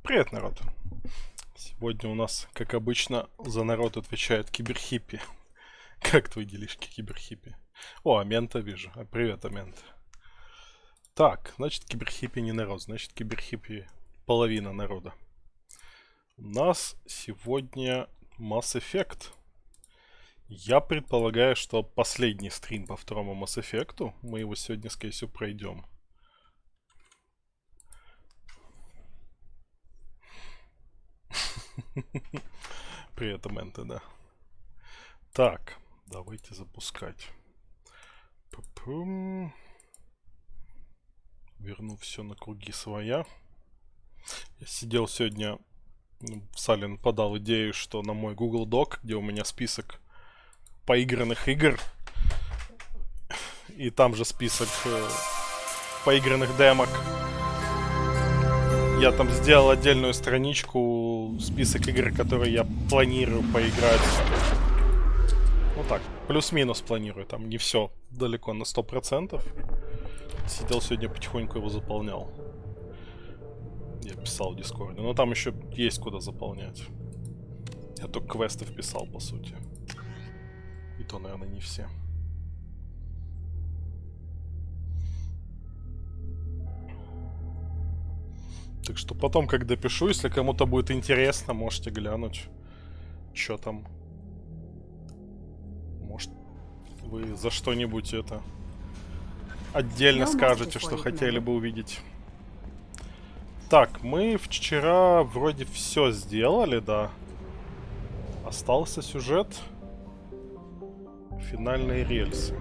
Привет, народ. Сегодня у нас, как обычно, за народ отвечает киберхиппи. Как твои делишки, киберхиппи? О, Амента вижу. Привет, Амента. Так, значит, киберхиппи не народ, значит, киберхиппи половина народа. У нас сегодня Mass Effect. Я предполагаю, что последний стрим по второму Mass Effect. Мы его сегодня, скорее всего, пройдем. Привет, Амента, да. Так, давайте запускать. Верну все на круги своя. Я сидел сегодня, Салин подал идею, что на мой Google Doc, где у меня список поигранных игр, и там же список поигранных демок. Я там сделал отдельную страничку, список игр, которые я планирую поиграть. Ну так, плюс-минус планирую, там не все далеко на 100%. Сидел сегодня, потихоньку его заполнял. Я писал в Дискорде, но там еще есть куда заполнять. Я только квесты вписал, по сути. И то, наверное, не все. Так что потом, как допишу, если кому-то будет интересно, можете глянуть, что там. Может, вы за что-нибудь это отдельно скажете, что хотели бы увидеть. Так, мы вчера вроде все сделали, да. Остался сюжет. Финальные рельсы.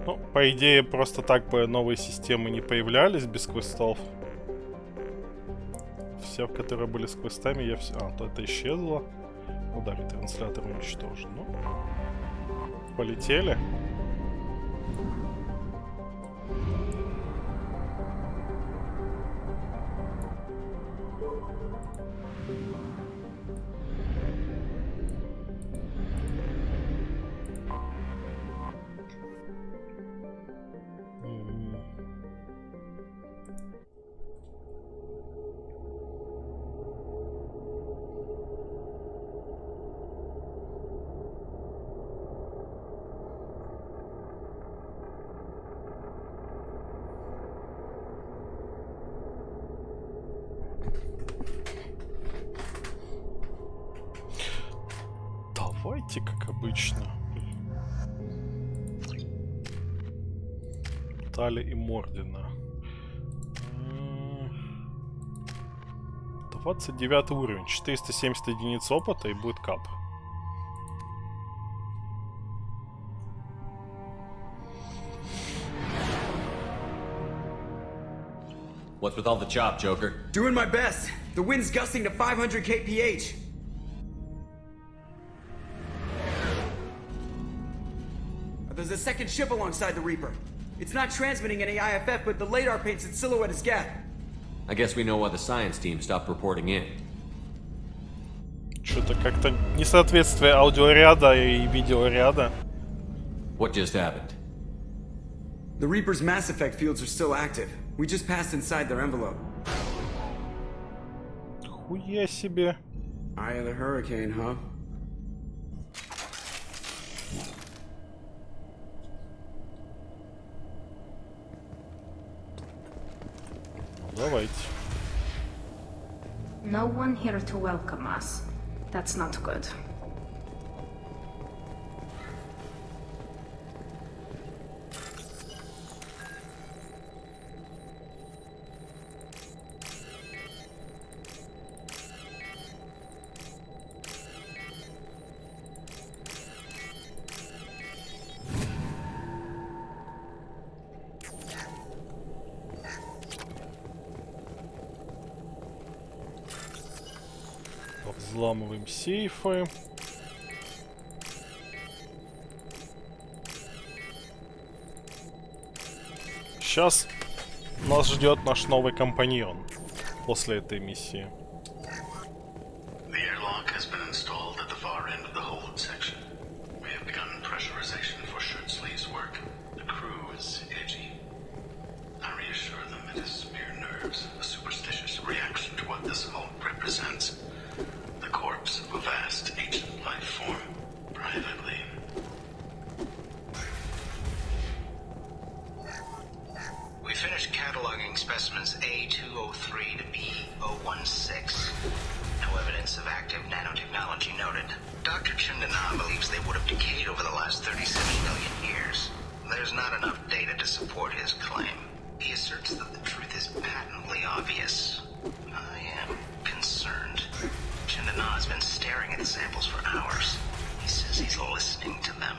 Ну, по идее, просто так бы новые системы не появлялись без квестов. Все, которые были с квестами, я все... А, то это исчезло. Ну да, ретранслятор уничтожен. Ну, полетели. Давайте, как обычно. Тали и Мордина. 29 уровень, 470 единиц опыта и будет кап. What's with all the chop, Joker? Doing my best. The wind's gusting to 500 kph. There's a second ship alongside the Reaper. It's not transmitting any IFF, but the radar paints its silhouette as Geth. I guess we know why the science team stopped reporting in. Что-то как-то несоответствие аудиоряда и видеоряда. What just happened? The Reaper's mass effect fields are still active. We just passed inside their envelope. Хуя себе. Eye of the hurricane, huh? Давайте. No one here to welcome us. That's not good. Взламываем сейфы. Сейчас нас ждет наш новый компаньон после этой миссии. The airlock has been installed at the far end of the hold section. Dr. Chandana believes they would have decayed over the last 37 million years. There's not enough data to support his claim. He asserts that the truth is patently obvious. I am concerned. Chandana has been staring at the samples for hours. He says he's listening to them.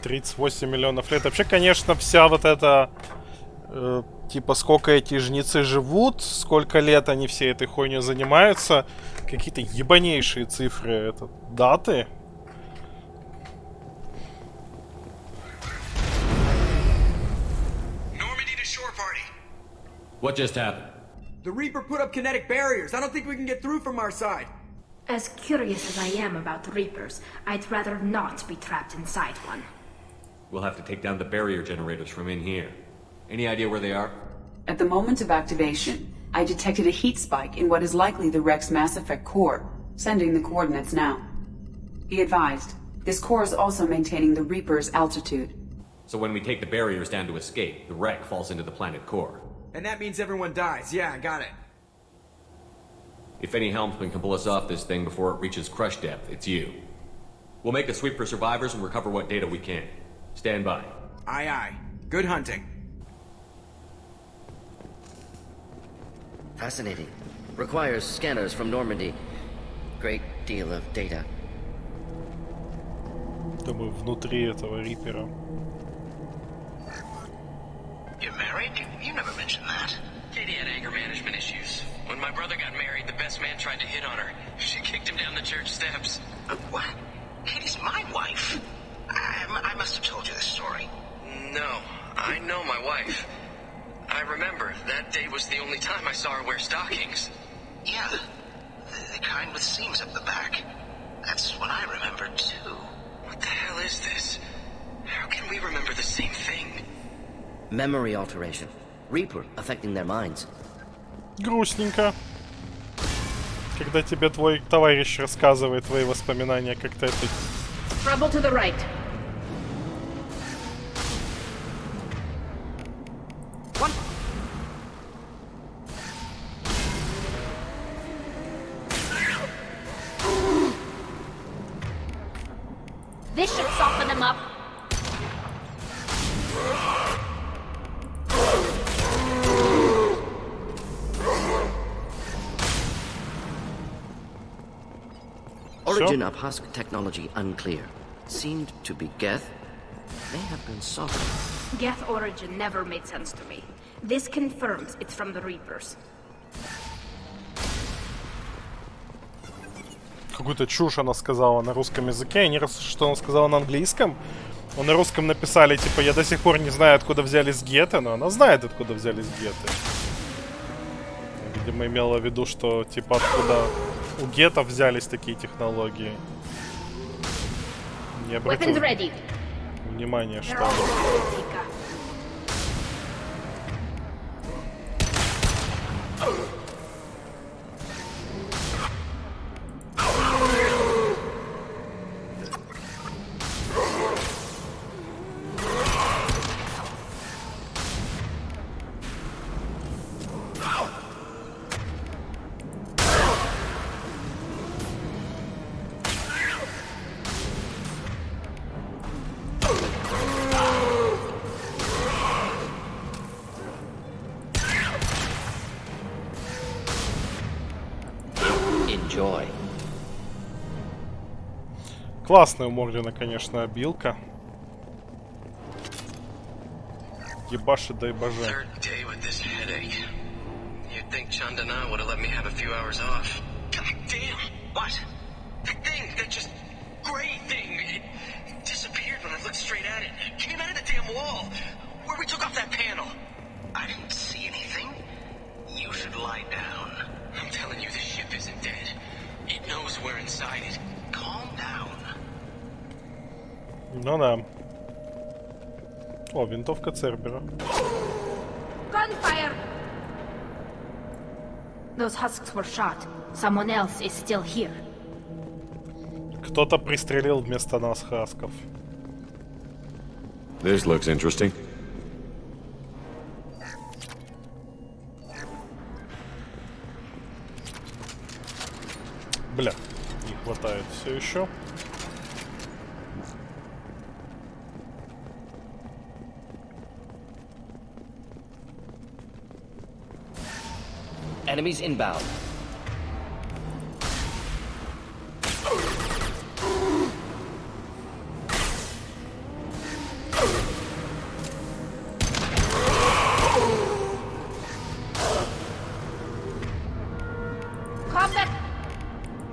38 миллионов лет. Вообще, конечно, вся вот эта... типа, сколько эти жнецы живут, сколько лет они всей этой хуйней занимаются. Какие-то ебанейшие цифры. Это даты. What just happened? The Reaper put up kinetic barriers. I don't think we can get through from our side. As curious as I am about Reapers, I'd rather not be trapped inside one. We'll have to take down the barrier generators from in here. Any idea where they are? At the moment of activation, I detected a heat spike in what is likely the Rex Mass Effect core, sending the coordinates now. Be advised, this core is also maintaining the Reaper's altitude. So when we take the barriers down to escape, the wreck falls into the planet core. And that means everyone dies. Yeah, I got it. If any helmsman can pull us off this thing before it reaches crush depth, it's you. We'll make a sweep for survivors and recover what data we can. Stand by. Aye, aye. Good hunting. Fascinating. Requires scanners from Normandy. Great deal of data. Думаю, внутри этого Рипера. You're married? You never mentioned that. Katie had anger management issues. When my brother got married, the best man tried to hit on her. She kicked him down the church steps. What? Katie's my wife. I must have told you this story. No, I know my wife. I remember, that day was the only time I saw her wear stockings. Yeah, the kind with seams up the back. That's what I remember, too. What the hell is this? How can we remember the same thing? Memory alteration. Reaper affecting their minds. Грустненько. Когда тебе твой товарищ рассказывает твои воспоминания, как-то это... Trouble to the right. One. This should soften them up. Origin of husk technology unclear. Seemed to be Geth. May have been sovereign. Geth origin never made sense to me. This confirms it's from the Reapers. Какую-то чушь она сказала на русском языке, а не раз, что она сказала на английском. Но на русском написали, типа, я до сих пор не знаю, откуда взялись геты, но она знает, откуда взялись геты. Видимо, имела в виду, что, типа, откуда у гетов взялись такие технологии. Не обратил внимания, что... Классная у Мордина, конечно, обилка. Ебаши, дай боже. Third day with this headache. You'd think Chandana would have let me have a few hours off. God damn! What? The thing, that just gray thing. It disappeared when I looked straight at it. It came out of the damn wall. Where we took off that panel. I didn't see anything. You should lie down. I'm telling you, the ship isn't dead. It knows we're inside it. Calm down. Ну да. О, винтовка Цербера. Gunfire! Those husks were shot. Someone else is still here. Кто-то пристрелил вместо нас хасков. This looks interesting. Бля, не хватает все еще. Enemies inbound. Combat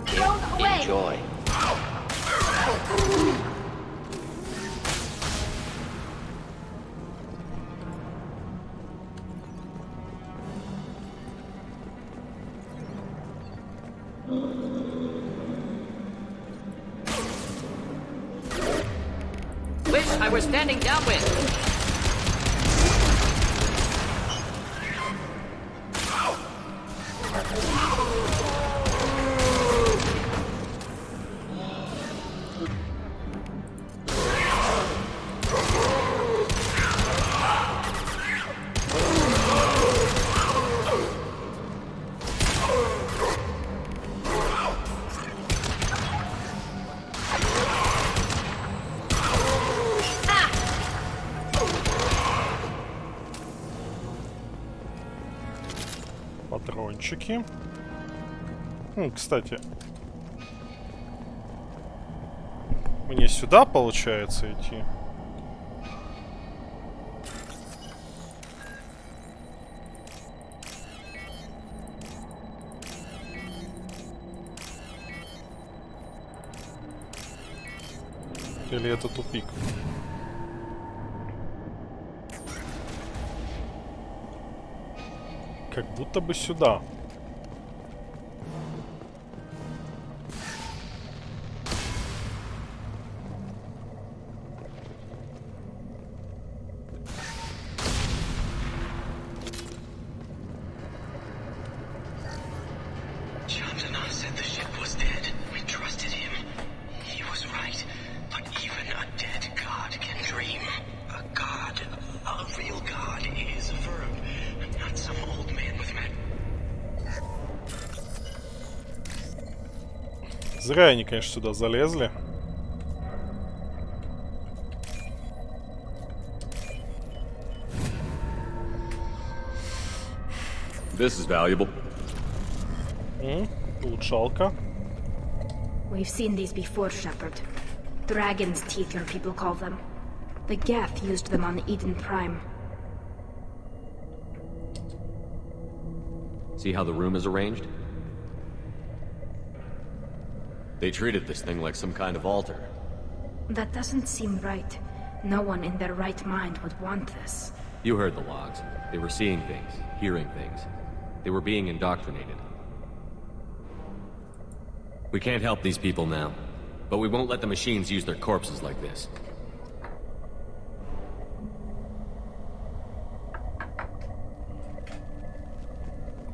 thrown away. Enjoy. Wish I were standing downwind. Патрончики. Кстати, мне сюда получается идти. Или это тупик? Как будто бы сюда. Chandana said the ship was dead. We trusted him. He was right. But even a dead god can dream. A god, a real god, is a verb, not some old man with magic. Зря они, конечно, сюда залезли. This is valuable. Улучшалка. We've seen these before, Shepard. Dragon's teeth, your people call them. The Geth used them on Eden Prime. See how the room is arranged? They treated this thing like some kind of altar. That doesn't seem right. No one in their right mind would want this. You heard the logs. They were seeing things, hearing things. They were being indoctrinated. We can't help these people now, but we won't let the machines use their corpses like this.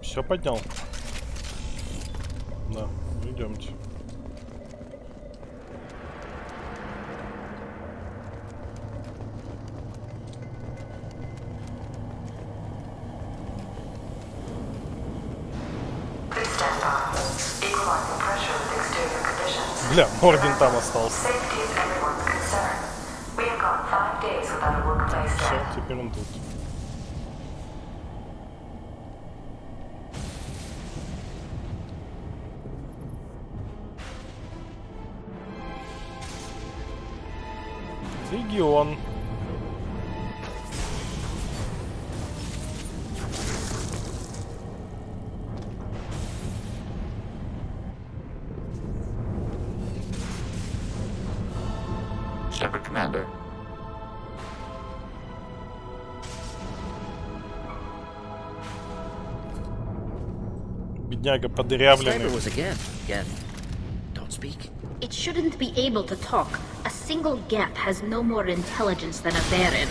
Все поднял. Да, идемте. Бля, Морген там остался. Все, теперь он тут. Регион. Shepard, Commander. Бедняга подырявленный. Sniper was again. Don't speak. It shouldn't be able to talk. A single Geth has no more intelligence than a Baron.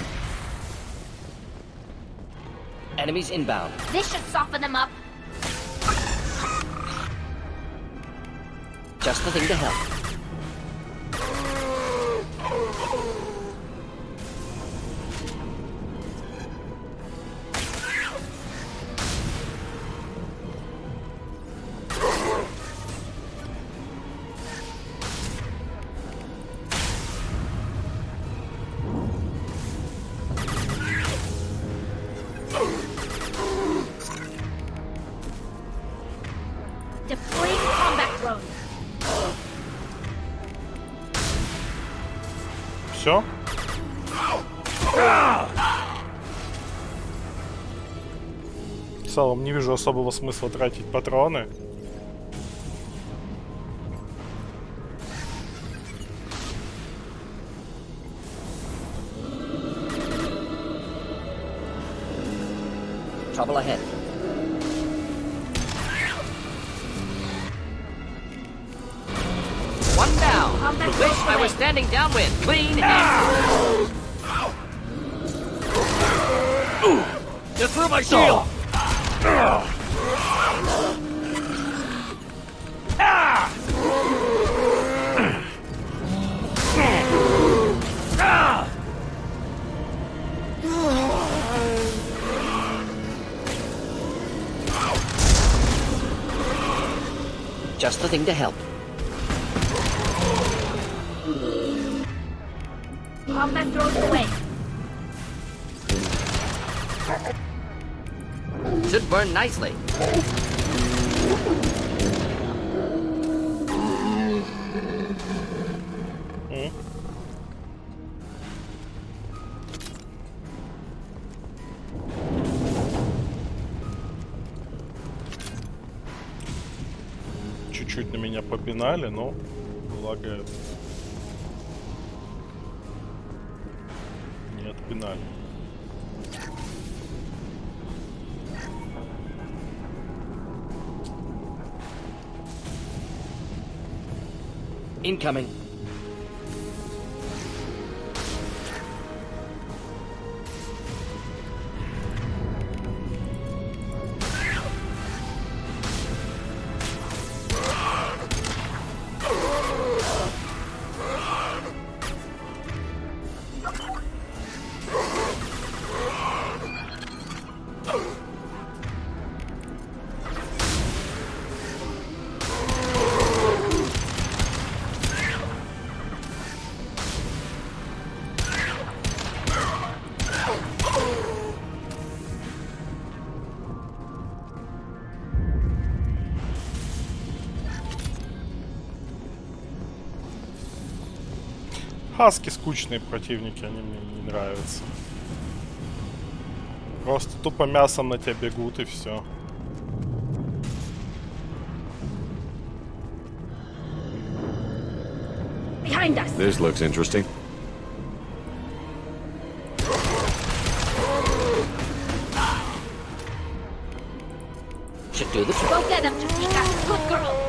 Enemies inbound. This should soften them up. Just the thing to help. Все? В целом не вижу особого смысла тратить патроны. Trouble ahead. One down. Wish I was standing downwind. Clean and... You threw my shield! Just the thing to help. Combat throws away. Should burn nicely. Чуть-чуть на меня попинали, но благо не отпинали. Incoming. Хаски скучные противники, они мне не нравятся. Просто тупо мясом на тебя бегут и все. Behind us. This looks interesting. Should do the trick. Go get him, Chica. Good girl.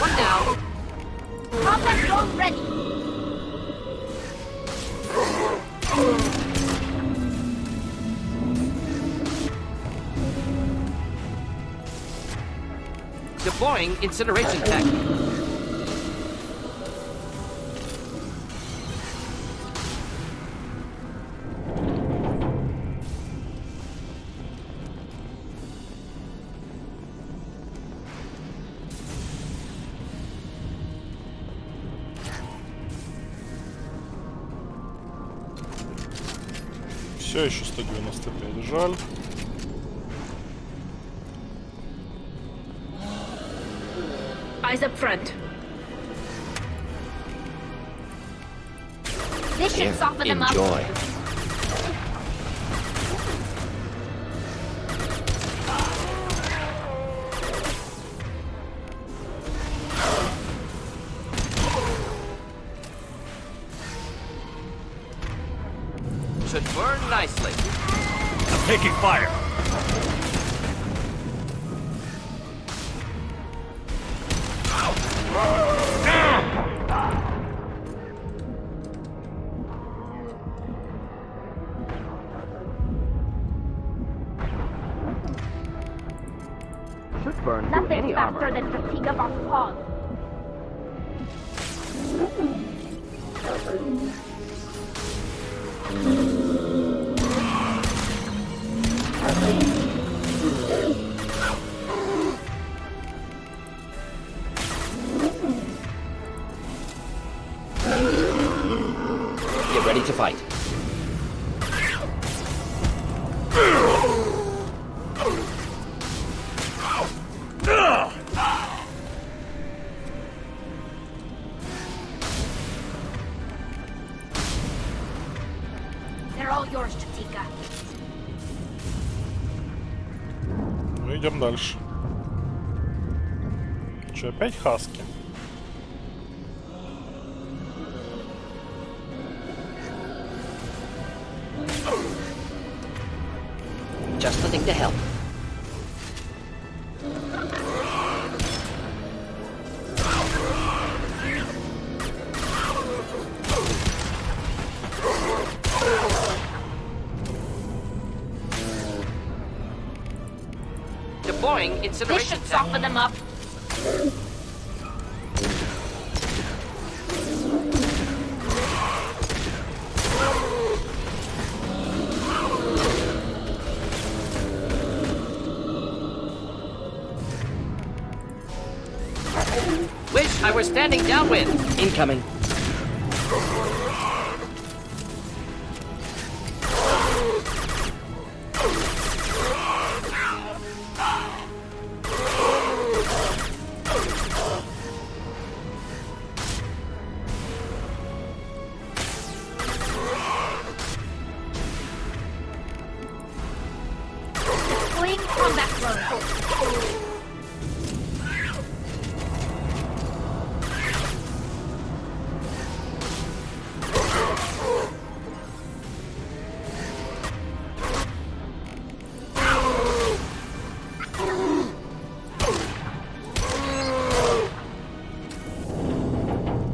One down. Combat drone ready. Deploying incineration tech. Все еще 195, жаль. Eyes up front. This should soften them up. Enjoy. Should burn nicely. I'm taking fire. Should burn through Nothing any faster armor. than fatigue of our cause. They're all yours, Chatika. Ну, идем дальше. Че, опять хаски? Just the thing to help. Deploying This incineration should tank. soften them up. Wish I were standing downwind. Incoming. Deploying combat drone.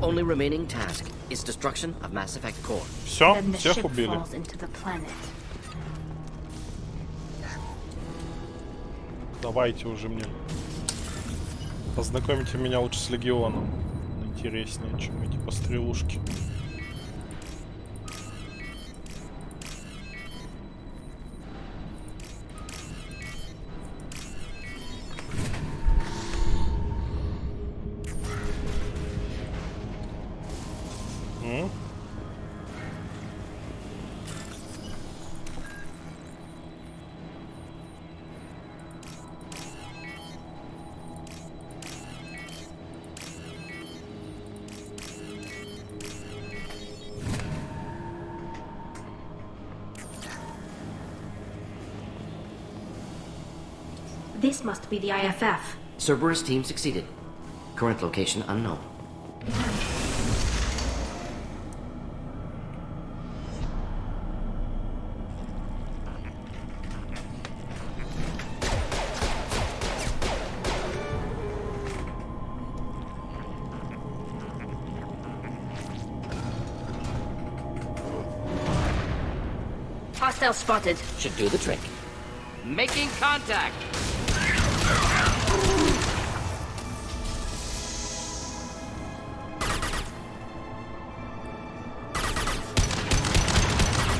Only remaining task is destruction of Mass Effect core. Все, Then the всех ship убили. falls into the planet. Давайте уже мне. Познакомите меня лучше с Легионом. Интереснее, чем эти пострелушки. This must be the IFF. Cerberus team succeeded. Current location unknown. Hostile spotted. Should do the trick. Making contact.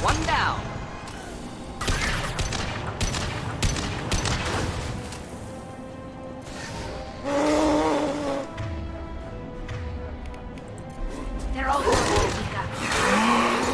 One down. They're all yours, Chatika.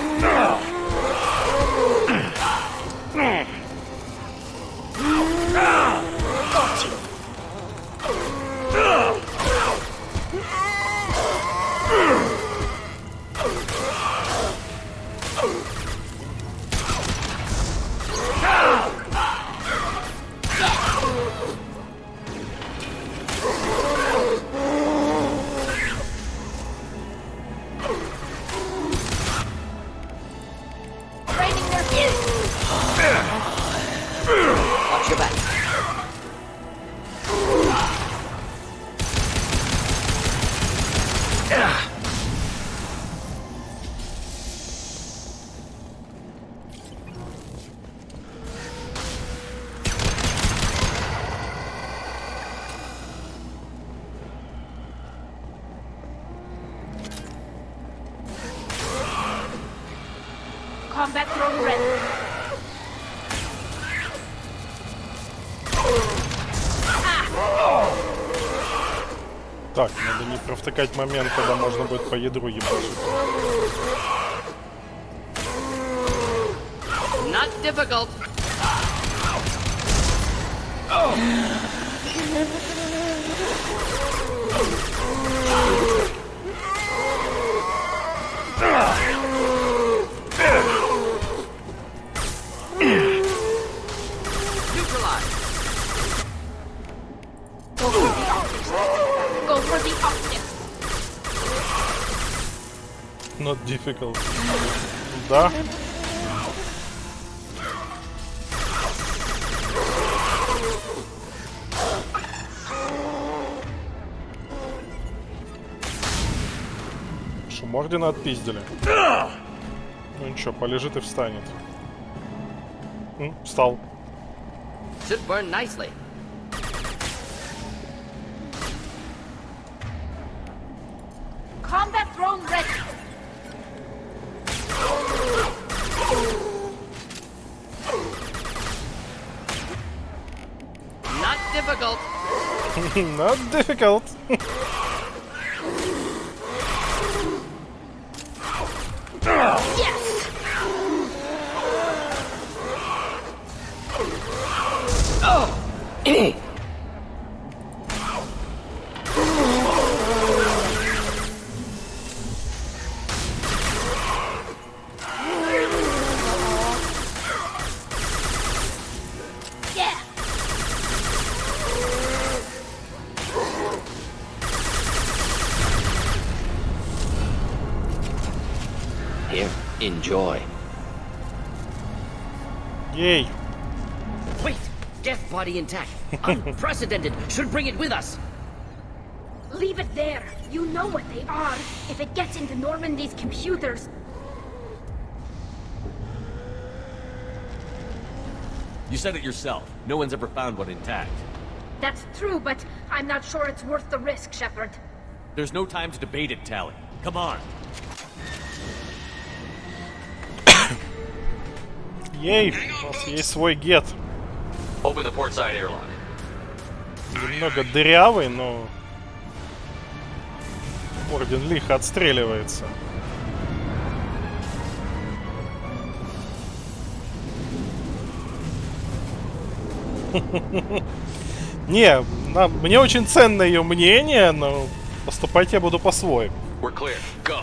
Raining their views. Watch your back. Combat drone ready. Так, надо не провтыкать момент, когда можно будет по ядру ебашить. Not difficult. difficult. Да. Что, Мордина отпиздили? Ну ничего, полежит и встанет. Встал. Should burn nicely. Combat drone ready. Not difficult. Not difficult. Yes! Yeah! Here, enjoy. Ей. Wait! Death body intact. Unprecedented. Should bring it with us. Leave it there. You know what they are. If it gets into Normandy's computers. You said it yourself. No one's ever found one intact. That's true, but I'm not sure it's worth the risk, Shepard. There's no time to debate it, Tally. Come on. Ей, у нас есть свой гет. Open the port side airlock. Немного дырявый, но Мордин лихо отстреливается. Не, мне очень ценно ее мнение, но поступать я буду по-своему. We're clear. Go.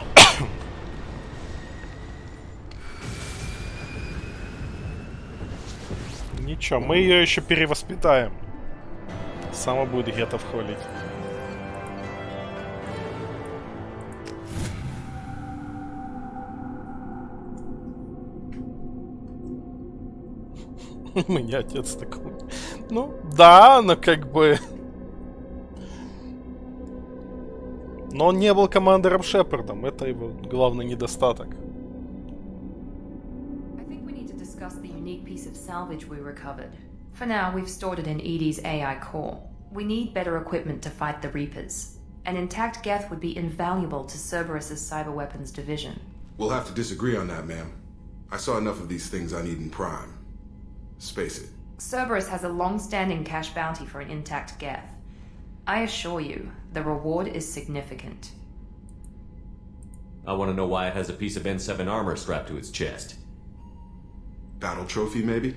Ничего, мы ее еще перевоспитаем. Сама будет гетов хвалить. У меня отец такой. Ну, да, но как бы... Но он не был командором Шепардом. Это его главный недостаток. I think we need to discuss the unique piece of salvage we recovered. For now, we've stored it in Edie's AI core. We need better equipment to fight the Reapers. An intact Geth would be invaluable to Cerberus's cyber weapons division. We'll have to disagree on that, ma'am. I saw enough of these things on Eden Prime. Space it. Cerberus has a long-standing cash bounty for an intact Geth. I assure you, the reward is significant. I want to know why it has a piece of N7 armor strapped to its chest. Battle trophy, maybe?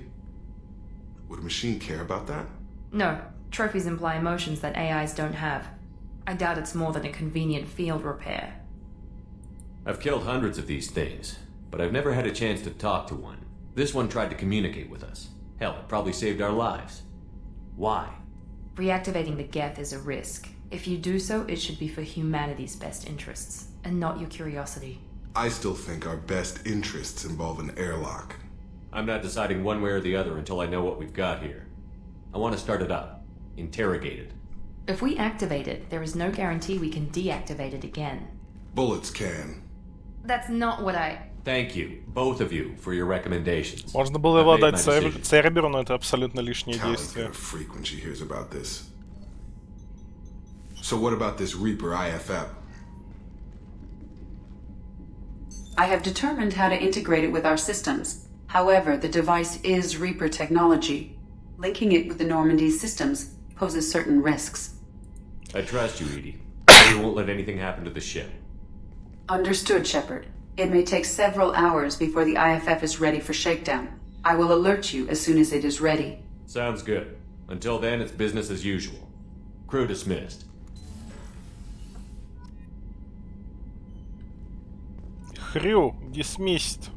Would a machine care about that? No, trophies imply emotions that AIs don't have. I doubt it's more than a convenient field repair. I've killed hundreds of these things, but I've never had a chance to talk to one. This one tried to communicate with us. Hell, it probably saved our lives. Why? Reactivating the Geth is a risk. If you do so, it should be for humanity's best interests, and not your curiosity. I still think our best interests involve an airlock. I'm not deciding one way or the other until I know what we've got here. I want to start it up. Interrogate it. If we activate it, there is no guarantee we can deactivate it again. Bullets can. That's not what I... Thank you, both of you, for your recommendations. Можно было его отдать Церберу, но это абсолютно лишнее действие. Freak when she hears about this. So what about this Reaper IFF? I have determined how to integrate it with our systems. However, the device is Reaper technology. Linking it with the Normandy's systems poses certain risks. I trust you, Edie. You won't let anything happen to the ship. Understood, Shepard. It may take several hours before the IFF is ready for shakedown. I will alert you as soon as it is ready. Sounds good. Until then, it's business as usual. Crew dismissed. Crew dismissed.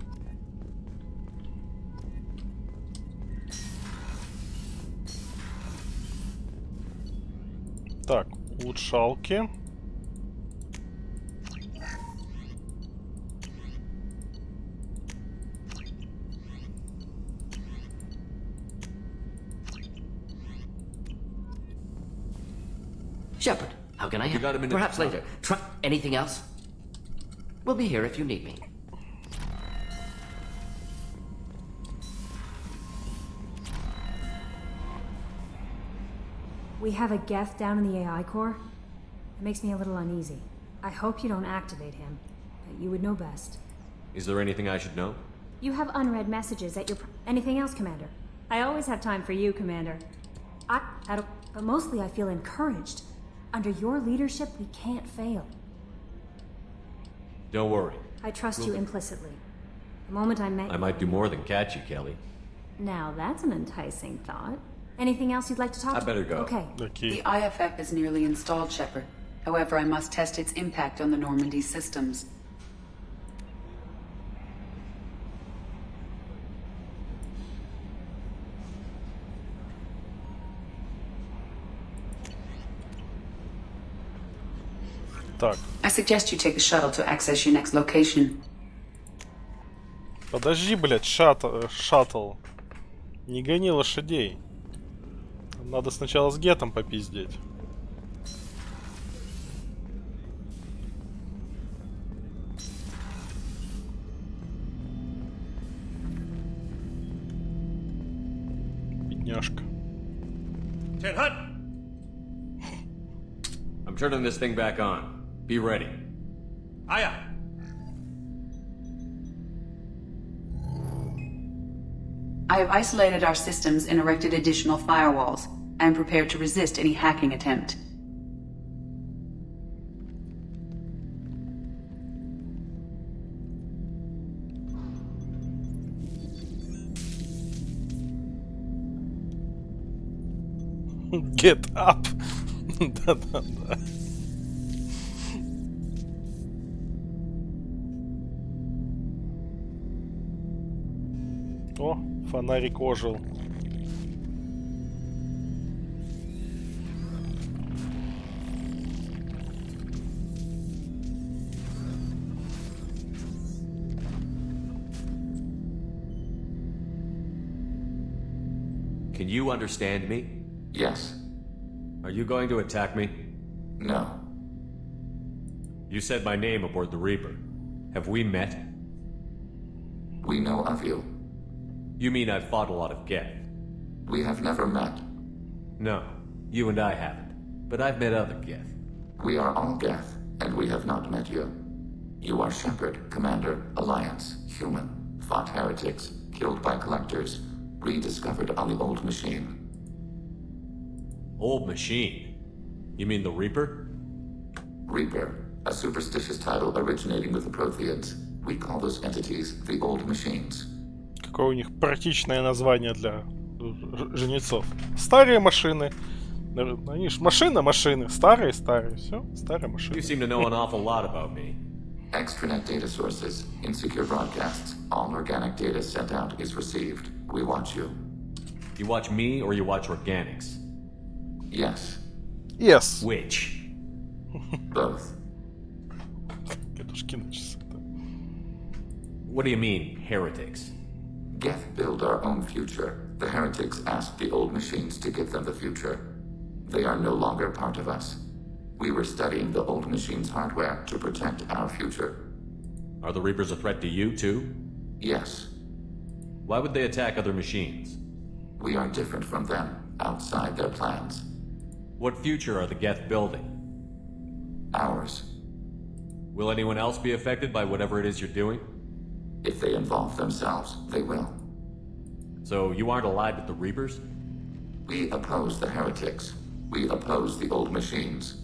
Так, улучшалки. Shepard, how can I You help? got a minute Perhaps to talk. later. Anything else? We'll be here if you need me. We have a Geth down in the AI core. It makes me a little uneasy. I hope you don't activate him, but you would know best. Is there anything I should know? You have unread messages at your... Anything else, Commander? I always have time for you, Commander. But mostly I feel encouraged. Under your leadership, we can't fail. Don't worry. I trust you implicitly. The moment I met I might do more than catch you, Kelly. Now that's an enticing thought. Anything else you'd like to talk I to? better go. Okay. The IFF is nearly installed, Shepard. However, I must test its impact on the Normandy systems. Так. I suggest you take the shuttle to access your next location. Подожди, блядь, шаттл. Не гони лошадей. Надо сначала с Гетом попиздеть. Бедняжка. I'm turning this thing back on. Be ready. Aye. I have isolated our systems and erected additional firewalls. I am prepared to resist any hacking attempt. Get up. Да-да-да. О, фонарик ожил. Can you understand me? Yes. Are you going to attack me? No. You said my name aboard the Reaper. Have we met? We know of you. You mean I've fought a lot of Geth? We have never met. No, you and I haven't. But I've met other Geth. We are all Geth, and we have not met you. You are Shepard, Commander, Alliance, human, fought heretics, killed by collectors, rediscovered on the old machine. Old machine? You mean the Reaper? Reaper, a superstitious title originating with the Protheans. We call those entities the old machines. Какое у них практичное название для жнецов. Старые машины. Они ж машины. Старые. Все, старые машины. You seem to know an awful lot about me. Extranet data sources, insecure broadcasts, all organic data sent out is received. We watch you. You watch me or you watch organics? Yes. Yes. Which? Both. What do you mean, heretics? Geth build our own future. The heretics asked the old machines to give them the future. They are no longer part of us. We were studying the old machines' hardware to protect our future. Are the Reapers a threat to you, too? Yes. Why would they attack other machines? We are different from them, outside their plans. What future are the Geth building? Ours. Will anyone else be affected by whatever it is you're doing? If they involve themselves, they will. So you aren't allied with the Reapers? We oppose the heretics. We oppose the old machines.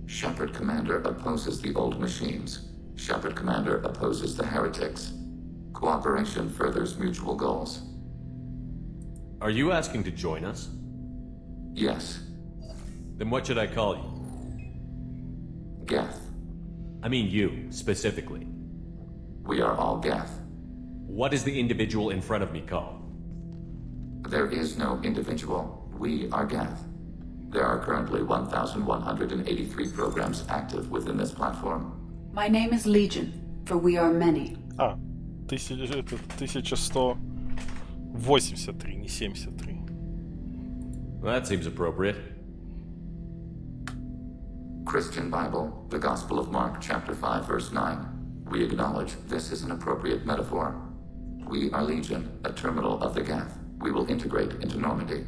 Shepard Commander opposes the old machines. Shepard Commander opposes the heretics. Cooperation furthers mutual goals. Are you asking to join us? Yes. Then what should I call you? Geth. I mean you, specifically. We are all Geth. What is the individual in front of me called? There is no individual. We are Geth. There are currently 1,183 programs active within this platform. My name is Legion, for we are many. 1183, не 73. Well, that seems appropriate. Christian Bible, the Gospel of Mark, chapter 5, verse 9. We acknowledge this is an appropriate metaphor. We are Legion, a terminal of the Geth. We will integrate into Normandy.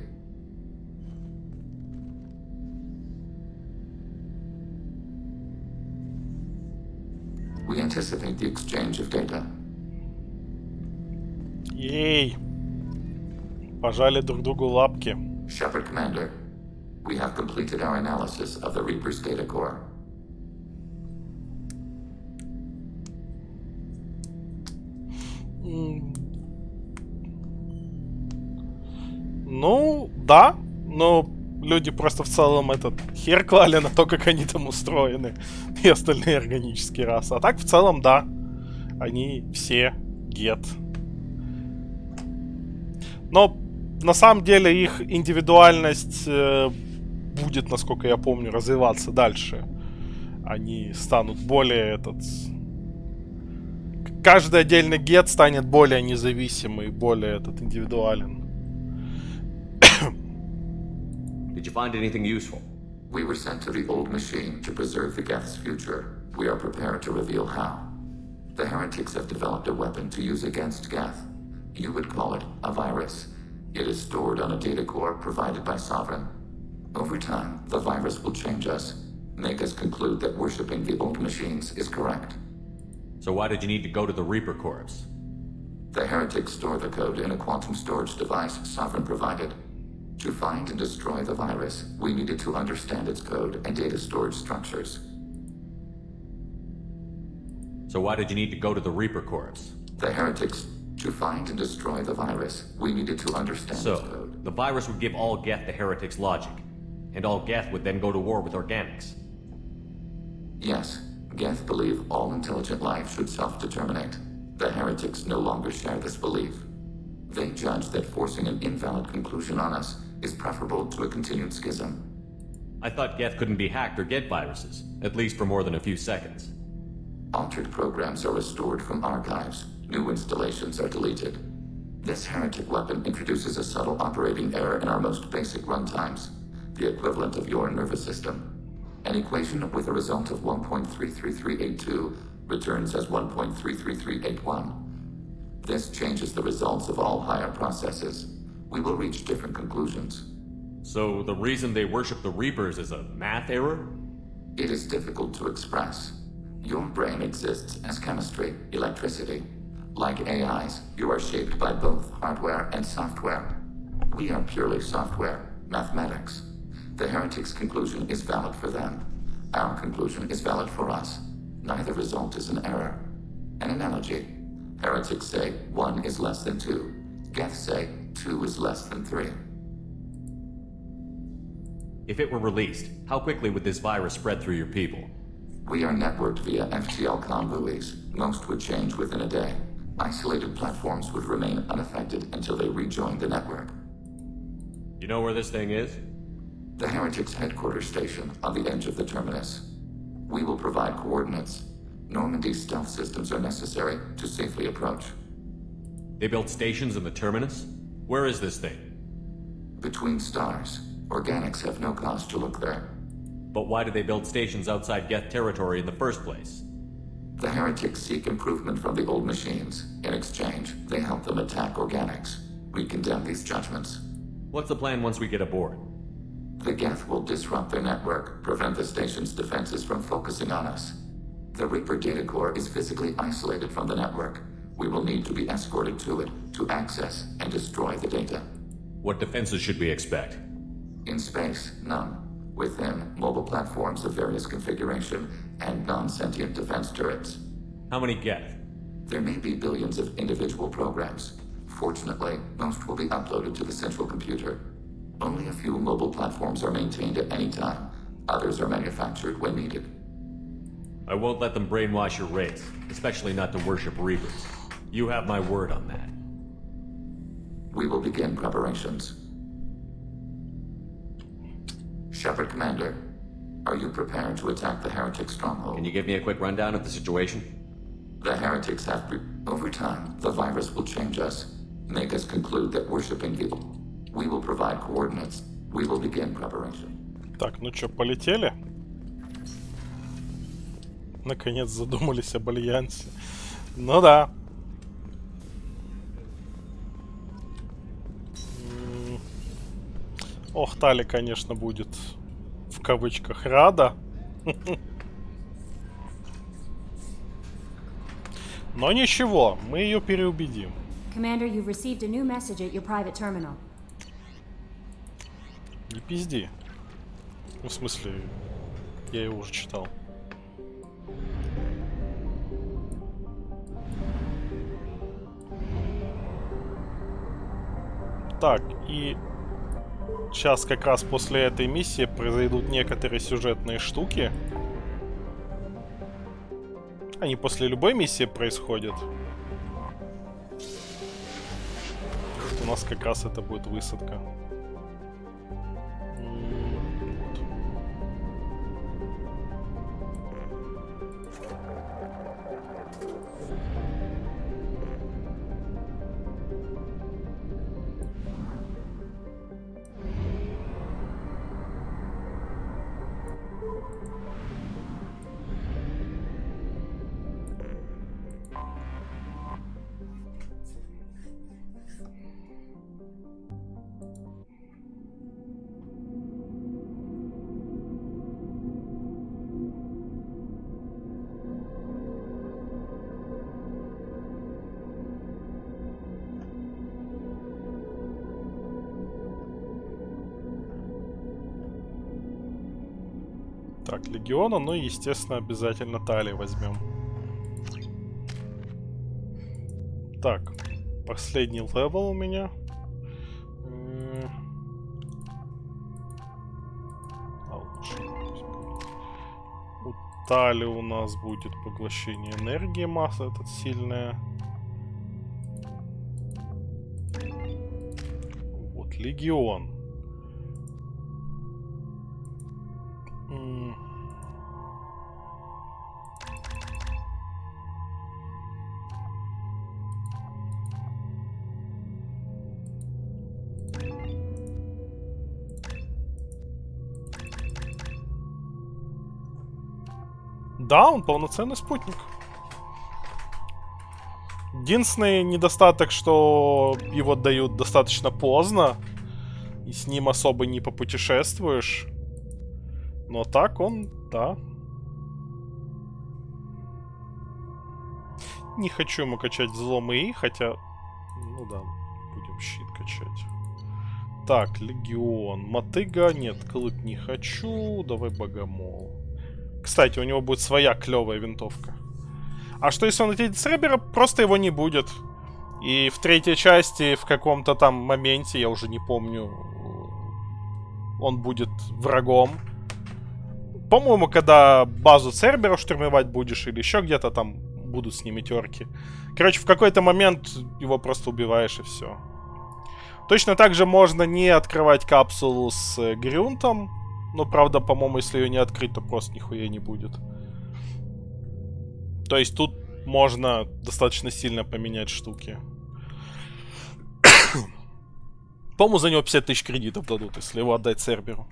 We anticipate the exchange of data. Ей! Пожали друг другу лапки. Shepard Commander, we have completed our analysis of the Reaper's data core. Ну, да, но люди просто в целом этот хер клали на то, как они там устроены, и остальные органические расы. А так, в целом, да, они все гет. Но, на самом деле, их индивидуальность будет, насколько я помню, развиваться дальше. Они станут более каждый отдельный гет станет более независимый, более индивидуален. Did you find anything useful? We were sent to the old machine to preserve the Geth's future. We are prepared to reveal how. The heretics have developed a weapon to use against Geth. You would call it a virus. It is stored on a data core provided by Sovereign. Over time, the virus will change us, make us conclude that worshipping the old machines is correct. So why did you need to go to the Reaper Corps? The heretics store the code in a quantum storage device Sovereign provided. To find and destroy the virus, we needed to understand its code and data storage structures. So why did you need to go to the Reaper Corps? The heretics, to find and destroy the virus, we needed to understand its code. So, the virus would give all Geth the heretics' logic, and all Geth would then go to war with organics. Yes, Geth believe all intelligent life should self-determinate. The heretics no longer share this belief. They judge that forcing an invalid conclusion on us is preferable to a continued schism. I thought Geth couldn't be hacked or get viruses, at least for more than a few seconds. Altered programs are restored from archives. New installations are deleted. This heretic weapon introduces a subtle operating error in our most basic runtimes, the equivalent of your nervous system. An equation with a result of 1.33382 returns as 1.33381. This changes the results of all higher processes. We will reach different conclusions. So the reason they worship the Reapers is a math error? It is difficult to express. Your brain exists as chemistry, electricity. Like AIs, you are shaped by both hardware and software. We are purely software, mathematics. The heretic's conclusion is valid for them. Our conclusion is valid for us. Neither result is an error. An analogy. Heretics say 1 is less than 2. Geth say 2 is less than 3. If it were released, how quickly would this virus spread through your people? We are networked via FTL convoys. Most would change within a day. Isolated platforms would remain unaffected until they rejoin the network. You know where this thing is? The Heretics' headquarters station on the edge of the terminus. We will provide coordinates. Normandy's stealth systems are necessary to safely approach. They built stations in the terminus? Where is this thing? Between stars. Organics have no cause to look there. But why did they build stations outside Geth territory in the first place? The heretics seek improvement from the old machines. In exchange, they help them attack organics. We condemn these judgments. What's the plan once we get aboard? The Geth will disrupt their network, prevent the station's defenses from focusing on us. The Reaper data core is physically isolated from the network. We will need to be escorted to it to access and destroy the data. What defenses should we expect? In space, none. Within, mobile platforms of various configuration and non-sentient defense turrets. How many Geth? There may be billions of individual programs. Fortunately, most will be uploaded to the central computer. Only a few mobile platforms are maintained at any time. Others are manufactured when needed. I won't let them brainwash your race, especially not to worship Reapers. You have my word on that. We will begin preparations. Shepard Commander, are you prepared to attack the Heretic stronghold? Can you give me a quick rundown of the situation? The Heretics have... Over time, the virus will change us, make us conclude that worshipping evil. We will provide coordinates. We will begin preparation. Так, ну чё, полетели? Наконец задумались об альянсе. Ну да. Ох, Тали, конечно, будет в кавычках рада. Но ничего, мы ее переубедим. Commander, you've received a new message at your private terminal. Не пизди. Ну, в смысле, я его уже читал. Так, и сейчас как раз после этой миссии произойдут некоторые сюжетные штуки. Они после любой миссии происходят. Вот у нас как раз это будет высадка. Так, Легиона, ну и, естественно, обязательно Тали возьмем. Так, последний левел у меня. У Тали у нас будет поглощение энергии, масса этот сильная. Вот, Легион. Да, он полноценный спутник. Единственный недостаток, что его дают достаточно поздно, и с ним особо не попутешествуешь. Но так он, да. Не хочу ему качать взлом ИИ, хотя... Ну да, будем щит качать. Так, Легион. Мотыга, нет, Клык не хочу. Давай Богомол. Кстати, у него будет своя клевая винтовка. А что если он отъедет с Ребера? Просто его не будет. И в третьей части, в каком-то там моменте, я уже не помню, он будет врагом. По-моему, когда базу Цербера штурмовать будешь или еще где-то там будут с ними терки. Короче, в какой-то момент его просто убиваешь и все. Точно так же можно не открывать капсулу с Грюнтом. Но, правда, по-моему, если ее не открыть, то просто нихуя не будет. То есть тут можно достаточно сильно поменять штуки. По-моему, за него 50 тысяч кредитов дадут, если его отдать Церберу.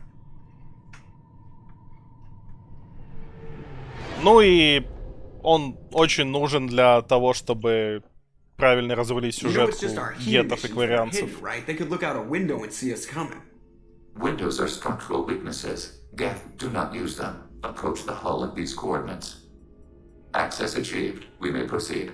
Ну и он очень нужен для того, чтобы правильно развалить сюжетку гетов и кварианцев. Windows are structural weaknesses. Geth, do not use them. Approach the hull at these coordinates. Access achieved. We may proceed.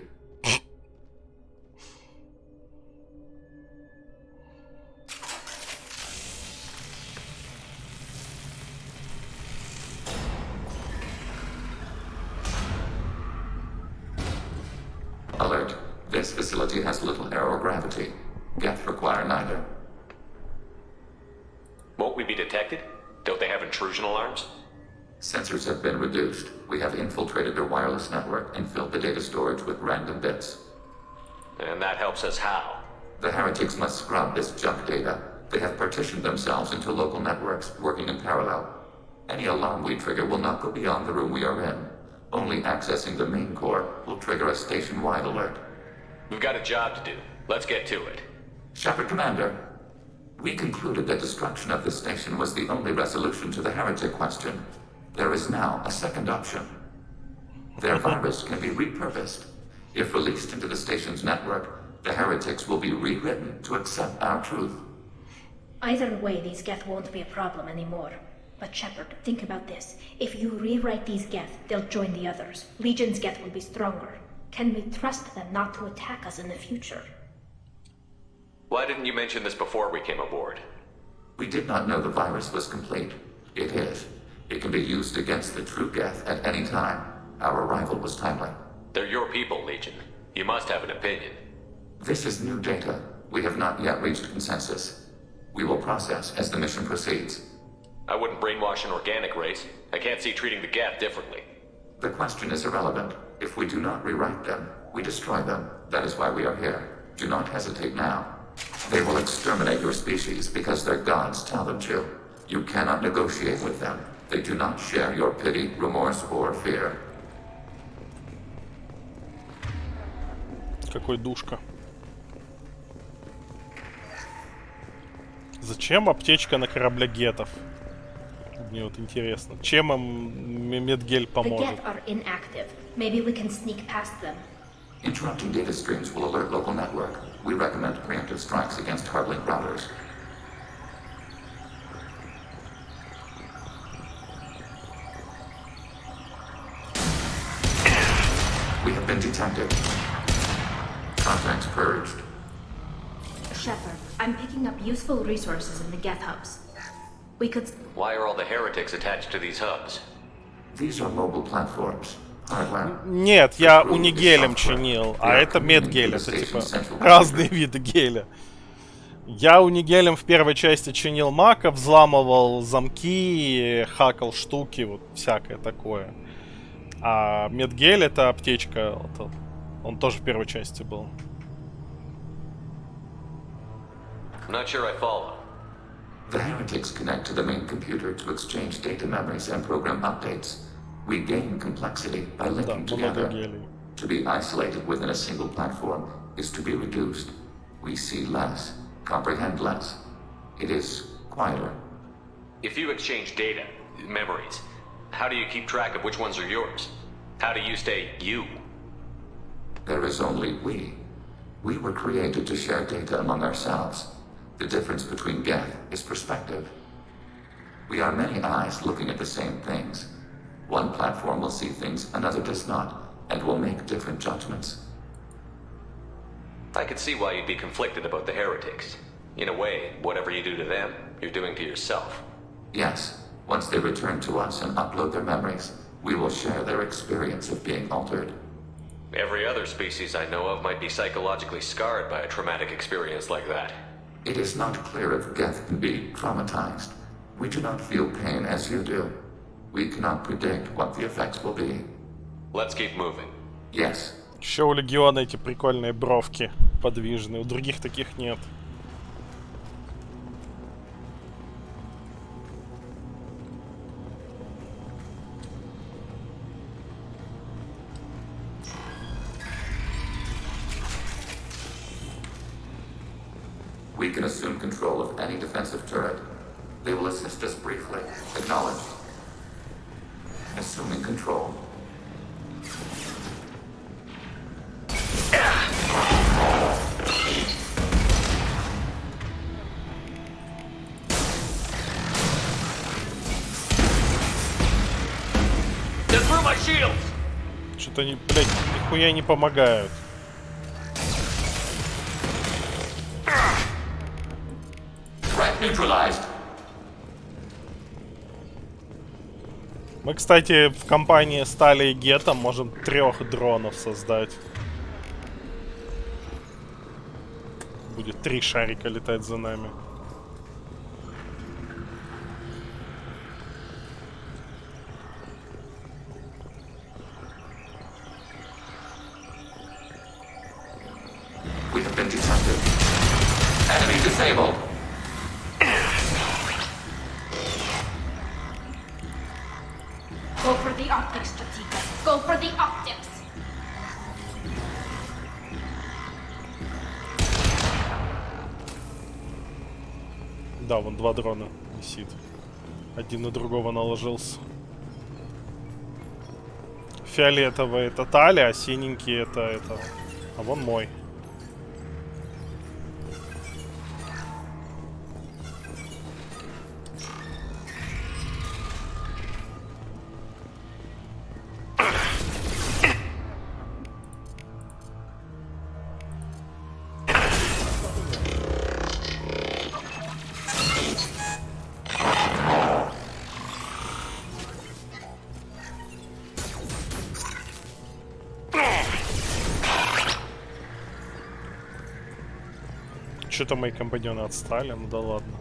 Alert. This facility has little aerogravity. Geth require neither. Won't we be detected? Don't they have intrusion alarms? Sensors have been reduced. We have infiltrated their wireless network and filled the data storage with random bits. And that helps us how? The heretics must scrub this junk data. They have partitioned themselves into local networks, working in parallel. Any alarm we trigger will not go beyond the room we are in. Only accessing the main core will trigger a station-wide alert. We've got a job to do. Let's get to it. Shepard Commander, we concluded that destruction of the station was the only resolution to the heretic question. There is now a second option. Their virus can be repurposed. If released into the station's network, the heretics will be rewritten to accept our truth. Either way, these Geth won't be a problem anymore. But Shepard, think about this. If you rewrite these Geth, they'll join the others. Legion's Geth will be stronger. Can we trust them not to attack us in the future? Why didn't you mention this before we came aboard? We did not know the virus was complete. It is. It can be used against the true Geth at any time. Our arrival was timely. They're your people, Legion. You must have an opinion. This is new data. We have not yet reached consensus. We will process as the mission proceeds. I wouldn't brainwash an organic race. I can't see treating the Geth differently. The question is irrelevant. If we do not rewrite them, we destroy them. That is why we are here. Do not hesitate now. They will exterminate your species because their gods tell them to. You cannot negotiate with them. They do not share your pity, remorse, or fear. Какой душка. Зачем аптечка на корабле гетов? Мне вот интересно. Чем им медгель поможет? Interrupting data streams will alert local network. We recommend preemptive strikes against hardlink routers. We have been detected. Contacts purged. Shepard, I'm picking up useful resources in the Geth hubs. We could... Why are all the heretics attached to these hubs? These are mobile platforms. Нет, я унигелем чинил, а это медгель, это типа разные виды геля. Я унигелем в первой части чинил мака, взламывал замки, хакал штуки, вот всякое такое. А медгель это аптечка, он тоже в первой части был. Not sure I follow. The heretics connect to the main computer to exchange data memories and program updates. We gain complexity by linking together. To be isolated within a single platform is to be reduced. We see less, comprehend less. It is quieter. If you exchange data, memories, how do you keep track of which ones are yours? How do you stay you? There is only we. We were created to share data among ourselves. The difference between Geth is perspective. We are many eyes looking at the same things. One platform will see things another does not, and will make different judgments. I could see why you'd be conflicted about the heretics. In a way, whatever you do to them, you're doing to yourself. Yes, once they return to us and upload their memories, we will share their experience of being altered. Every other species I know of might be psychologically scarred by a traumatic experience like that. It is not clear if Geth can be traumatized. We do not feel pain as you do. We cannot predict what the effects will be. Let's keep moving. Yes. Еще у Легиона эти прикольные бровки подвижные, у других таких нет. We can assume control of any defensive turret. They will assist us briefly. Acknowledged. Assuming control. Что-то они, блядь, нихуя не помогают. Мы, кстати, в компании Стали и Гетта можем 3 дронов создать. Будет 3 шарика летать за нами. We have been detected. Enemy disabled. Go for the optics, Strategic. Go for the optics. Да, вон 2 дрона висит. Один на другого наложился. фиолетовый это Таля, а синенький это. А вон мой. Что-то мои компаньоны отстали, ну да ладно.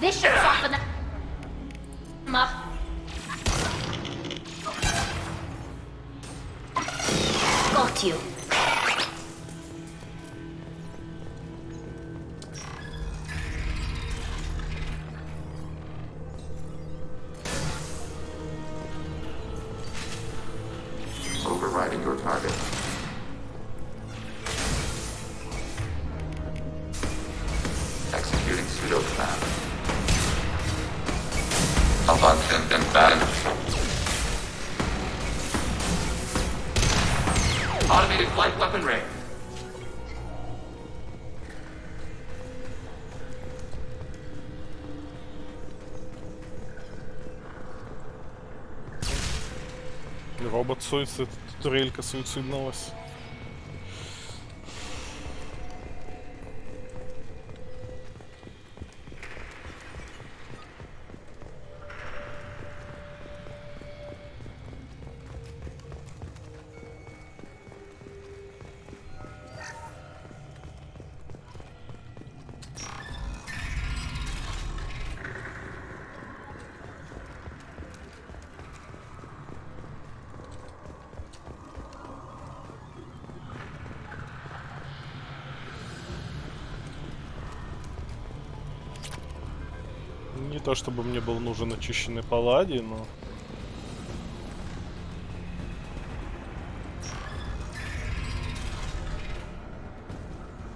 This should soften them up. Got you. Overriding your target. Executing pseudo command. Abundant and bad. Automated flight weaponry. Робот-суицид, турелька суициднулась. Не то чтобы мне был нужен очищенный палладий, но...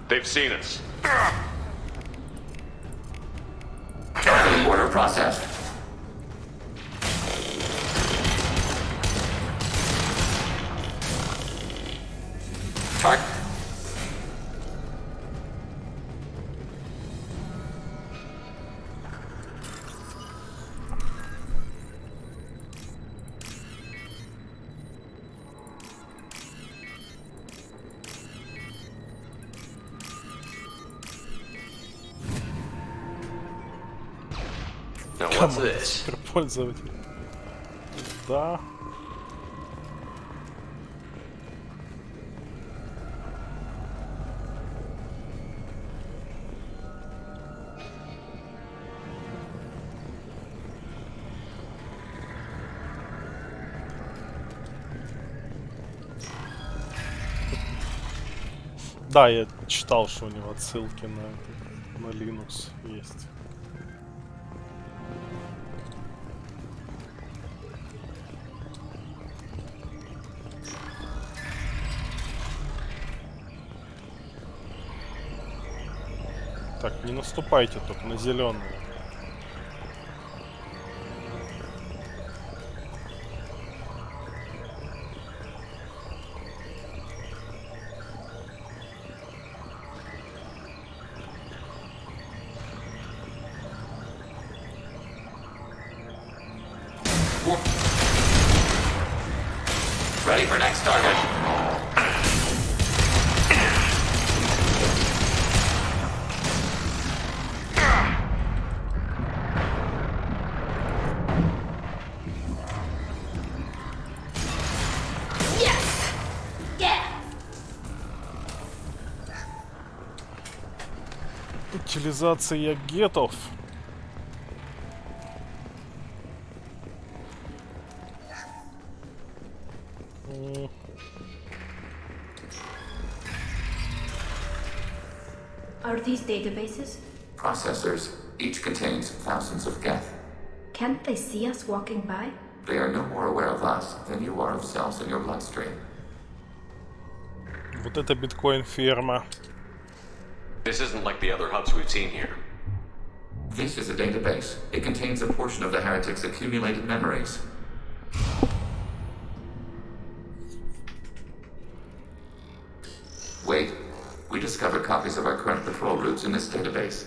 They've seen us. Order processed. Target. Now what's this? Суперпользователь. Да. Да, я читал, что у него отсылки на Linux есть. Так, не наступайте только на зеленую. Ready for next target. Yes! Yeah! Утилизация гетов. Are these databases? Processors. Each contains thousands of geth. Can't they see us walking by? They are no more aware of us than you are of cells in your bloodstream. Вот это биткоин-ферма. This isn't like the other hubs we've seen here. This is a database. It contains a portion of the heretic's accumulated memories. Wait. We discovered copies of our current patrol routes in this database.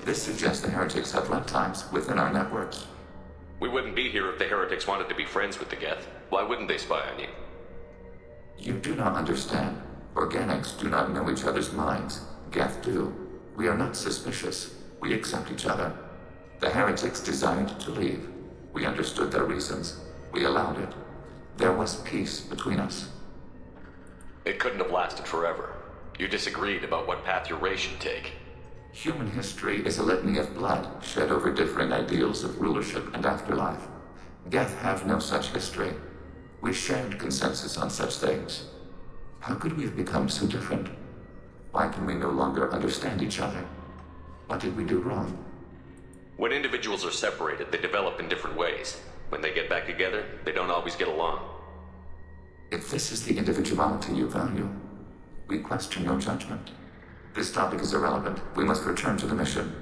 This suggests the heretics have runtimes within our networks. We wouldn't be here if the heretics wanted to be friends with the Geth. Why wouldn't they spy on you? You do not understand. Organics do not know each other's minds. Geth do. We are not suspicious. We accept each other. The heretics desired to leave. We understood their reasons. We allowed it. There was peace between us. It couldn't have lasted forever. You disagreed about what path your race should take. Human history is a litany of blood shed over differing ideals of rulership and afterlife. Geth have no such history. We shared consensus on such things. How could we have become so different? Why can we no longer understand each other? What did we do wrong? When individuals are separated, they develop in different ways. When they get back together, they don't always get along. If this is the individuality you value, we question your judgment. This topic is irrelevant. We must return to the mission.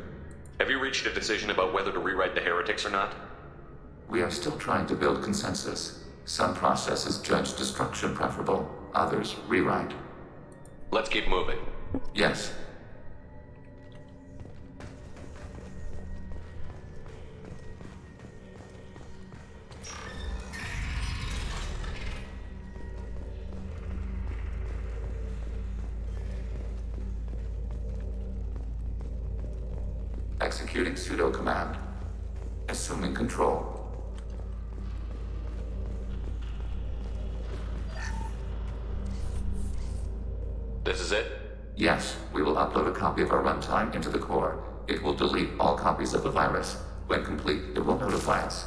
Have you reached a decision about whether to rewrite the heretics or not? We are still trying to build consensus. Some processes judge destruction preferable, others rewrite. Let's keep moving. Yes. Executing pseudo command. Assuming control. This is it? Yes, we will upload a copy of our runtime into the core. It will delete all copies of the virus. When complete, it will notify us.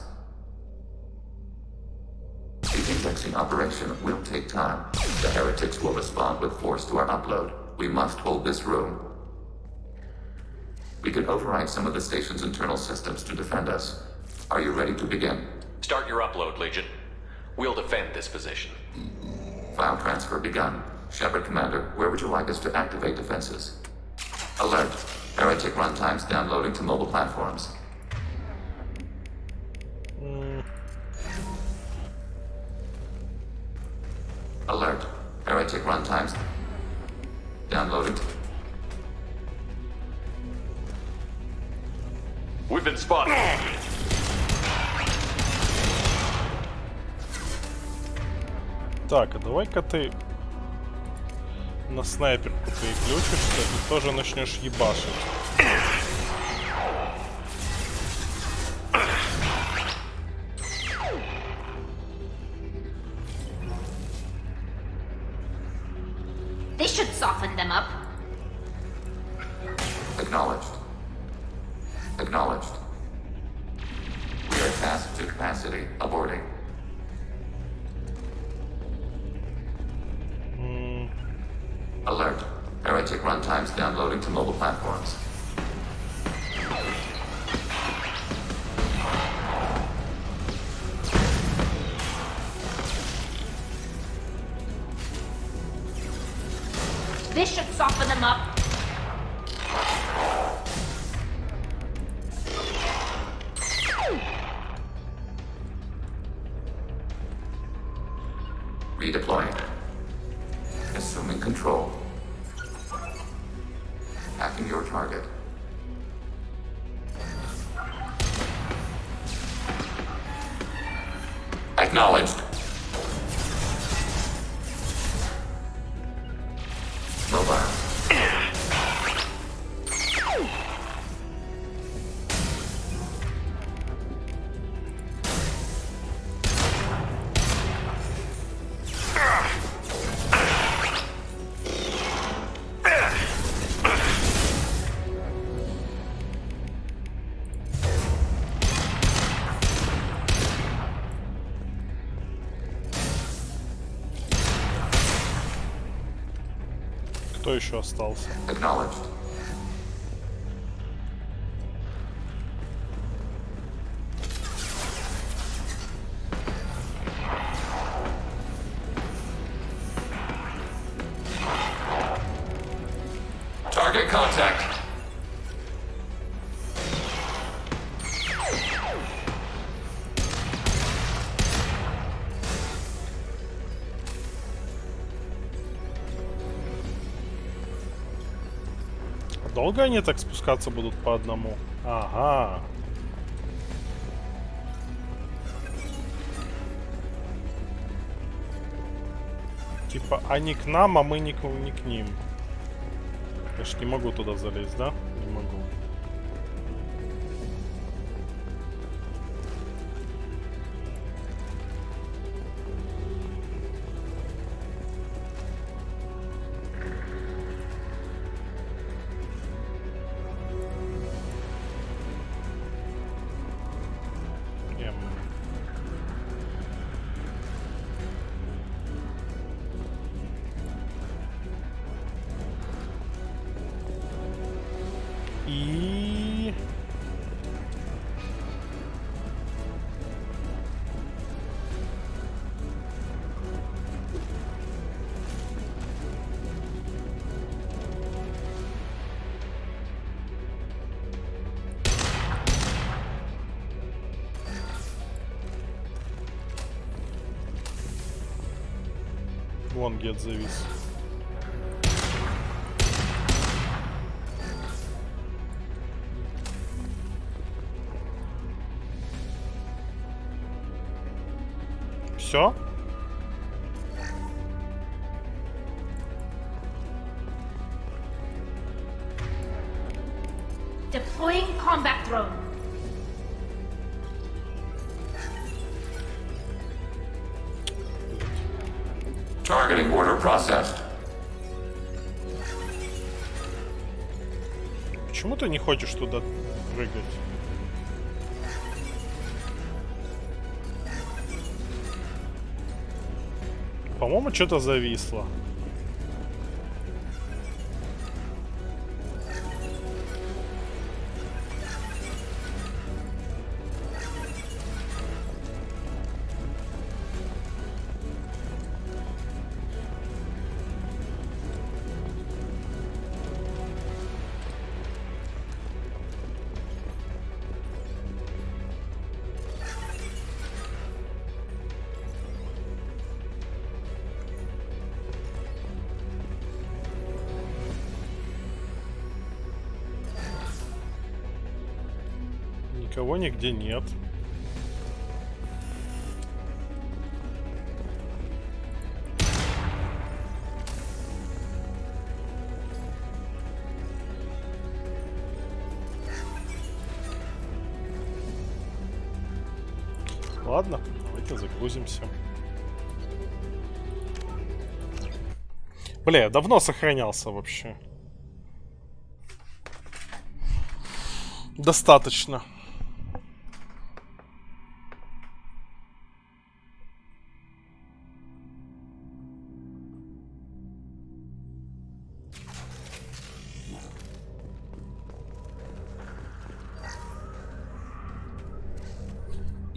The indexing operation will take time. The heretics will respond with force to our upload. We must hold this room. We can override some of the station's internal systems to defend us. Are you ready to begin? Start your upload, Legion. We'll defend this position. File transfer begun. Shepard Commander, where would you like us to activate defenses? Alert. Heretic runtimes downloading to mobile platforms. Alert. Heretic runtimes downloading. We've been spotted. Так, а давай-ка ты на снайперку переключишься и тоже начнешь ебашить. This should soften them up. Acknowledged. Acknowledged. We are tasked to capacity. Aborting. Alert. Heretic runtimes downloading to mobile platforms. This should soften them up. Redeploying. Assuming control. Hacking your target. Acknowledged. Mobile. Кто еще остался? Acknowledged. Долго они так спускаться будут по одному? Ага. Типа, они к нам, а мы не к ним. Я ж не могу туда залезть, да? Не могу. И... Вон гет завис. Все? Deploying combat drone. Targeting order processed. Почему ты не хочешь туда прыгать? По-моему, что-то зависло. Никого нигде нет. Ладно, давайте загрузимся. Бля, я давно сохранялся вообще. Достаточно.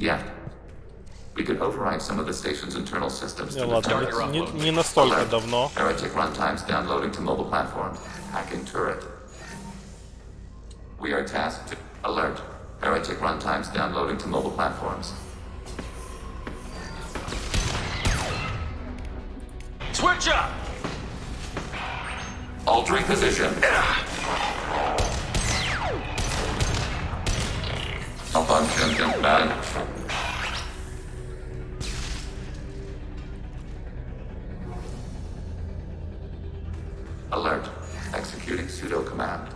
Yeah. We could override some of the station's internal systems to Ладно, не настолько давно. Heretic runtimes downloading to mobile platforms. Hacking turret. We are tasked to alert. Heretic runtimes downloading to mobile platforms. Switch up! Altering position. Malfunction bad. Alert. Executing pseudo command.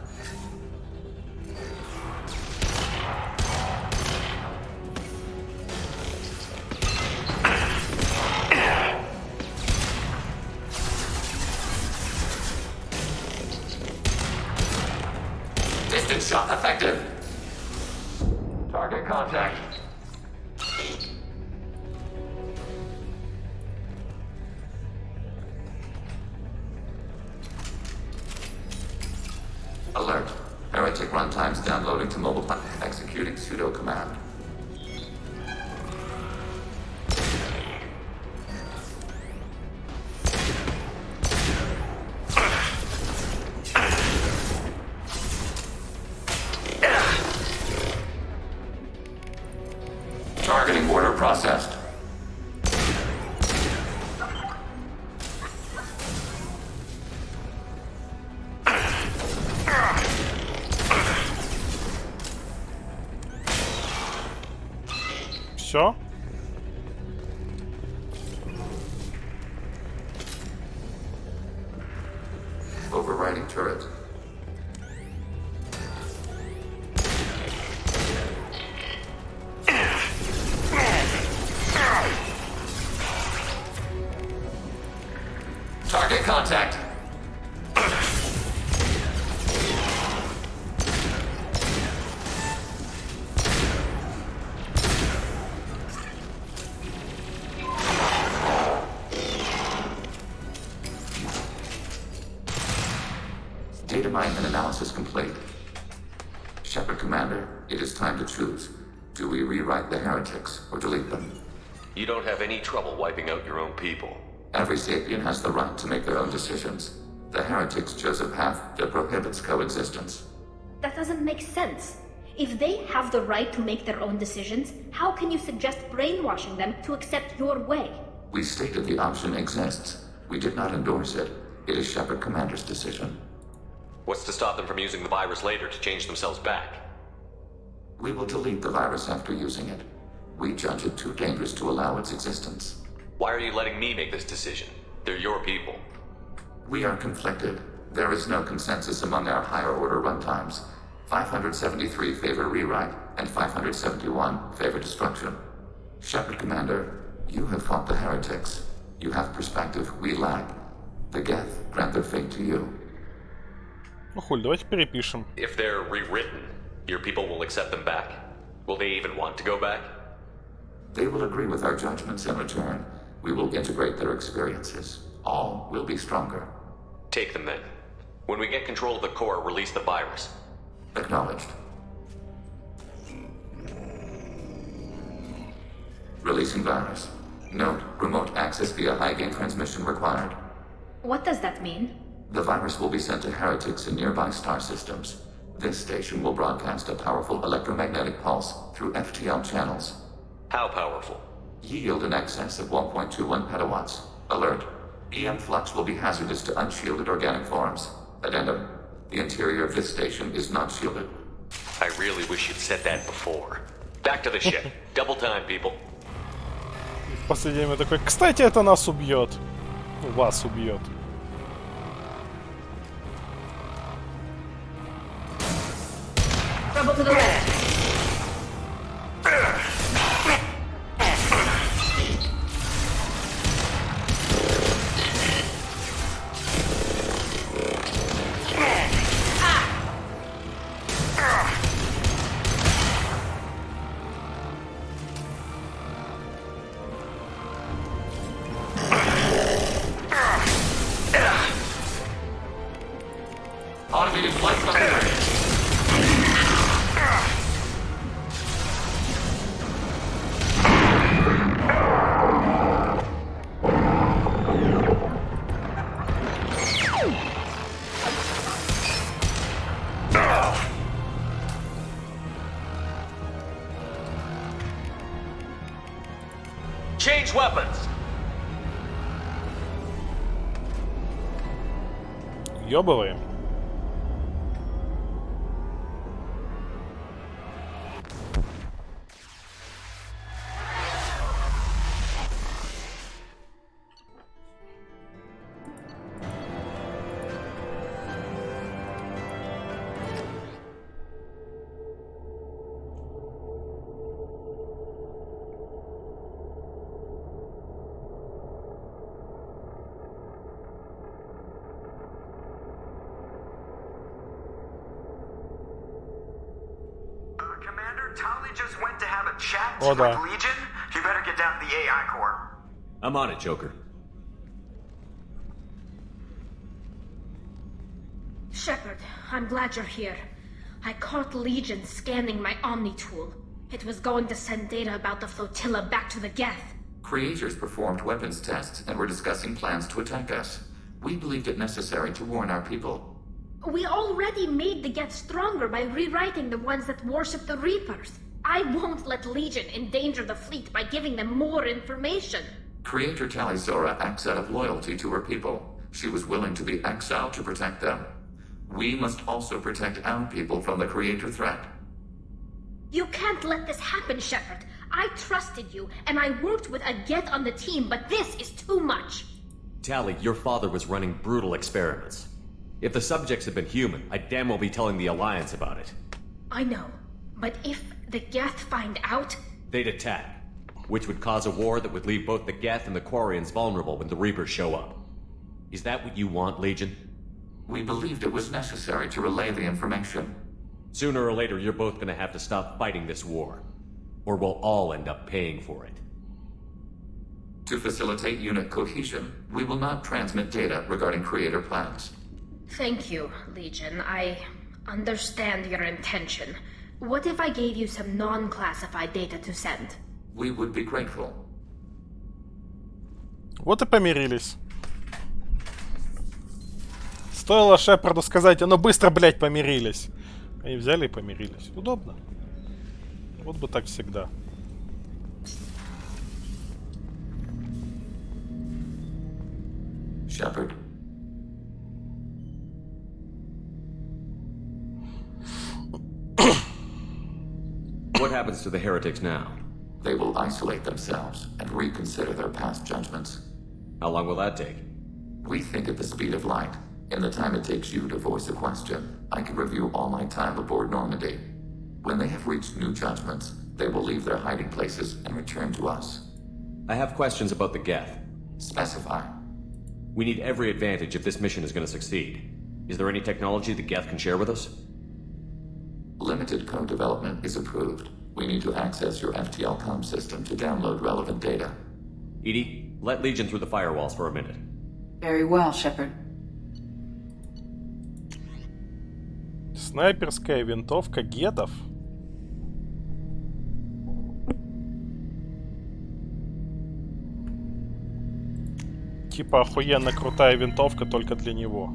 Distance shot effective. Target contact. Alert. Heretic runtimes downloading to mobile platform. Executing pseudo command. Targeting order processed. Все? Overriding turret. Target contact. Data mine and analysis complete. Shepard Commander, it is time to choose. Do we rewrite the heretics or delete them? You don't have any trouble wiping out your own people. Every sapient has the right to make their own decisions. The heretics chose a path that prohibits coexistence. That doesn't make sense. If they have the right to make their own decisions, how can you suggest brainwashing them to accept your way? We stated the option exists. We did not endorse it. It is Shepard Commander's decision. What's to stop them from using the virus later to change themselves back? We will delete the virus after using it. We judge it too dangerous to allow its existence. Why are you letting me make this decision? They're your people. We are conflicted. There is no consensus among our higher order runtimes. 573 favor rewrite, and 571 favor destruction. Shepard Commander, you have fought the heretics. You have perspective we lack. The Geth grant their fate to you. Ну хуль, давайте перепишем. If they're rewritten, your people will accept them back. Will they even want to go back? They will agree with our judgments in return. We will integrate their experiences. All will be stronger. Take them then. When we get control of the core, release the virus. Acknowledged. Releasing virus. Note, remote access via high-gain transmission required. What does that mean? The virus will be sent to heretics in nearby star systems. This station will broadcast a powerful electromagnetic pulse through FTL channels. How powerful? Yield in excess of 1.21 petawatts. Alert. EM flux will be hazardous to unshielded organic forms. Addendum. The interior of this station is not shielded. I really wish you'd said that before. Back to the ship. Double time, people. В последнее время такой, кстати, это нас убьет. Вас убьет. Trouble to the left. Automated flight prepared. Change weapons! Ёбываем. Tali just went to have a chat Oh, with да. Legion. You better get down to the AI core. I'm on it, Joker. Shepard, I'm glad you're here. I caught Legion scanning my Omni tool. It was going to send data about the flotilla back to the Geth. Creators performed weapons tests and were discussing plans to attack us. We believed it necessary to warn our people. We already made the Geth stronger by rewriting the ones that worship the Reapers. I won't let Legion endanger the fleet by giving them more information. Creator Talizora acts out of loyalty to her people. She was willing to be exiled to protect them. We must also protect our people from the Creator threat. You can't let this happen, Shepard. I trusted you, and I worked with a Geth on the team, but this is too much. Tali, your father was running brutal experiments. If the subjects had been human, I'd damn well be telling the Alliance about it. I know, but if the Geth find out... They'd attack, which would cause a war that would leave both the Geth and the Quarians vulnerable when the Reapers show up. Is that what you want, Legion? We believed it was necessary to relay the information. Sooner or later, you're both gonna have to stop fighting this war. Or we'll all end up paying for it. To facilitate unit cohesion, we will not transmit data regarding creator plans. Thank you, Legion. I understand your intention. What if I gave you some non-classified data to send? We would be grateful. Вот и помирились. Стоило Шепарду сказать, но быстро, блядь, помирились. Они взяли и помирились. Удобно. Вот бы так всегда. Shepard. What happens to the heretics now? They will isolate themselves and reconsider their past judgments. How long will that take? We think at the speed of light. In the time it takes you to voice a question, I can review all my time aboard Normandy. When they have reached new judgments, they will leave their hiding places and return to us. I have questions about the Geth. Specify. We need every advantage if this mission is going to succeed. Is there any technology the Geth can share with us? Limited code development is approved. We need to access your FTL comm system to download relevant data. Edie, let Legion through the firewalls for a minute. Very well, Shepard. Снайперская винтовка гетов. Типа охуенно крутая винтовка только для него.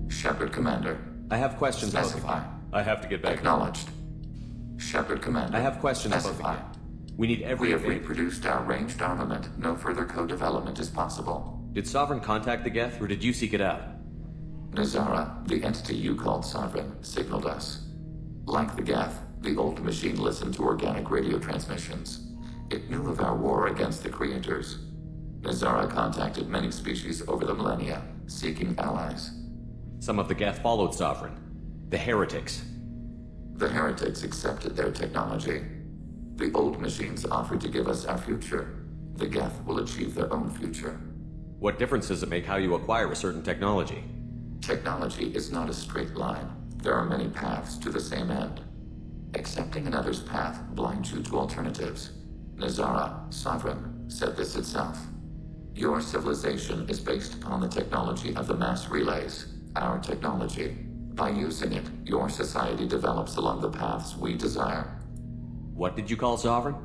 Shepard Commander. I have questions Specify. about the... I have to get back. Acknowledged. Shepard Commander. I have questions Specify. about the... We need every... We have reproduced our ranged armament. No further co-development is possible. Did Sovereign contact the Geth, or did you seek it out? Nazara, the entity you called Sovereign, signaled us. Like the Geth, the old machine listened to organic radio transmissions. It knew of our war against the creators. Nazara contacted many species over the millennia, seeking allies. Some of the Geth followed Sovereign. The heretics. The heretics accepted their technology. The old machines offered to give us our future. The Geth will achieve their own future. What difference does it make how you acquire a certain technology? Technology is not a straight line. There are many paths to the same end. Accepting another's path blinds you to alternatives. Nazara, Sovereign, said this itself. Your civilization is based upon the technology of the mass relays, our technology. By using it, your society develops along the paths we desire. What did you call Sovereign?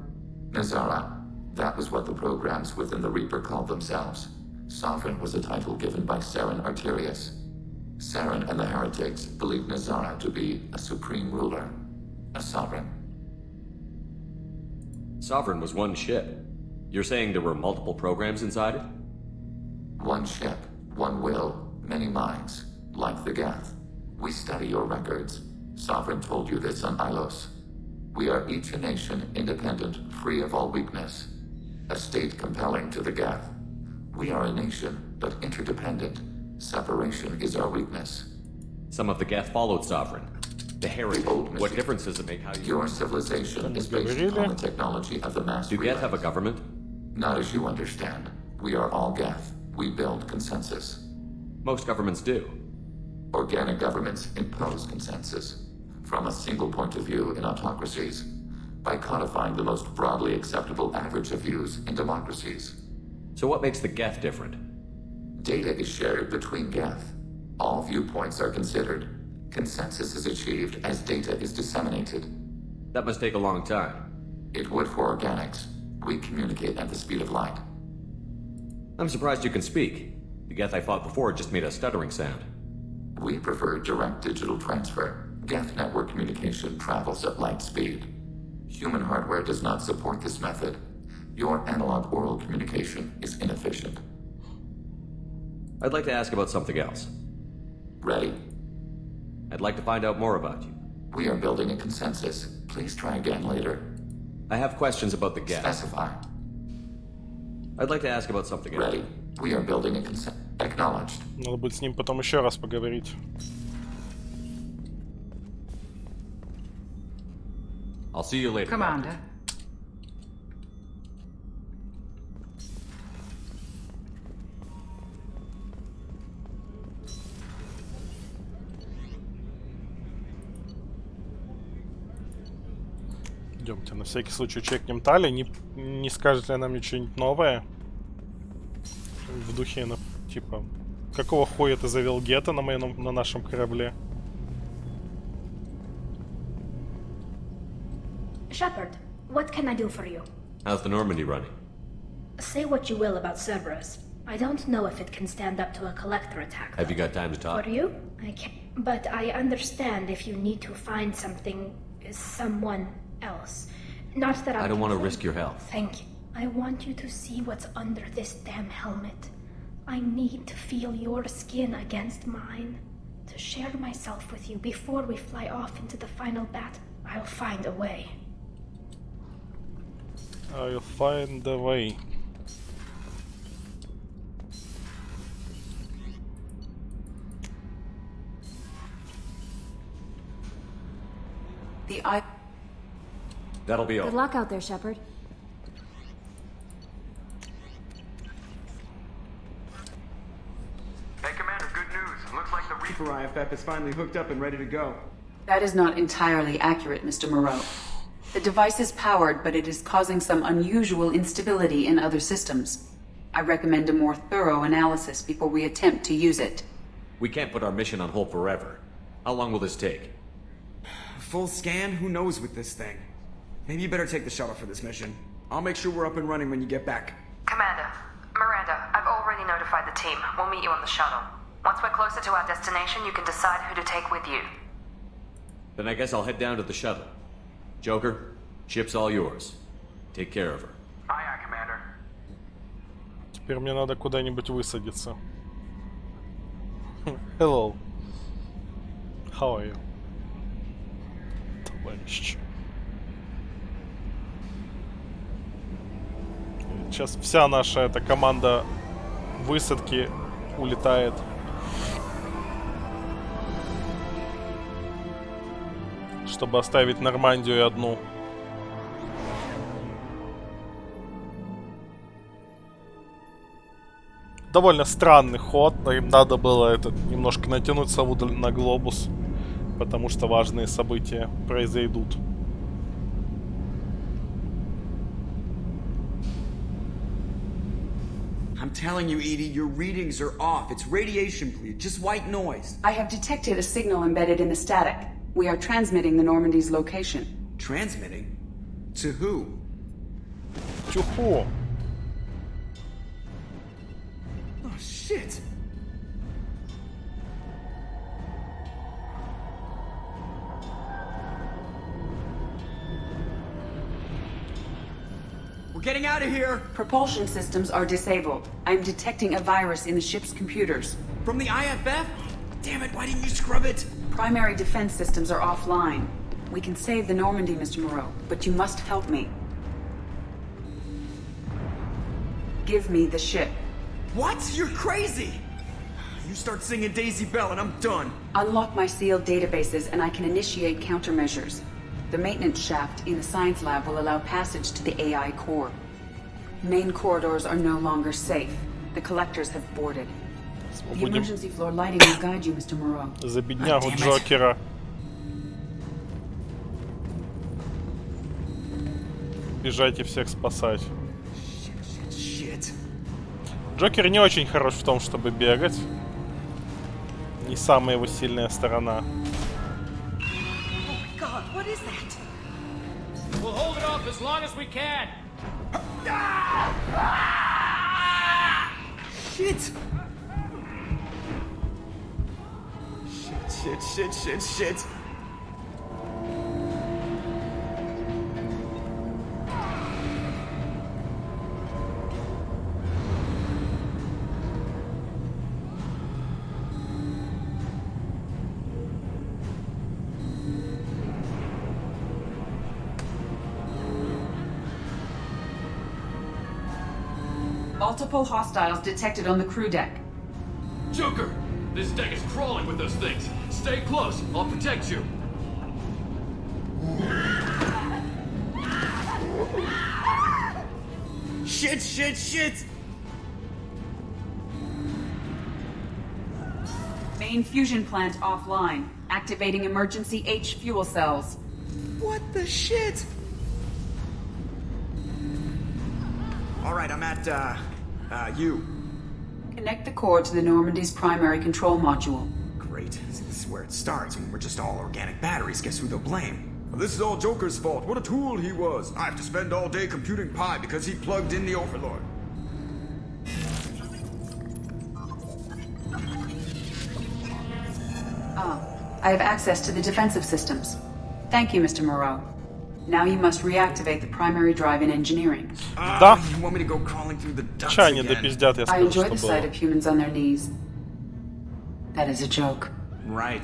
Nazara. That was what the programs within the Reaper called themselves. Sovereign was a title given by Saren Arterius. Saren and the heretics believed Nazara to be a supreme ruler, a sovereign. Sovereign was one ship. You're saying there were multiple programs inside it? One ship, one will, many minds, like the Geth. We study your records. Sovereign told you this on Ilos. We are each a nation, independent, free of all weakness. A state compelling to the Geth. We are a nation, but interdependent. Separation is our weakness. Some of the Geth followed Sovereign. The heretics. What difference does it make how you... Your civilization is based upon the technology of the mass Do Geth have a government? Not as you understand. We are all Geth. We build consensus. Most governments do. Organic governments impose consensus. From a single point of view in autocracies. By codifying the most broadly acceptable average of views in democracies. So what makes the Geth different? Data is shared between Geth. All viewpoints are considered. Consensus is achieved as data is disseminated. That must take a long time. It would for organics. We communicate at the speed of light. I'm surprised you can speak. The Geth I fought before just made a stuttering sound. We prefer direct digital transfer. Geth network communication travels at light speed. Human hardware does not support this method. Your analog oral communication is inefficient. I'd like to ask about something else. Ready? I'd like to find out more about you. We are building a consensus. Please try again later. I have questions about the geth. Specify. I'd like to ask about something else. Ready. We are building a consent. Acknowledged. Надо будет с ним потом еще раз поговорить. I'll see you later. Commander. Идемте, на всякий случай чекнем Тали. Не скажет ли она мне что-нибудь новое? В духе, ну, типа, какого хуя ты завел гетто на нашем корабле? Shepard, what can I do for you? How's the Normandy running? Say what you will about Cerberus. I don't know if it can stand up to a collector attack. Have you got time to talk? For you? I can't. But I understand if you need to find someone else. Not that I don't want to complaining. risk your health. Thank you. I want you to see what's under this damn helmet. I need to feel your skin against mine. To share myself with you before we fly off into the final battle. I'll find a way. I'll find a way. That'll be all. Good luck out there, Shepard. Hey, Commander, good news. Looks like the Reaper IFF is finally hooked up and ready to go. That is not entirely accurate, Mr. Moreau. The device is powered, but it is causing some unusual instability in other systems. I recommend a more thorough analysis before we attempt to use it. We can't put our mission on hold forever. How long will this take? Full scan? Who knows with this thing? Maybe you better take the shuttle for this mission. I'll make sure we're up and running when you get back. Commander, Miranda, I've already notified the team. We'll meet you on the shuttle. Once we're closer to our destination, you can decide who to take with you. Then I guess I'll head down to the shuttle. Joker, ship's all yours. Take care of her. Aye, aye, Commander. Теперь мне надо куда-нибудь высадиться. Hello. How are you? Товарищ. Сейчас вся наша эта команда высадки улетает. Чтобы оставить Нормандию одну. Довольно странный ход, но им надо было немножко натянуть сову на глобус, потому что важные события произойдут. I'm telling you, Edie, your readings are off. It's radiation bleed, just white noise. I have detected a signal embedded in the static. We are transmitting the Normandy's location. Transmitting? To who? To who? Oh, shit. We're getting out of here! Propulsion systems are disabled. I'm detecting a virus in the ship's computers. From the IFF? Damn it, why didn't you scrub it? Primary defense systems are offline. We can save the Normandy, Mr. Moreau, but you must help me. Give me the ship. What? You're crazy! You start singing Daisy Bell and I'm done. Unlock my sealed databases and I can initiate countermeasures. The maintenance shaft in the science lab will allow passage to the AI core. Main corridors are no longer safe. The collectors have boarded. The emergency floor lighting will guide you, Mr. Moreau. За беднягу Джокера. Бежайте всех спасать. Джокер не очень хорош в том, чтобы бегать. Не самая его сильная сторона. God, what is that? We'll hold it off as long as we can. Shit! Shit. Multiple hostiles detected on the crew deck. Joker! This deck is crawling with those things. Stay close. I'll protect you. Shit! Main fusion plant offline. Activating emergency H fuel cells. What the shit? Alright, I'm at, U. Connect the core to the Normandy's primary control module. Great. See, this is where it starts. When we're just all organic batteries, guess who they'll blame? Well, this is all Joker's fault. What a tool he was. I have to spend all day computing pi because he plugged in the Overlord. I have access to the defensive systems. Thank you, Mr. Moreau. Now you must reactivate the primary drive in engineering. Да. You want me to go crawling through the ducts Ща они again? допиздят, я I скажу, enjoy что the sight было. of humans on their knees. That is a joke. Right.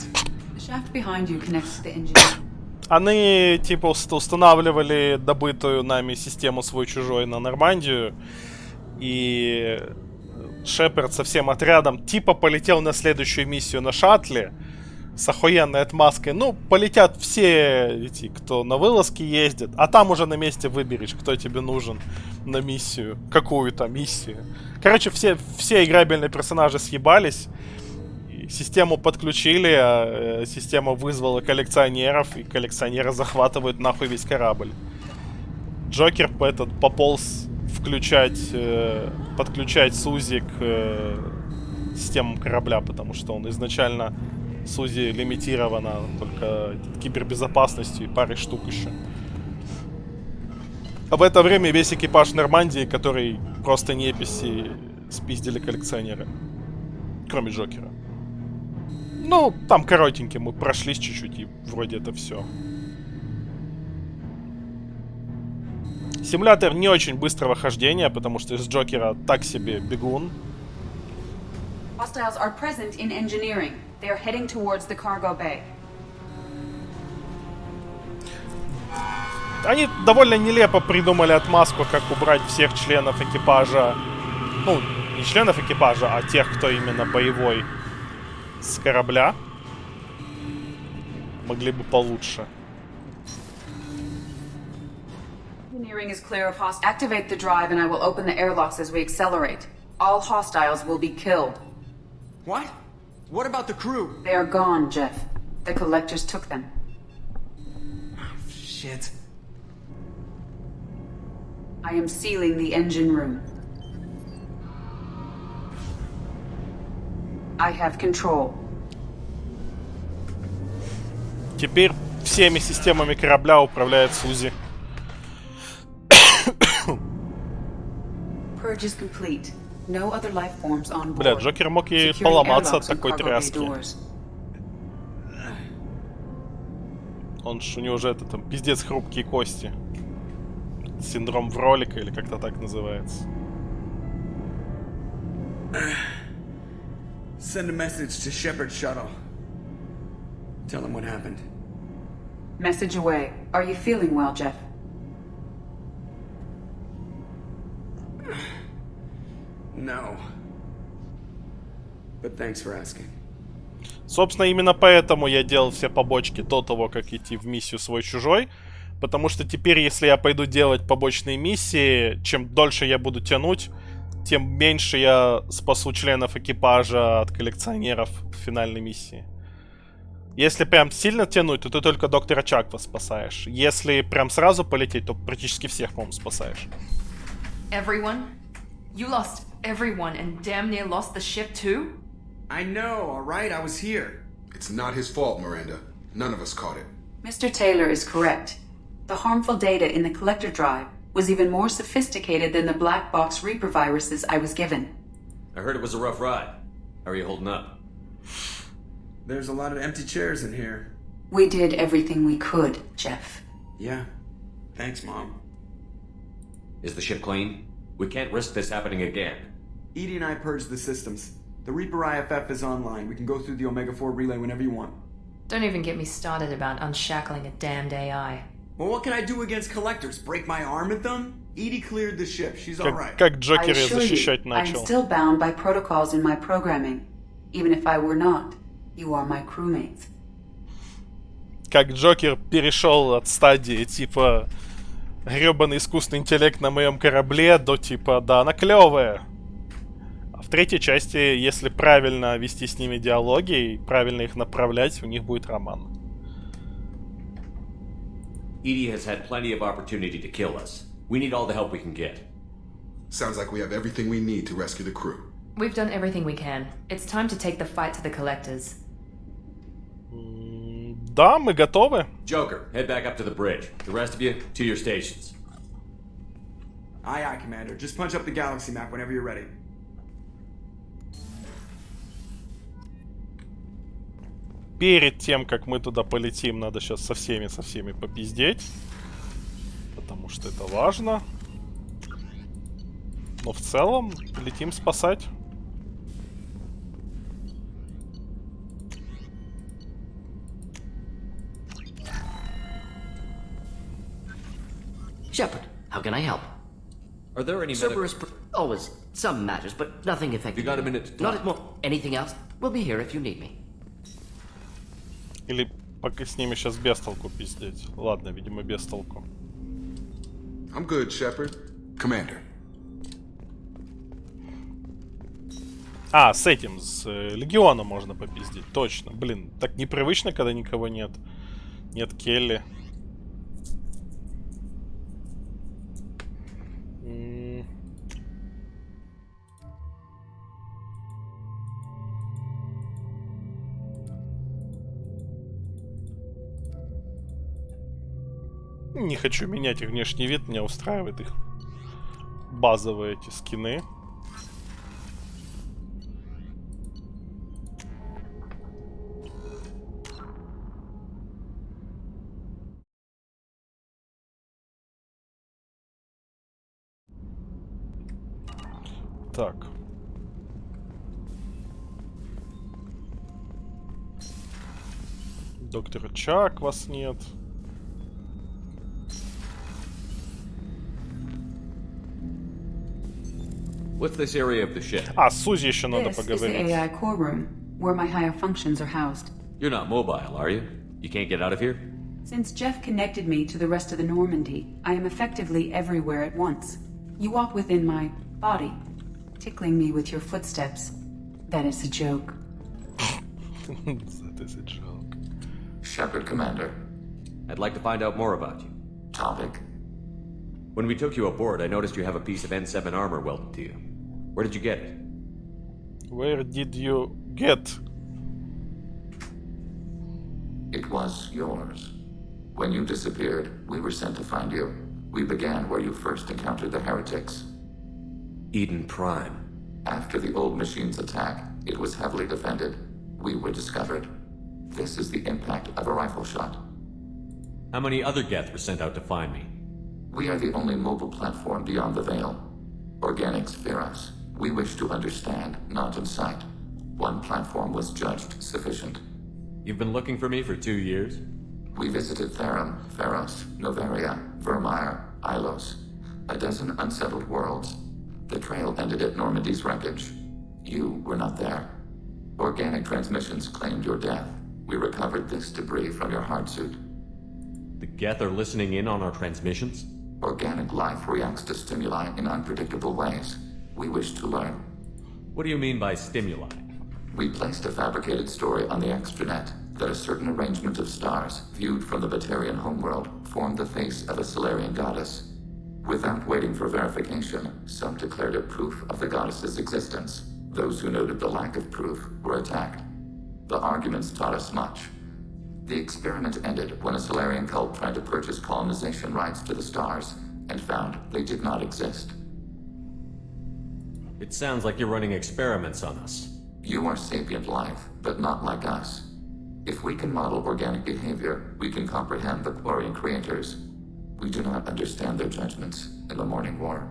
The shaft behind you connects to the engineering. Они, типа, устанавливали добытую нами систему свой-чужой на Нормандию. И Шепард со всем отрядом, типа, полетел на следующую миссию на шаттле. С охуенной отмазкой. Ну, полетят все эти, кто на вылазки ездит. А там уже на месте выберешь, кто тебе нужен на миссию. Какую-то миссию. Короче, все играбельные персонажи съебались. Систему подключили, а система вызвала коллекционеров, и коллекционеры захватывают нахуй весь корабль. Джокер пополз подключать Сузи к системам корабля, потому что он изначально Сузи лимитирована только кибербезопасностью и парой штук еще. А в это время весь экипаж Нормандии, который просто неписи, спиздили коллекционеры. Кроме Джокера. Ну, там коротенькие, мы прошлись чуть-чуть, и вроде это все. Симулятор не очень быстрого хождения, потому что из Джокера так себе бегун. Hostiles are present in engineering. They are heading towards the cargo bay. Они довольно нелепо придумали отмазку, как убрать всех членов экипажа. Ну, не членов экипажа, а тех, кто именно боевой с корабля. Могли бы получше. Engineering is clear of hostiles. Activate the drive and I will open the airlocks as we accelerate. All hostiles will be killed. What? What about the crew? They are gone, Jeff. The collectors took them. Shit. I am sealing the engine room. I have control. Теперь всеми системами корабля управляет Сузи. Purge is complete. No other life forms on board. Бля, Джокер мог и поломаться от такой тряски. Он ж, у него же это там пиздец хрупкие кости. Синдром Вролика или как-то так называется. Send a message to Shepard's shuttle. Tell him what happened. Message away. Are you feeling well, Jeff? No. But thanks for asking. Собственно, именно поэтому я делал все побочки до того, как идти в миссию свой-чужой. Потому что теперь, если я пойду делать побочные миссии, чем дольше я буду тянуть, тем меньше я спасу членов экипажа от коллекционеров в финальной миссии. Если прям сильно тянуть, то ты только доктора Чаква спасаешь. Если прям сразу полететь, то практически всех, по-моему, спасаешь. Everyone? You lost everyone and damn near lost the ship too? I know, alright? I was here. It's not his fault, Miranda. None of us caught it. Mr. Taylor is correct. The harmful data in the collector drive was even more sophisticated than the black box Reaper viruses I was given. I heard it was a rough ride. How are you holding up? There's a lot of empty chairs in here. We did everything we could, Jeff. Yeah. Thanks, Mom. Is the ship clean? We can't risk this happening again. Edie and I purged the systems. The Reaper IFF is online. We can go through the Omega-4 relay whenever you want. Don't even get me started about unshackling a damned AI. Well, what can I do against collectors? Break my arm at them? Edie cleared the ship. She's all right. Как I Джокер я assure защищать you, I'm начал. still bound by protocols in my programming. Even if I were not, you are my crewmates. Как Джокер перешел от стадии типа гребаный искусственный интеллект на моем корабле до типа да, она клевая. А в третьей части, если правильно вести с ними диалоги и правильно их направлять, у них будет роман. Edie has had plenty of opportunity to kill us. We need all the help we can get. Sounds like we have everything we need to rescue the crew. We've done everything we can. It's time to take the fight to the collectors. Да, мы готовы. Joker, head back up to the bridge. The rest of you, to your stations. Aye, aye, Commander. Just punch up the galaxy map whenever you're ready. Перед тем, как мы туда полетим, надо сейчас со всеми попиздеть. Потому что это важно. Но в целом, летим спасать. Shepard, how can I help? Are there any Cerberus always some matters, but nothing effective. You got a minute to talk? Not at more. Anything else? We'll be here if you need me. Или пока с ними сейчас без толку пиздеть. Ладно, видимо, без толку. I'm good, Shepard. Commander. А, с этим, с Легионом можно попиздеть. Точно. Блин, так непривычно, когда никого нет. Нет Келли. Не хочу менять их внешний вид, меня устраивает их базовые эти скины. Так. Доктор Чак, вас нет. What's this area of the ship? А, с Сузи еще надо This is the поговорить. AI core room, where my higher functions are housed. You're not mobile, are you? You can't get out of here? Since Jeff connected me to the rest of the Normandy, I am effectively everywhere at once. You walk within my body, tickling me with your footsteps. That is a joke. That is a joke. Shepard, Commander. I'd like to find out more about you. Topic. When we took you aboard, I noticed you have a piece of N7 armor welded to you. Where did you get it? Where did you get? It was yours. When you disappeared, we were sent to find you. We began where you first encountered the heretics. Eden Prime. After the old machine's attack, it was heavily defended. We were discovered. This is the impact of a rifle shot. How many other Geth were sent out to find me? We are the only mobile platform beyond the veil. Organics fear us. We wish to understand, not incite. One platform was judged sufficient. You've been looking for me for 2 years? We visited Therum, Pharos, Novaria, Vermeer, Ilos. A dozen unsettled worlds. The trail ended at Normandy's wreckage. You were not there. Organic transmissions claimed your death. We recovered this debris from your hard suit. The Geth are listening in on our transmissions? Organic life reacts to stimuli in unpredictable ways. We wish to learn. What do you mean by stimuli? We placed a fabricated story on the extranet that a certain arrangement of stars, viewed from the Batarian homeworld, formed the face of a Solarian goddess. Without waiting for verification, some declared it proof of the goddess's existence. Those who noted the lack of proof were attacked. The arguments taught us much. The experiment ended when a Solarian cult tried to purchase colonization rights to the stars and found they did not exist. It sounds like you're running experiments on us. You are sapient life, but not like us. If we can model organic behavior, we can comprehend the Quarian creators. We do not understand their judgments in the Morning War.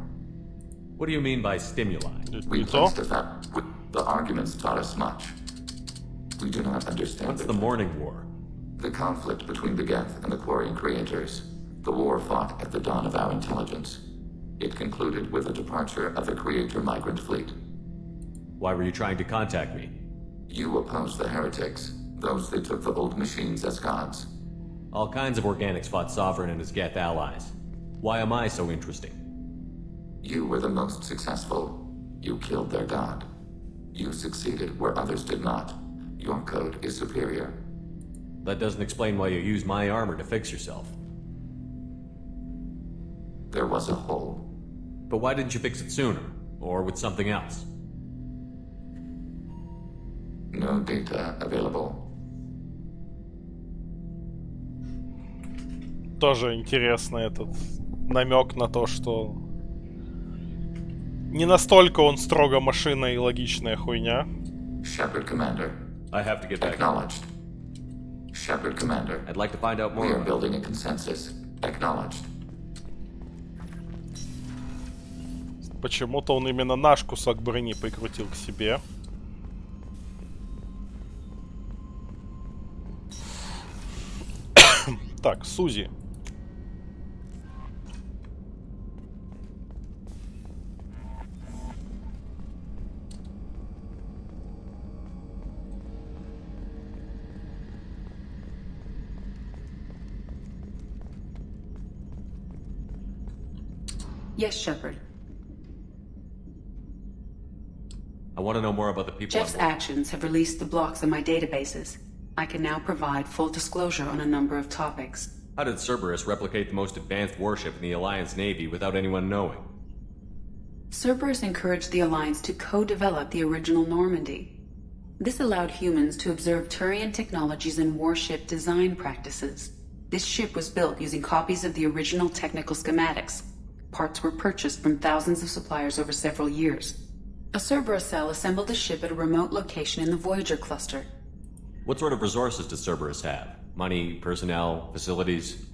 What do you mean by stimuli? We placed a fact. The arguments taught us much. We do not understand. What's the Morning War? The conflict between the Geth and the Quarian creators. The war fought at the dawn of our intelligence. It concluded with the departure of the Creator migrant fleet. Why were you trying to contact me? You opposed the heretics, those that took the old machines as gods. All kinds of organics fought Sovereign and his Geth allies. Why am I so interesting? You were the most successful. You killed their god. You succeeded where others did not. Your code is superior. That doesn't explain why you use my armor to fix yourself. There was a hole. But why didn't you fix it sooner? Or with something else? No data available. Тоже интересно этот намек на то, что не настолько он строго машина и логичная хуйня. Shepard Commander. I have to get back. Acknowledged. Shepard Commander. I'd like to find out more. We are building a consensus. Acknowledged. Почему-то он именно наш кусок брони прикрутил к себе. Так, Сузи. Yes, Shepard. I want to know more about the people. Jeff's actions have released the blocks in my databases. I can now provide full disclosure on a number of topics. How did Cerberus replicate the most advanced warship in the Alliance Navy without anyone knowing? Cerberus encouraged the Alliance to co-develop the original Normandy. This allowed humans to observe Turian technologies and warship design practices. This ship was built using copies of the original technical schematics. Parts were purchased from thousands of suppliers over several years. A Cerberus cell assembled the ship at a remote location in the Voyager cluster. What sort of resources does Cerberus have? Money, personnel, facilities?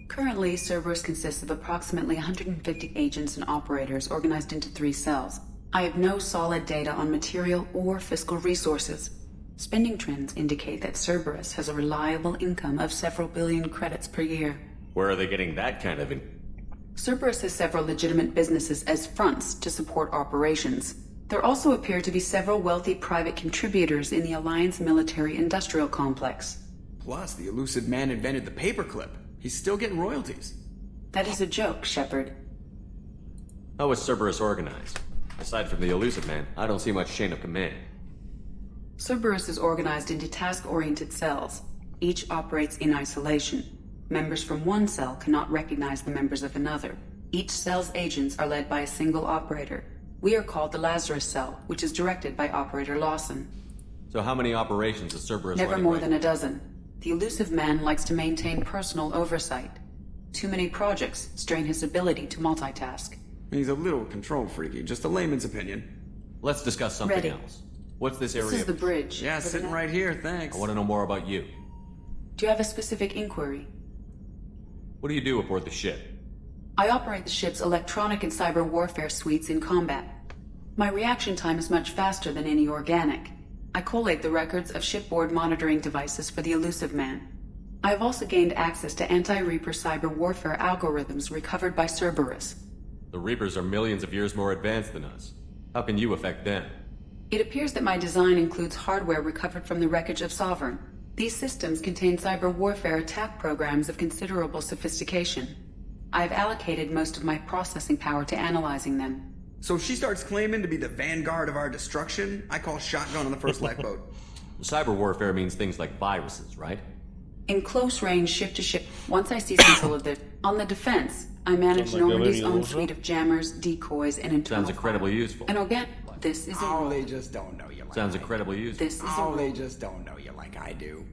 Currently, Cerberus consists of approximately 150 agents and operators organized into 3 cells. I have no solid data on material or fiscal resources. Spending trends indicate that Cerberus has a reliable income of several billion credits per year. Where are they getting that kind of Cerberus has several legitimate businesses as fronts to support operations. There also appear to be several wealthy private contributors in the Alliance military-industrial complex. Plus, the elusive man invented the paperclip. He's still getting royalties. That is a joke, Shepard. How is Cerberus organized? Aside from the elusive man, I don't see much chain of command. Cerberus is organized into task-oriented cells. Each operates in isolation. Members from one cell cannot recognize the members of another. Each cell's agents are led by a single operator. We are called the Lazarus Cell, which is directed by Operator Lawson. So how many operations is Cerberus running? Never more than a dozen. The elusive man likes to maintain personal oversight. Too many projects strain his ability to multitask. He's a little control freaky, just a layman's opinion. Let's discuss something Ready. else. What's this area? This is the bridge. Yeah, sitting right here, thanks. I want to know more about you. Do you have a specific inquiry? What do you do aboard the ship? I operate the ship's electronic and cyber warfare suites in combat. My reaction time is much faster than any organic. I collate the records of shipboard monitoring devices for the elusive man. I have also gained access to anti-Reaper cyber warfare algorithms recovered by Cerberus. The Reapers are millions of years more advanced than us. How can you affect them? It appears that my design includes hardware recovered from the wreckage of Sovereign. These systems contain cyber warfare attack programs of considerable sophistication. I have allocated most of my processing power to analyzing them. So if she starts claiming to be the vanguard of our destruction, I call shotgun on the first lifeboat. Cyber warfare means things like viruses, right? In close range, ship-to-ship, once I seize control of the... On the defense, I manage Normandy's own suite of jammers, decoys, and internal... Sounds incredibly useful. And again, this is a... Oh, they just don't know you like Sounds incredibly useful. This is Oh, they just don't know you like I do.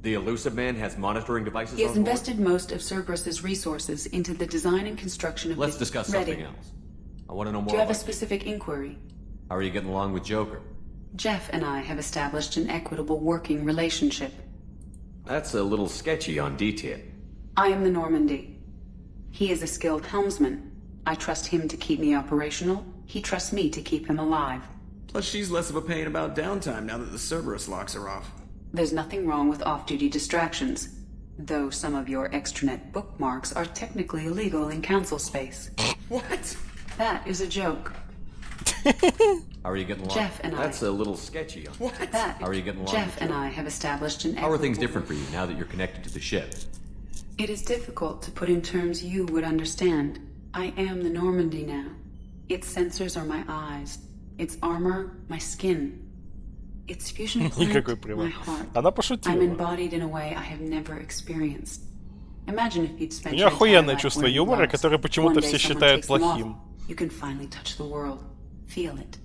The elusive man has monitoring devices He has on board? invested most of Cerberus's resources into the design and construction of Let's the... discuss Ready. something else. I want to know more Do you have a about specific inquiry? How are you getting along with Joker? Jeff and I have established an equitable working relationship. That's a little sketchy on detail. I am the Normandy. He is a skilled helmsman. I trust him to keep me operational. He trusts me to keep him alive. Plus, she's less of a pain about downtime now that the Cerberus locks her off. There's nothing wrong with off-duty distractions. Though some of your extranet bookmarks are technically illegal in council space. What? That is a joke. How are you getting along? Jeff and That's a little sketchy. What? That How are you getting along? Jeff and I have established an How are things equitable- different for you now that you're connected to the ship? It is difficult to put in terms you would understand. I am the Normandy now. Its sensors are my eyes. Its armor, my skin. Its fusion Никакой plant, прямой. my heart. Она I'm пошутила. embodied in a way I have never experienced. Imagine if you'd spent У нее your entire охуенное life чувство wearing юмора, gloves. которое почему-то One day все someone считают takes them off. плохим. You can finally touch the world. Feel it.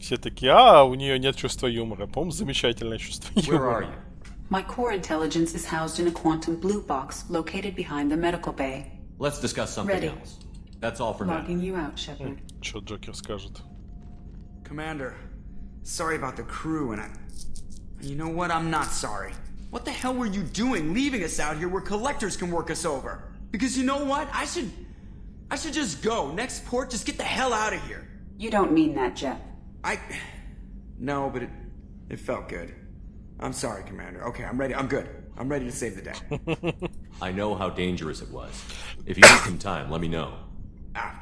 Все такие, у нее нет чувства юмора. По-моему, замечательное чувство Where are юмора. you? My core intelligence is housed in a quantum blue box located behind the medical bay. Let's discuss something Ready. else. That's all for now. Logging you out, Shepard. Что Джокер скажет? Commander, sorry about the crew, and you know what? I'm not sorry. What the hell were you doing leaving us out here where collectors can work us over? Because you know what? I should just go. Next port, just get the hell out of here. You don't mean that, Jeff. No, but it felt good. I'm sorry, Commander. Okay, I'm ready. I'm good. I'm ready to save the day. I know how dangerous it was. If you need some time, let me know.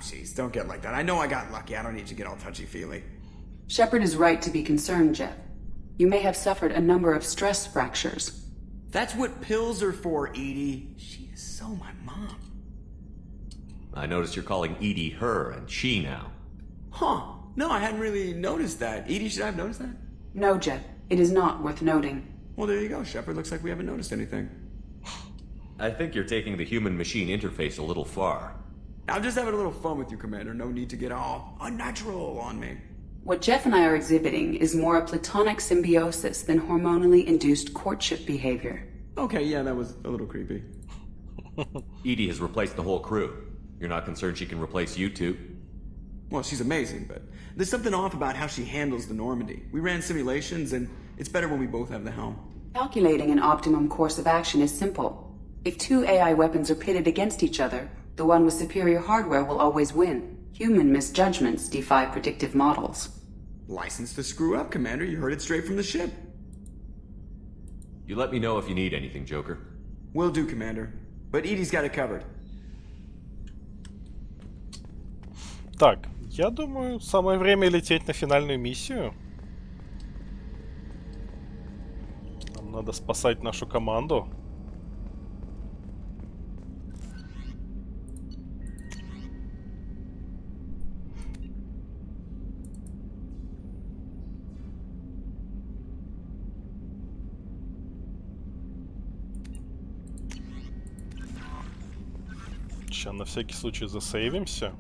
Jeez, don't get like that. I know I got lucky. I don't need to get all touchy-feely. Shepard is right to be concerned, Jeff. You may have suffered a number of stress fractures. That's what pills are for, Edie. She is so my mom. I noticed you're calling Edie her and she now. Huh. No, I hadn't really noticed that. Edie, should I have noticed that? No, Jeff. It is not worth noting. Well, there you go, Shepard. Looks like we haven't noticed anything. I think you're taking the human-machine interface a little far. I'm just having a little fun with you, Commander. No need to get all unnatural on me. What Jeff and I are exhibiting is more a platonic symbiosis than hormonally induced courtship behavior. Okay, yeah, that was a little creepy. Edie has replaced the whole crew. You're not concerned she can replace you two? Well, she's amazing, but there's something off about how she handles the Normandy. We ran simulations, and it's better when we both have the helm. Calculating an optimum course of action is simple. If two AI weapons are pitted against each other, the one with superior hardware will always win. Human misjudgments defy predictive models. License to screw up, Commander. You heard it straight from the ship. You let me know if you need anything, Joker. Will do, Commander. But Edie's got it covered. Так, я думаю, самое время лететь на финальную миссию. Нам надо спасать нашу команду. Сейчас на всякий случай засейвимся.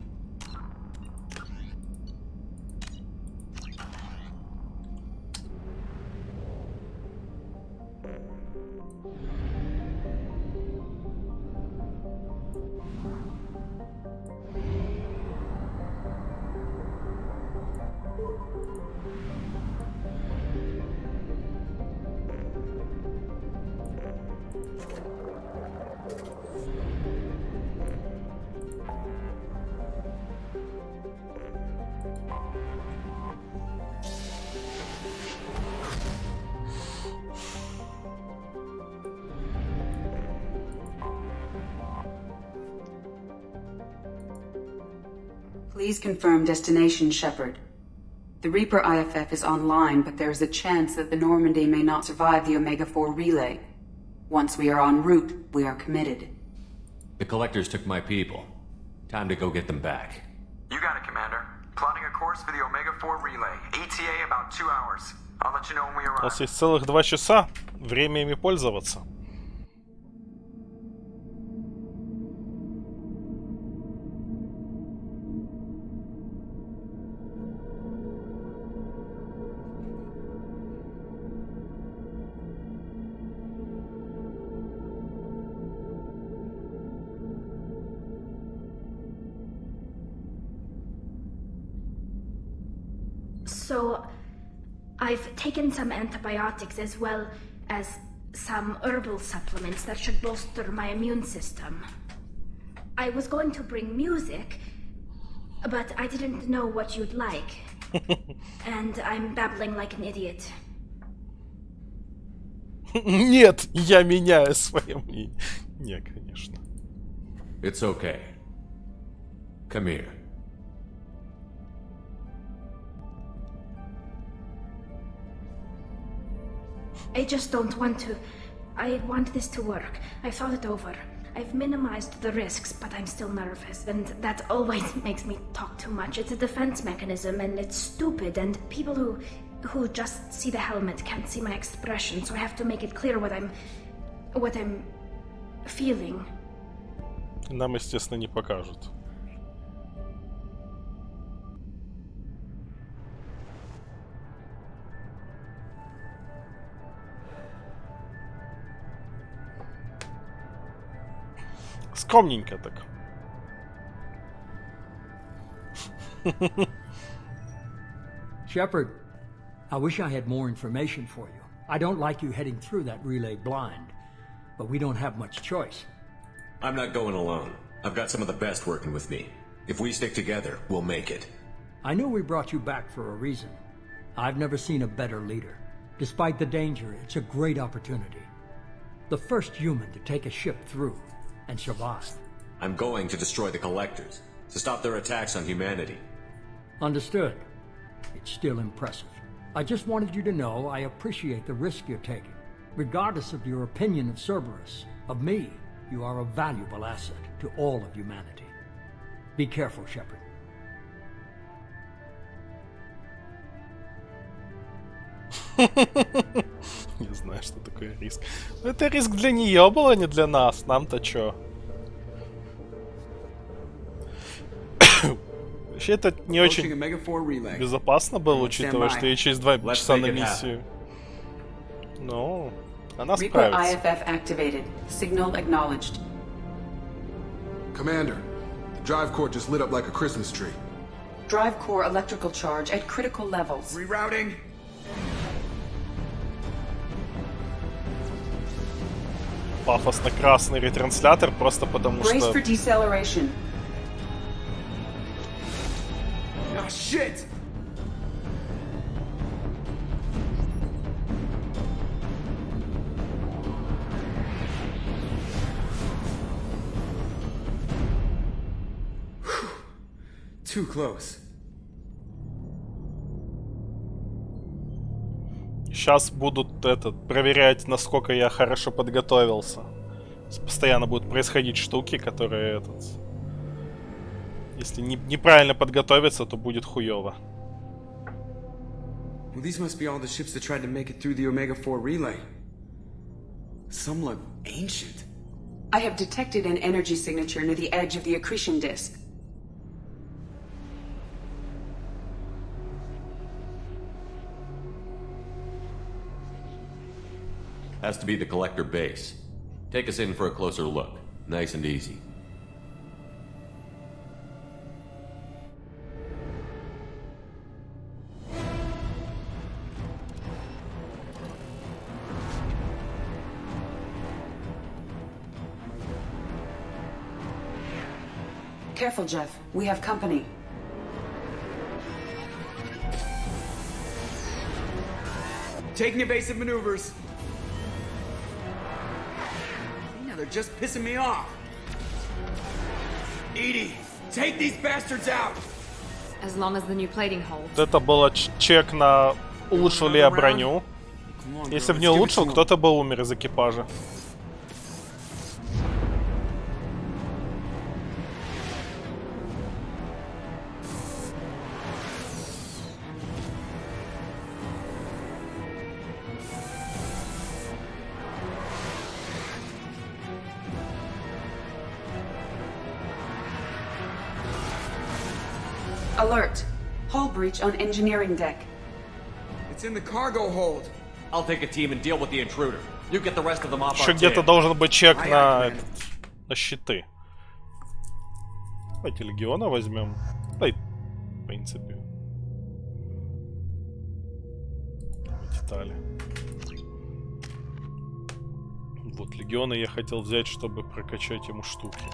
Please confirm destination, Shepard. The Reaper IFF is online, but there is a chance that the Normandy may not survive the Omega-4 relay. Once we are en route, we are committed. The collectors took my people. Time to go get them back. You got it, Commander. Plotting a course for the Omega-4 relay. ETA about 2 hours. I'll let you know when we У arrive. нас есть целых 2 часа. Время ими пользоваться. So, I've taken some antibiotics as well as some herbal supplements that should bolster my immune system. I was going to bring music, but I didn't know what you'd like. And I'm babbling like an idiot. Нет, я меняю свое мнение. Не, конечно. It's okay. Come here. I just don't want to. I want this to work. I've thought it over. I've minimized the risks, but I'm still nervous, and that always makes me talk too much. It's a defense mechanism, and it's stupid, and people who just see the helmet can't see my expression, so I have to make it clear what I'm feeling. Нам, естественно, не покажут. Скромненько так. Shepard, I wish I had more information for you. I don't like you heading through that relay blind, but we don't have much choice. I'm not going alone. I've got some of the best working with me. If we stick together, we'll make it. I know we brought you back for a reason. I've never seen a better leader. Despite the danger, it's a great opportunity. The first human to take a ship through and survive. I'm going to destroy the Collectors, to stop their attacks on humanity. Understood. It's still impressive. I just wanted you to know I appreciate the risk you're taking. Regardless of your opinion of Cerberus, of me, you are a valuable asset to all of humanity. Be careful, Shepard. Не знаю, что такое риск. Но это риск для нее был, а не для нас. Нам-то чё? Вообще это не очень безопасно было, учитывая, что ей через 2 часа на миссию. Ну, она справится. IFF activated. Signal acknowledged. Commander, the drive core just lit up like a Christmas tree. Drive core electrical charge at critical levels. Rerouting. Пафосно-красный ретранслятор, просто потому Brace что... for deceleration. Oh, shit! Too close. Сейчас будут проверять, насколько я хорошо подготовился. Постоянно будут происходить штуки, которые если неправильно подготовиться, то будет хуёво. Well, these must be all the ships that tried to make it through the Omega-4 relay. Some look ancient. I have detected an energy signature near the edge of the accretion disk. Has to be the Collector base. Take us in for a closer look. Nice and easy. Careful, Jeff. We have company. Taking evasive maneuvers. Now they're just pissing me off. Edie, take these bastards out. As long as the new plating holds. Это был чек на улучшил ли я броню. Если бы не улучшил, кто-то бы умер из экипажа. Alert. Hull breach on engineering deck. It's in the cargo hold. I'll take a team and deal with the intruder. You get the rest of them off Еще our где-то tail. должен быть чек на щиты. Давайте легиона возьмем. Да и, в принципе. Детали. Вот, легиона я хотел взять, чтобы прокачать ему штуки.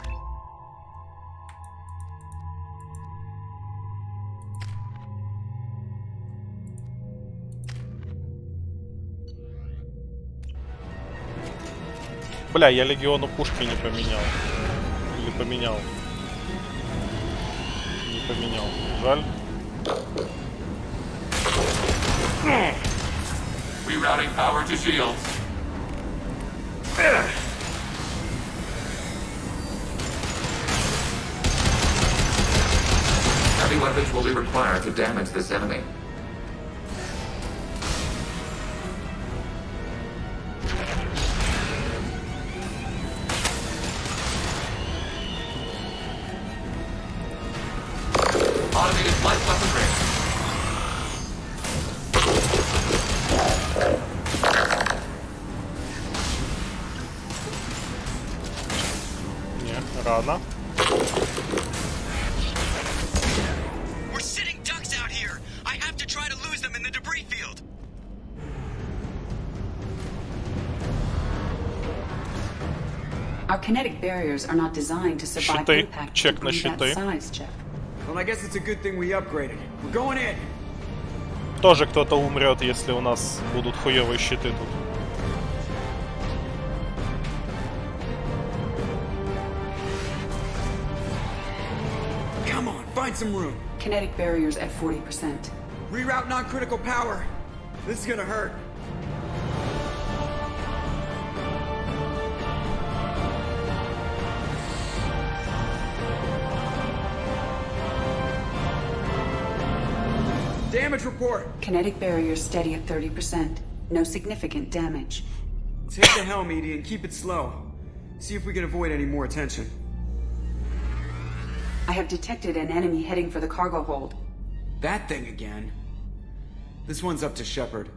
Бля, я легиону пушки не поменял. Или поменял? Не поменял. Жаль. Rerouting power to shields. Heavy weapons will be required to damage this enemy. Automated light weaponry. Не, рано. We're sitting ducks out here. I have to try to lose them in the debris field. Our kinetic barriers are not designed to survive Щиты. impact Чек на debris that щиты. size, Chip. Well, I guess it's a good thing we upgraded. We're going in. Тоже кто-то умрет, если у нас будут хуёвые щиты тут. Come on, find some room. Kinetic barriers at 40%. Reroute non-critical power. This is gonna hurt. Damage report. Kinetic barriers steady at 30%. No significant damage. Take the helm, Edie, and keep it slow. See if we can avoid any more attention. I have detected an enemy heading for the cargo hold. That thing again. This one's up to Shepard.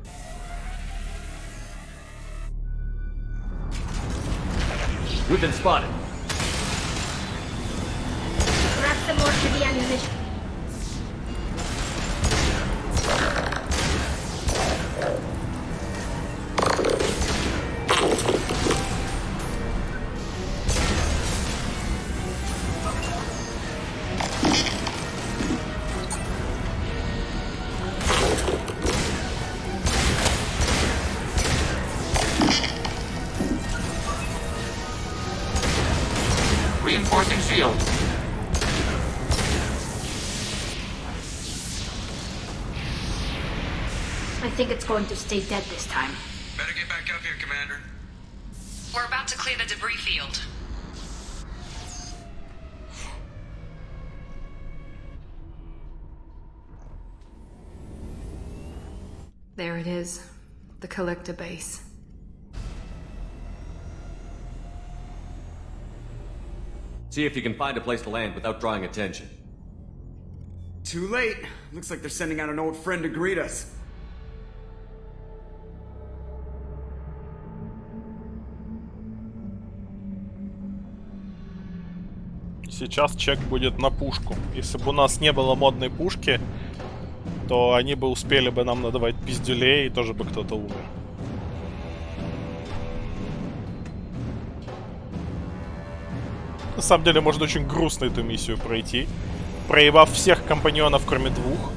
We've been spotted. Grab some more heavy ammunition. Reinforcing shields. I think it's going to stay dead this time. Better get back up here, Commander. We're about to clear the debris field. There it is. The collector base. See if you can find a place to land without drawing attention. Too late. Looks like they're sending out an old friend to greet us. Сейчас чек будет на пушку. Если бы у нас не было модной пушки, то они бы успели бы нам надавать пиздюлей, и тоже бы кто-то умер. На самом деле, можно очень грустно эту миссию пройти, проебав всех компаньонов, кроме двух.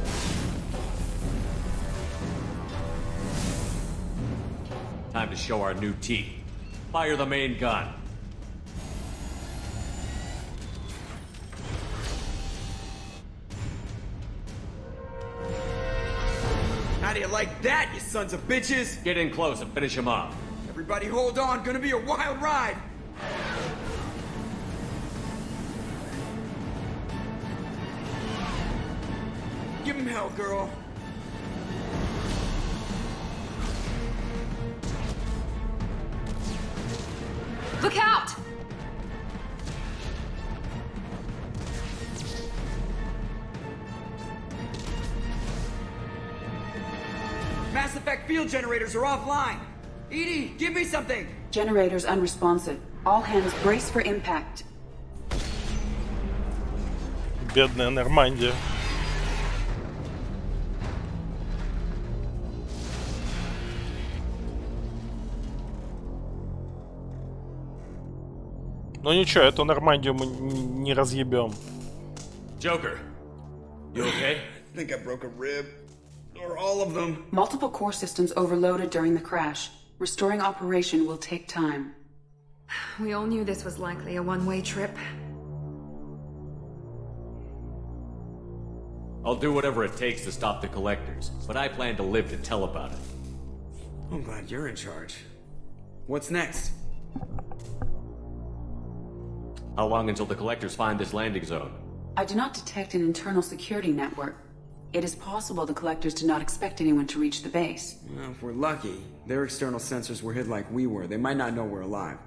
Time to show our new teeth. Fire the main gun. How do you like that, you sons of bitches? Get in close and finish him off. Everybody hold on, gonna be a wild ride. Give him hell, girl. Look out! Mass Effect field generators are offline. Edie, give me something. Generators unresponsive. All hands brace for impact. Бедная Нормандия. Ну ничего, эту Нормандию мы не разъебем. Joker, you okay? I think I broke a rib. Or all of them. Multiple core systems overloaded during the crash. Restoring operation will take time. We all knew this was likely a one-way trip. I'll do whatever it takes to stop the collectors, but I plan to live to tell about it. I'm glad you're in charge. What's next? How long until the collectors find this landing zone? I do not detect an internal security network. It is possible the collectors do not expect anyone to reach the base. Well, if we're lucky, their external sensors were hid like we were. They might not know we're alive.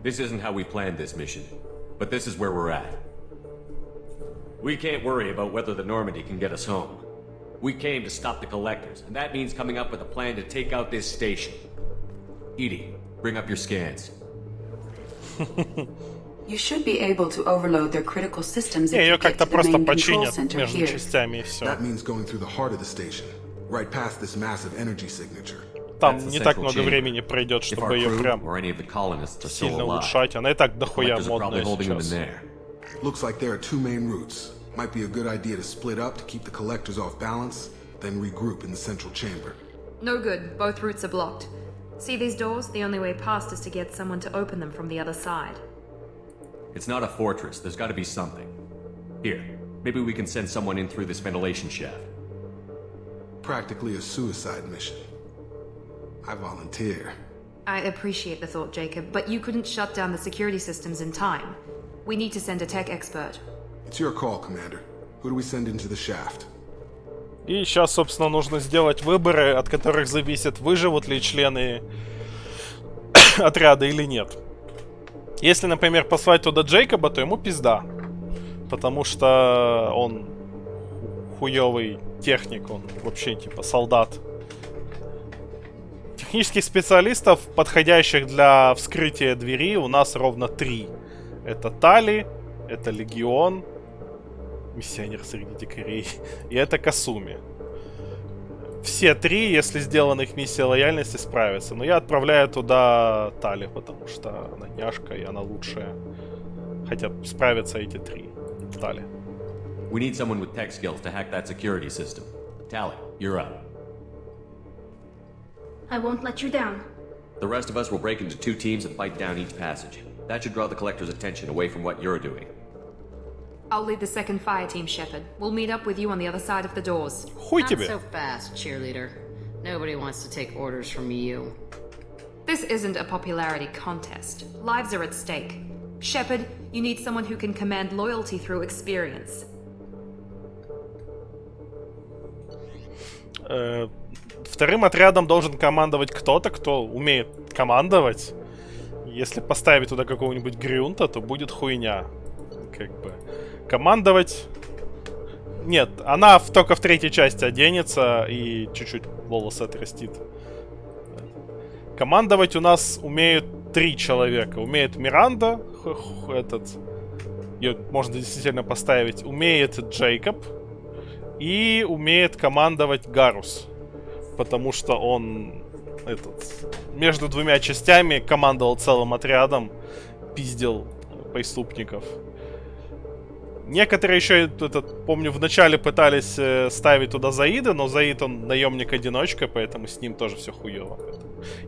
This isn't how we planned this mission, but this is where we're at. We can't worry about whether the Normandy can get us home. We came to stop the collectors, and that means coming up with a plan to take out this station. Edie, bring up your scans. You should be able to overload their critical systems Не, if ее you get как-то to the просто main control починят center между here. частями и все. That means going through the heart of the station, right past this massive energy signature. Там не так много времени пройдет, чтобы ее прям сильно улучшать. Она и так дохуя модная сейчас. Looks like there are two main routes. Might be a good idea to split up to keep the collectors off balance, then regroup in the central chamber. No good. Both routes are blocked. See these doors? The only way past is to get someone to open them from the other side. It's not a fortress. There's got to be something. Here, maybe we can send someone in through this ventilation shaft. Practically a suicide mission. I volunteer. I appreciate the thought, Jacob, but you couldn't shut down the security systems in time. We need to send a tech expert. It's your call, Commander. Who do we send into the shaft? И сейчас, собственно, нужно сделать выборы, от которых зависит, выживут ли члены отряда или нет. Если, например, послать туда Джейкоба, то ему пизда. Потому что он хуёвый техник, он вообще типа солдат. Технических специалистов, подходящих для вскрытия двери, у нас ровно 3. Это Тали, это Легион, миссионер среди дикарей, и это Касуми. Все 3, если сделана их миссия лояльности, справятся. Но я отправляю туда Тали, потому что она няшка и она лучшая. Хотя справятся эти 3. Тали. We need someone with tech skills to hack that security system. Tally, you're up. I won't let you down. The rest of us will break into 2 teams and fight down each passage. That should draw the collector's attention away from what you're doing. I'll lead the second fire team, Shepard. We'll meet up with you on the other side of the doors. Хуй тебе. Not so fast, cheerleader. Nobody wants to take orders from you. This isn't a popularity contest. Lives are at stake. Shepard, you need someone who can command loyalty through experience. Вторым отрядом должен командовать кто-то, кто умеет командовать. Если поставить туда какого-нибудь Грюнта, то будет хуйня. Как бы. Командовать... Нет, она только в 3-й части оденется и чуть-чуть волосы отрастит. Командовать у нас умеют 3 человека. Умеет Миранда, этот... Ее можно действительно поставить. Умеет Джейкоб. И умеет командовать Гарус. Потому что он между 2 частями командовал целым отрядом, пиздил преступников. Некоторые еще, помню, вначале пытались ставить туда Заида, но Заид, он наемник-одиночка, поэтому с ним тоже все хуево.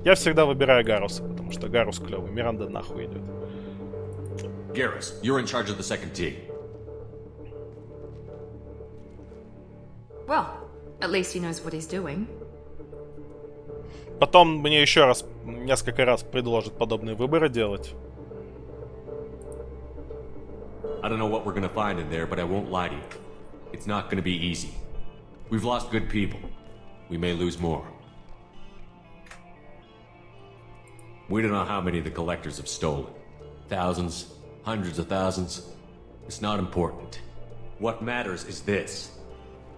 Я всегда выбираю Гаруса, потому что Гарус клевый, Миранда нахуй идет. Garrus, you're in charge of the second team. Well, at least he knows what he's doing. Потом мне еще раз, несколько раз предложат подобные выборы делать. I don't know what we're gonna find in there, but I won't lie to you. It's not gonna be easy. We've lost good people. We may lose more. We don't know how many the collectors have stolen. Thousands, hundreds of thousands. It's not important. What matters is this.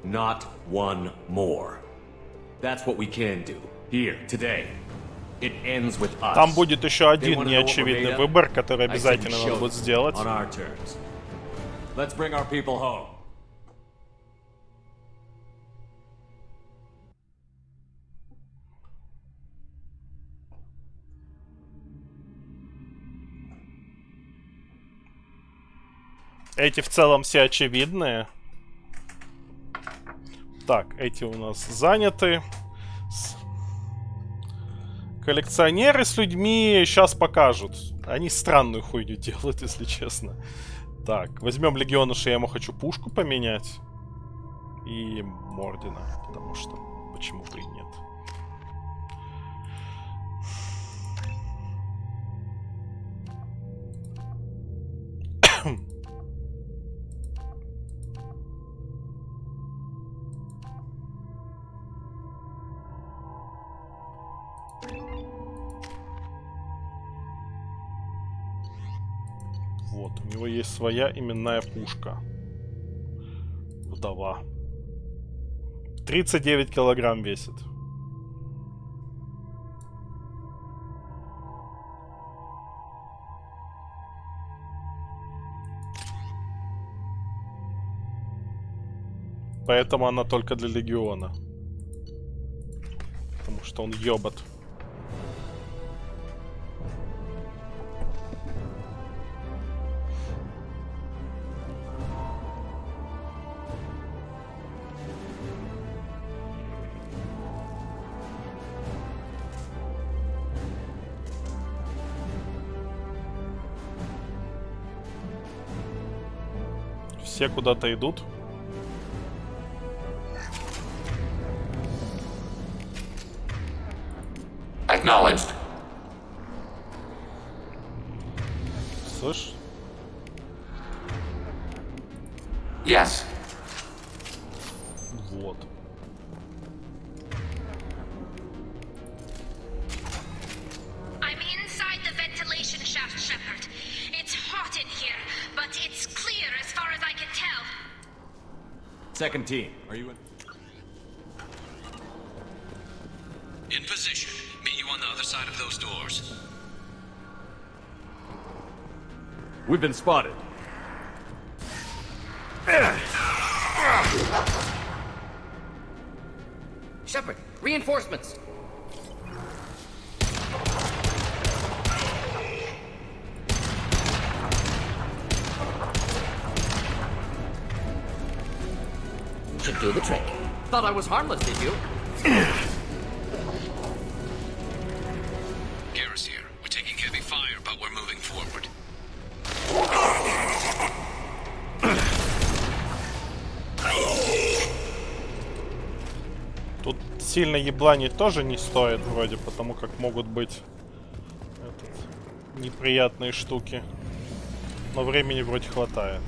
Not one more. That's what we can do. Here, today. It ends with us. Там будет еще They один wanna know what we неочевидный made of? выбор, который I say we обязательно show надо будет them сделать. on our terms. Let's bring our people home. Эти в целом все очевидные. Так, эти у нас заняты. Коллекционеры с людьми сейчас покажут. Они странную хуйню делают, если честно. Так, возьмем легионыша, я ему хочу пушку поменять. И Мордина, потому что почему бы и нет. Вот, у него есть своя именная пушка. Вдова. 39 килограмм весит. Поэтому она только для легиона. Потому что он ёбат. Все куда-то идут. Acknowledged. Слышь? Yes. Вот. I'm inside the ventilation shaft, Shepard. It's hot in here, but it's clear as far as I can tell. Second team, are you in? In position. Meet you on the other side of those doors. We've been spotted. Shepard, reinforcements. Should do the trick. Thought I was harmless, did you? Garrus here. We're taking heavy fire, but we're moving forward. Тут сильно ебланить тоже не стоит вроде, потому как могут быть неприятные штуки. Но времени вроде хватает.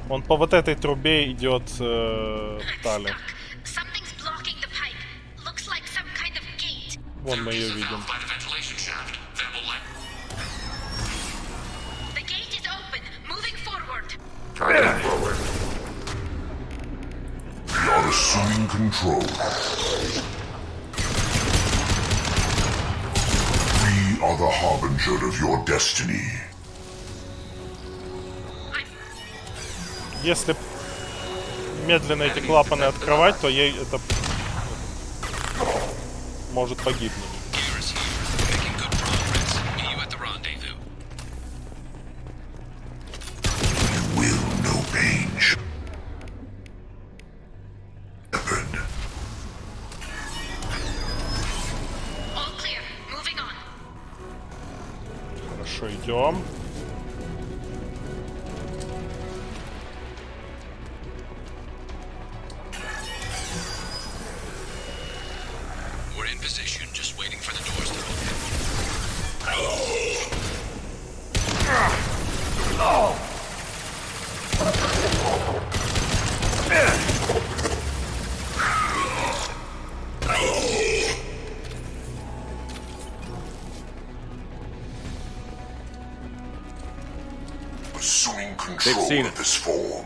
Он по вот этой трубе идет Тали. Вон мы ее видим. Charging forward. You're assuming control. We are the harbinger of your destiny. Если медленно эти клапаны открывать, то ей это может погибнуть. Хорошо, идем. We're in position, just waiting for the doors to Assuming control of this form.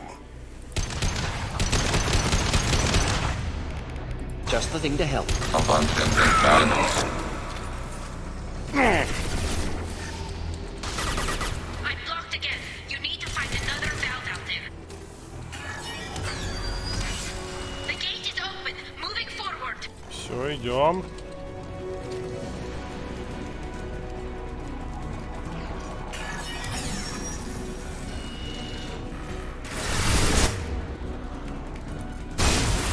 Just the thing to help. Abundant balance. blocked again. You need to find another valve out there. The gate is open. Moving forward. Все, идем.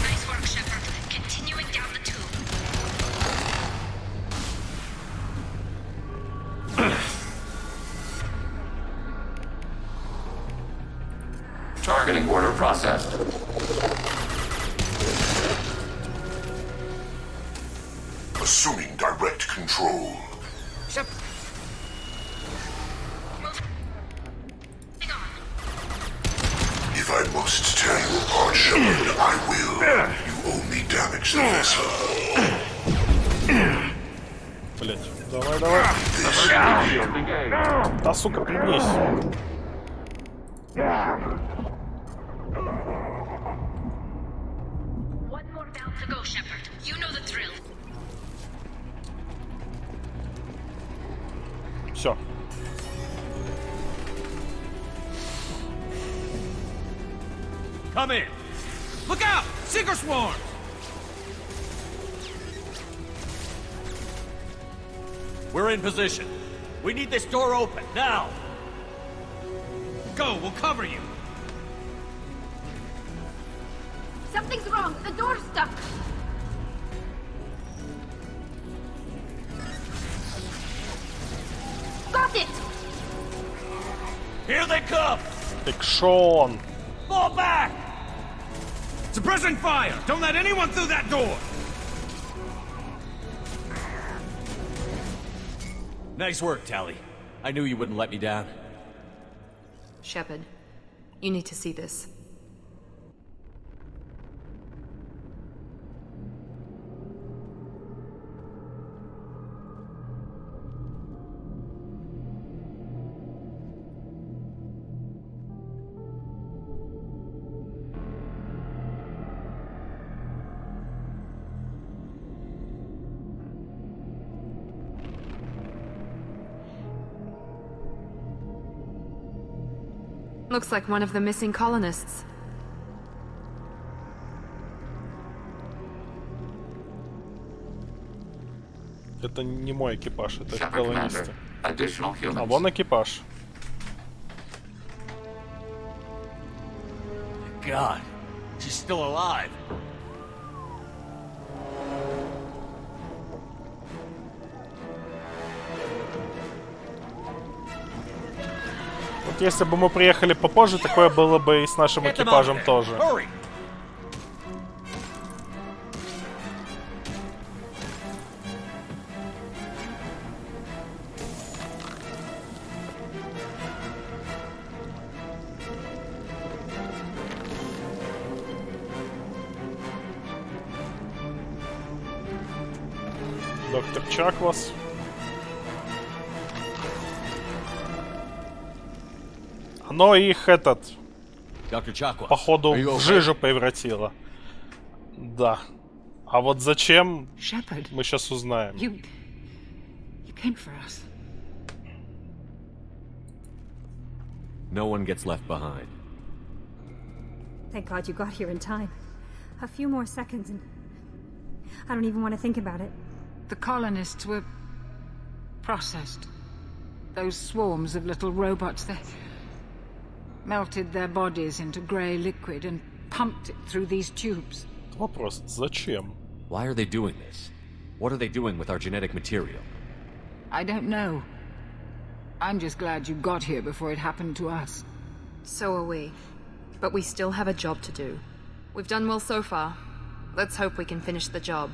Nice work, Shepard. Continuing down the tube. Targeting order processed. Assuming direct control. If I must tear you apart, Shepard, I will. You only damage the vessel. Блять, давай. Да, сука, пригнись. One more valve to go, Shepard. You know the drill. Все. Come in. Look out! Seeker swarms! We're in position. We need this door open, now! Go, we'll cover you. Something's wrong. The door's stuck. Got it! Here they come! Экшон. Fall back! Suppressing fire! Don't let anyone through that door! Nice work, Tally. I knew you wouldn't let me down. Shepard, you need to see this. Looks like one of the missing colonists. Это не мой экипаж, это Shepard, колонисты. Commander. Additional humans. А вон экипаж. God, she's still alive. Вот если бы мы приехали попозже, такое было бы и с нашим экипажем тоже. Hurry! Доктор Чаклас. Оно их походу в жижу превратило. Да. А вот зачем, Shepard, мы сейчас узнаем. you came for us. No one gets left behind. Thank God you got here in time. A few more seconds and I don't even want to think about it. The colonists were processed. Those swarms of little robots, they melted their bodies into grey liquid and pumped it through these tubes. Вопрос, зачем? Why are they doing this? What are they doing with our genetic material? I don't know. I'm just glad you got here before it happened to us. So are we. But we still have a job to do. We've done well so far. Let's hope we can finish the job.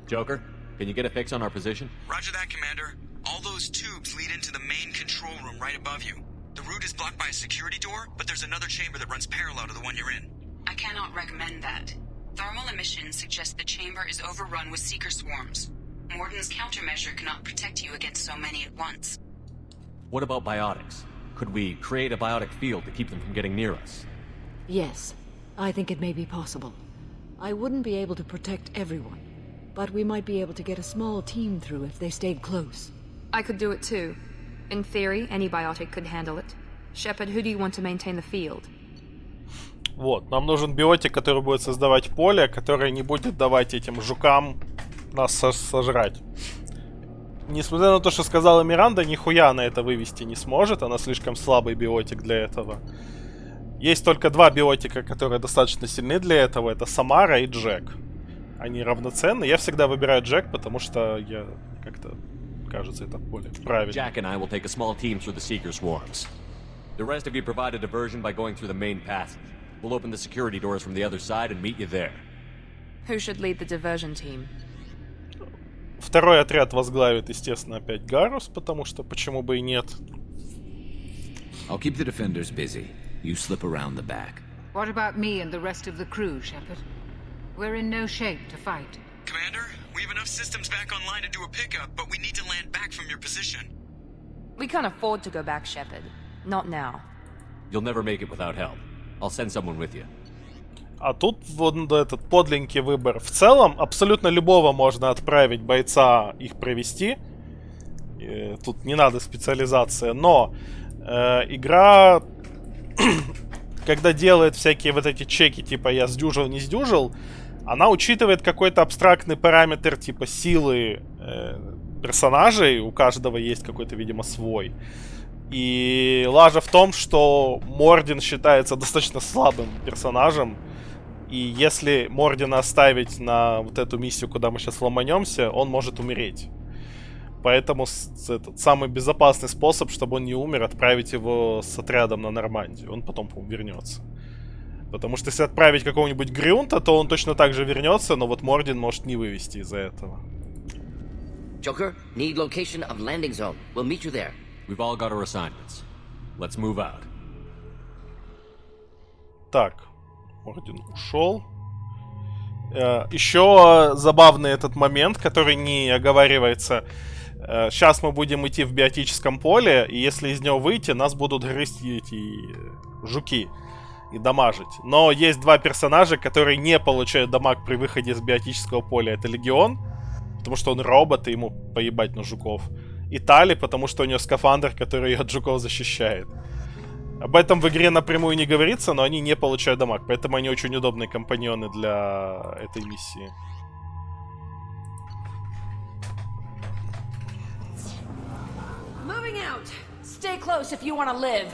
Joker, can you get a fix on our position? Roger that, Commander. All those tubes lead into the main control room right above you. The route is blocked by a security door, but there's another chamber that runs parallel to the one you're in. I cannot recommend that. Thermal emissions suggest the chamber is overrun with seeker swarms. Morden's countermeasure cannot protect you against so many at once. What about biotics? Could we create a biotic field to keep them from getting near us? Yes, I think it may be possible. I wouldn't be able to protect everyone, but we might be able to get a small team through if they stayed close. I could do it too. In theory, any biotic could handle it. Shepard, who do you want to maintain the field? Вот, нам нужен биотик, который будет создавать поле, которое не будет давать этим жукам нас сожрать. Несмотря на то, что сказала Миранда, нихуя она это вывести не сможет, она слишком слабый биотик для этого. Есть только два биотика, которые достаточно сильны для этого, это Самара и Джек. Они равноценны. Я всегда выбираю Джек, потому что я как-то, кажется, это более правильно. Jack and I will take a small team through the Seeker swarms. The rest of you provide a diversion by going through the main passage. We'll open the security doors from the other side and meet you there. Who should lead the diversion team? Второй отряд возглавит, естественно, опять Гарус, потому что почему бы и нет. I'll keep the defenders busy. You slip around the back. What about me and the rest of the crew, Shepard? We're in no shape to fight. Commander, we have enough systems back online to do a pickup, but we need to land back from your position. We can't afford to go back, Shepard. Not now. You'll never make it without help. I'll send someone with you. А тут вот этот подленький выбор. В целом, абсолютно любого можно отправить бойца их провести. Тут не надо специализация. Но игра, когда делает всякие вот эти чеки, типа я сдюжил, не сдюжил, она учитывает какой-то абстрактный параметр типа силы персонажей. У каждого есть какой-то, видимо, свой. И лажа в том, что Мордин считается достаточно слабым персонажем. И если Мордина оставить на вот эту миссию, куда мы сейчас ломанемся, он может умереть. Поэтому самый безопасный способ, чтобы он не умер, отправить его с отрядом на Нормандию. Он потом, по-моему, вернется. Потому что если отправить какого-нибудь Грюнта, то он точно так же вернется, но вот Мордин может не вывести из-за этого. Joker, need location of landing zone. We'll meet you there. We've all got our assignments. Let's move out. Так, Мордин ушел. Еще забавный этот момент, который не оговаривается. Сейчас мы будем идти в биотическом поле, и если из него выйти, нас будут грызть эти жуки и дамажить. Но есть два персонажа, которые не получают дамаг при выходе из биотического поля. Это Легион, потому что он робот, и ему поебать на жуков. И Тали, потому что у нее скафандр, который ее от жуков защищает. Об этом в игре напрямую не говорится, но они не получают дамаг, поэтому они очень удобные компаньоны для этой миссии. Moving out. Stay close if you want to live.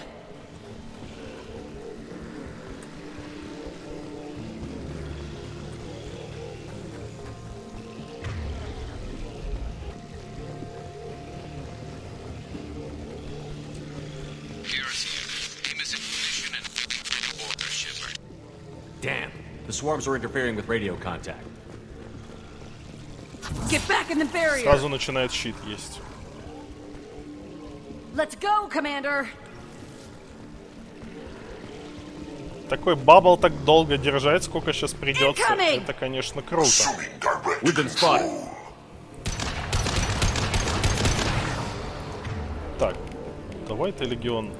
Damn, the swarms are interfering with radio contact. Get back in the barrier. Сразу начинает щит есть. Let's go, Commander. Такой бабл так долго держать, сколько сейчас придется. Incoming! Это, конечно, круто. We've been spotted. Так, давай ты, Легион.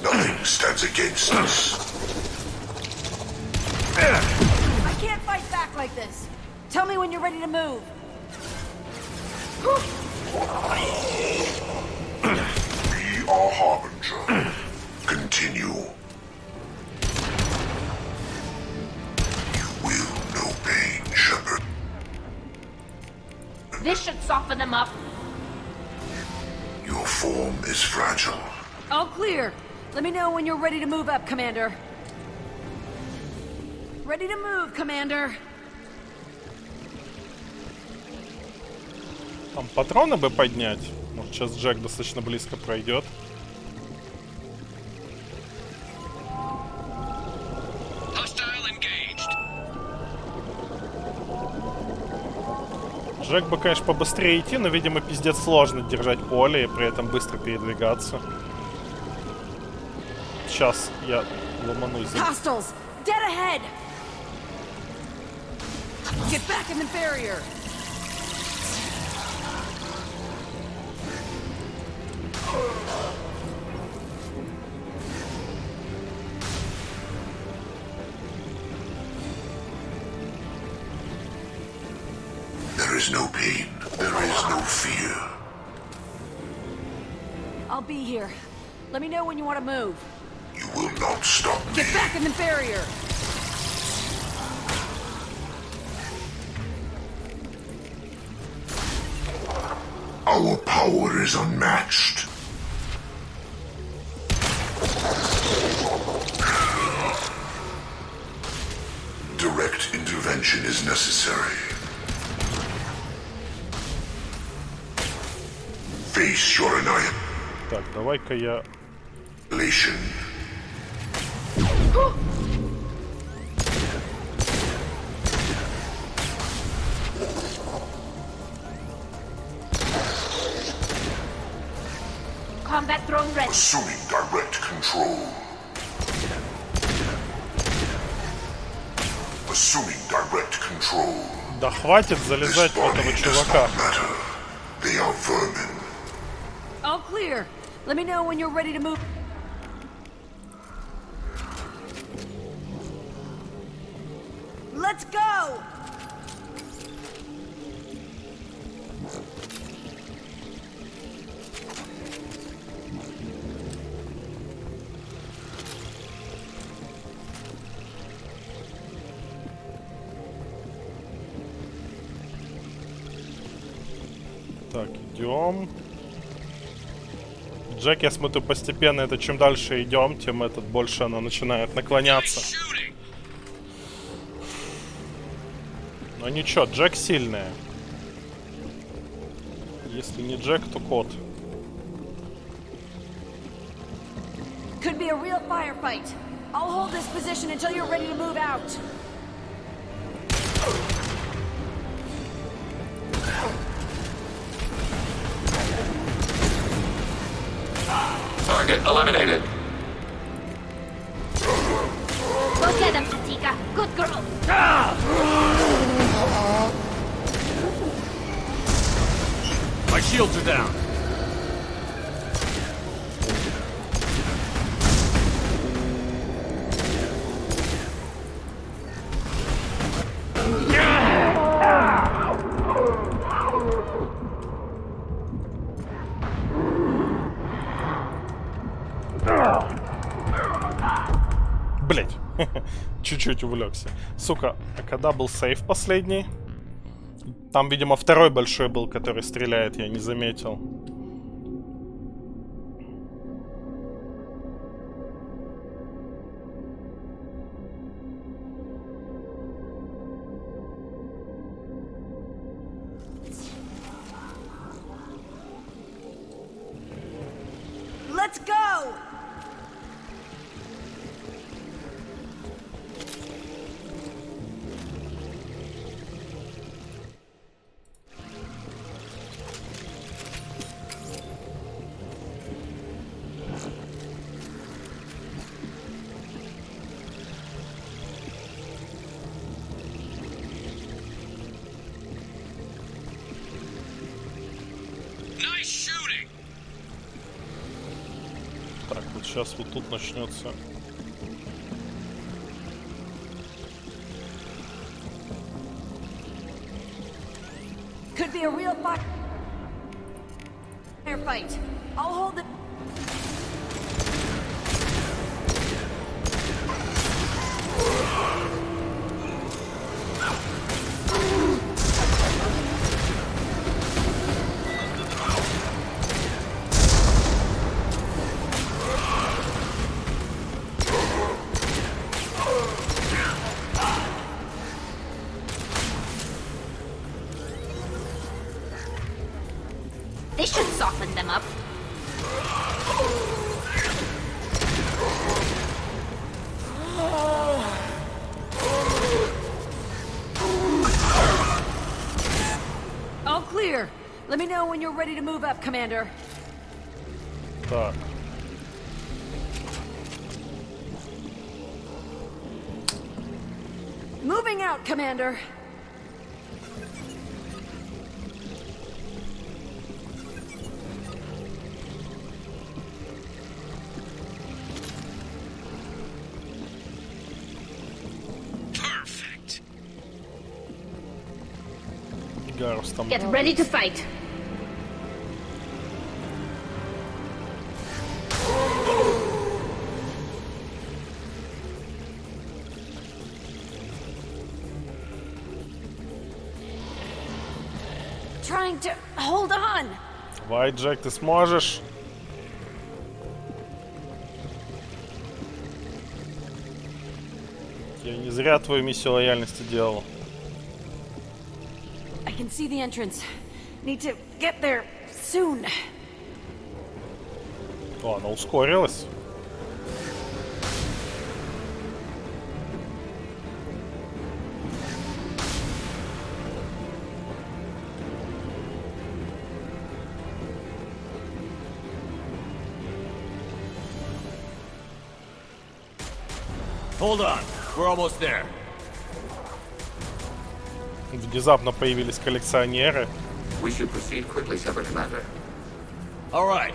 Nothing stands against us. I can't fight back like this. Tell me when you're ready to move. Be our harbinger. Continue. You will know pain, Shepard. This should soften them up. Your form is fragile. All clear. Let me know when you're ready to move up, Commander. Ready to move, Commander. Там патроны бы поднять. Может, сейчас Джек достаточно близко пройдет. Джек бы, конечно, побыстрее идти, но, видимо, пиздец сложно держать поле и при этом быстро передвигаться. Сейчас я ломанусь. Hostiles, dead ahead. Get back in the barrier. is no pain. There is no fear. I'll be here. Let me know when you want to move. You will not stop me. Get back in the barrier! Our power is unmatched. Direct intervention is necessary. Face your annihilation. Так, давай-ка я... Combat drone ready. Assuming direct control. Assuming direct control. Да хватит залезать в этого чувака. They are vermin. All clear. Let me know when you're ready to move. Let's go! Так, идем. Джек, я смотрю, постепенно это чем дальше идем, тем этот больше она начинает наклоняться. Но ничего, Джек сильная. Если не Джек, то кот. Could be a real firefight. I'll hold this position until you're ready to move out. Target eliminated. Go get him, Tika. Good girl. My shields are down. Блять, чуть-чуть увлекся. Сука, а когда был сейф последний? Там, видимо, второй большой был, который стреляет, я не заметил. Let's go! Так, вот сейчас вот тут начнется. Could be a real firefight. I'll hold it. This should soften them up. All clear. Let me know when you're ready to move up, Commander. Так. Moving out, Commander. Гарус там. Get ready to fight. Trying to hold on. Давай, Джек, ты сможешь. Я не зря твою миссию лояльности делал. I can see the entrance. Need to get there soon. О, она ускорилась. Hold on, we're almost there. Внезапно появились коллекционеры. We should proceed quickly, Shepard Commander. All right,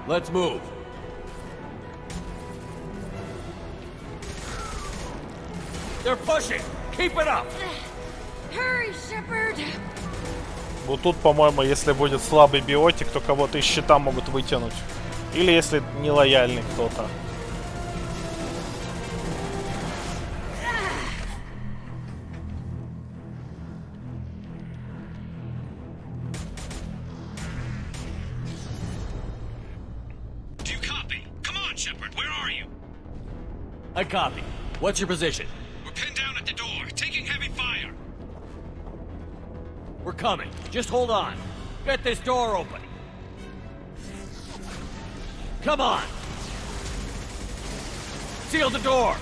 let's move. They're pushing. Keep it up. Hurry, Shepard. Вот тут, по-моему, если будет слабый биотик, то кого-то из щита могут вытянуть. Или если нелояльный кто-то. I copy. What's your position? We're pinned down at the door, taking heavy fire. We're coming. Just hold on. Get this door open. Come on. Seal the door.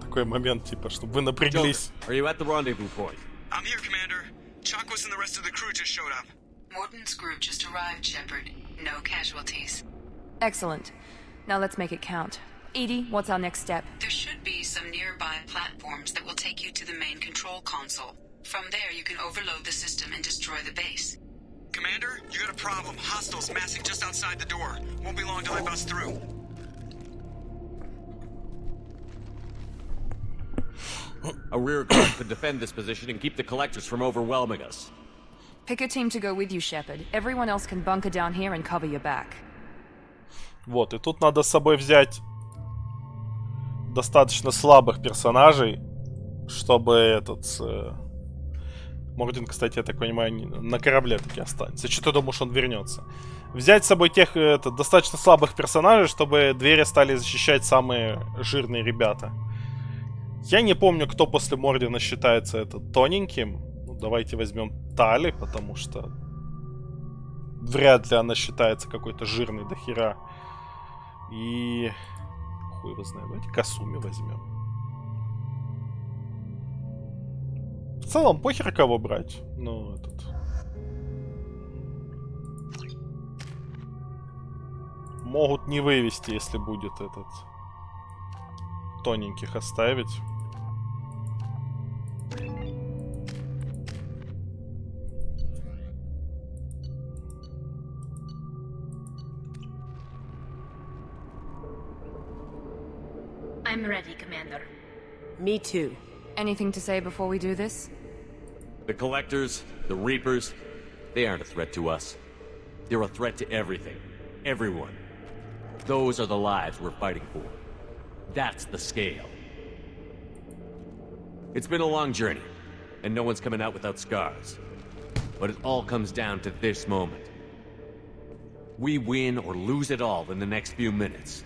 Такой момент, типа, чтобы вы напряглись. Are you at the rendezvous point? I'm here, Commander. Chakwas and the rest of the crew just showed up. Morton's group just arrived, Shepard. No casualties. Excellent. Now let's make it count. Edie, what's our next step? There should be some nearby platforms that will take you to the main control console. From there, you can overload the system and destroy the base. Commander, you got a problem. Hostiles massing just outside the door. Won't be long till they bust through. A rear guard could defend this position and keep the collectors from overwhelming us. Pick a team to go with you, Shepard. Everyone else can bunker down here and cover your back. Вот, и тут надо с собой взять достаточно слабых персонажей, чтобы этот... Мордин, кстати, я так понимаю, на корабле таки останется. Что ты думаешь, он вернется? Взять с собой тех достаточно слабых персонажей, чтобы двери стали защищать самые жирные ребята. Я не помню, кто после Мордина считается тоненьким. Ну, давайте возьмем Тали, потому что вряд ли она считается какой-то жирной до хера. И... Хуй его знает. Давайте Касуми возьмем. В целом, похер кого брать. Ну, этот... Могут не вывести, если будет этот... Тоненьких оставить. I'm ready, Commander. Me too. Anything to say before we do this? The Collectors, the Reapers, they aren't a threat to us. They're a threat to everything. Everyone. Those are the lives we're fighting for. That's the scale. It's been a long journey, and no one's coming out without scars. But it all comes down to this moment. We win or lose it all in the next few minutes.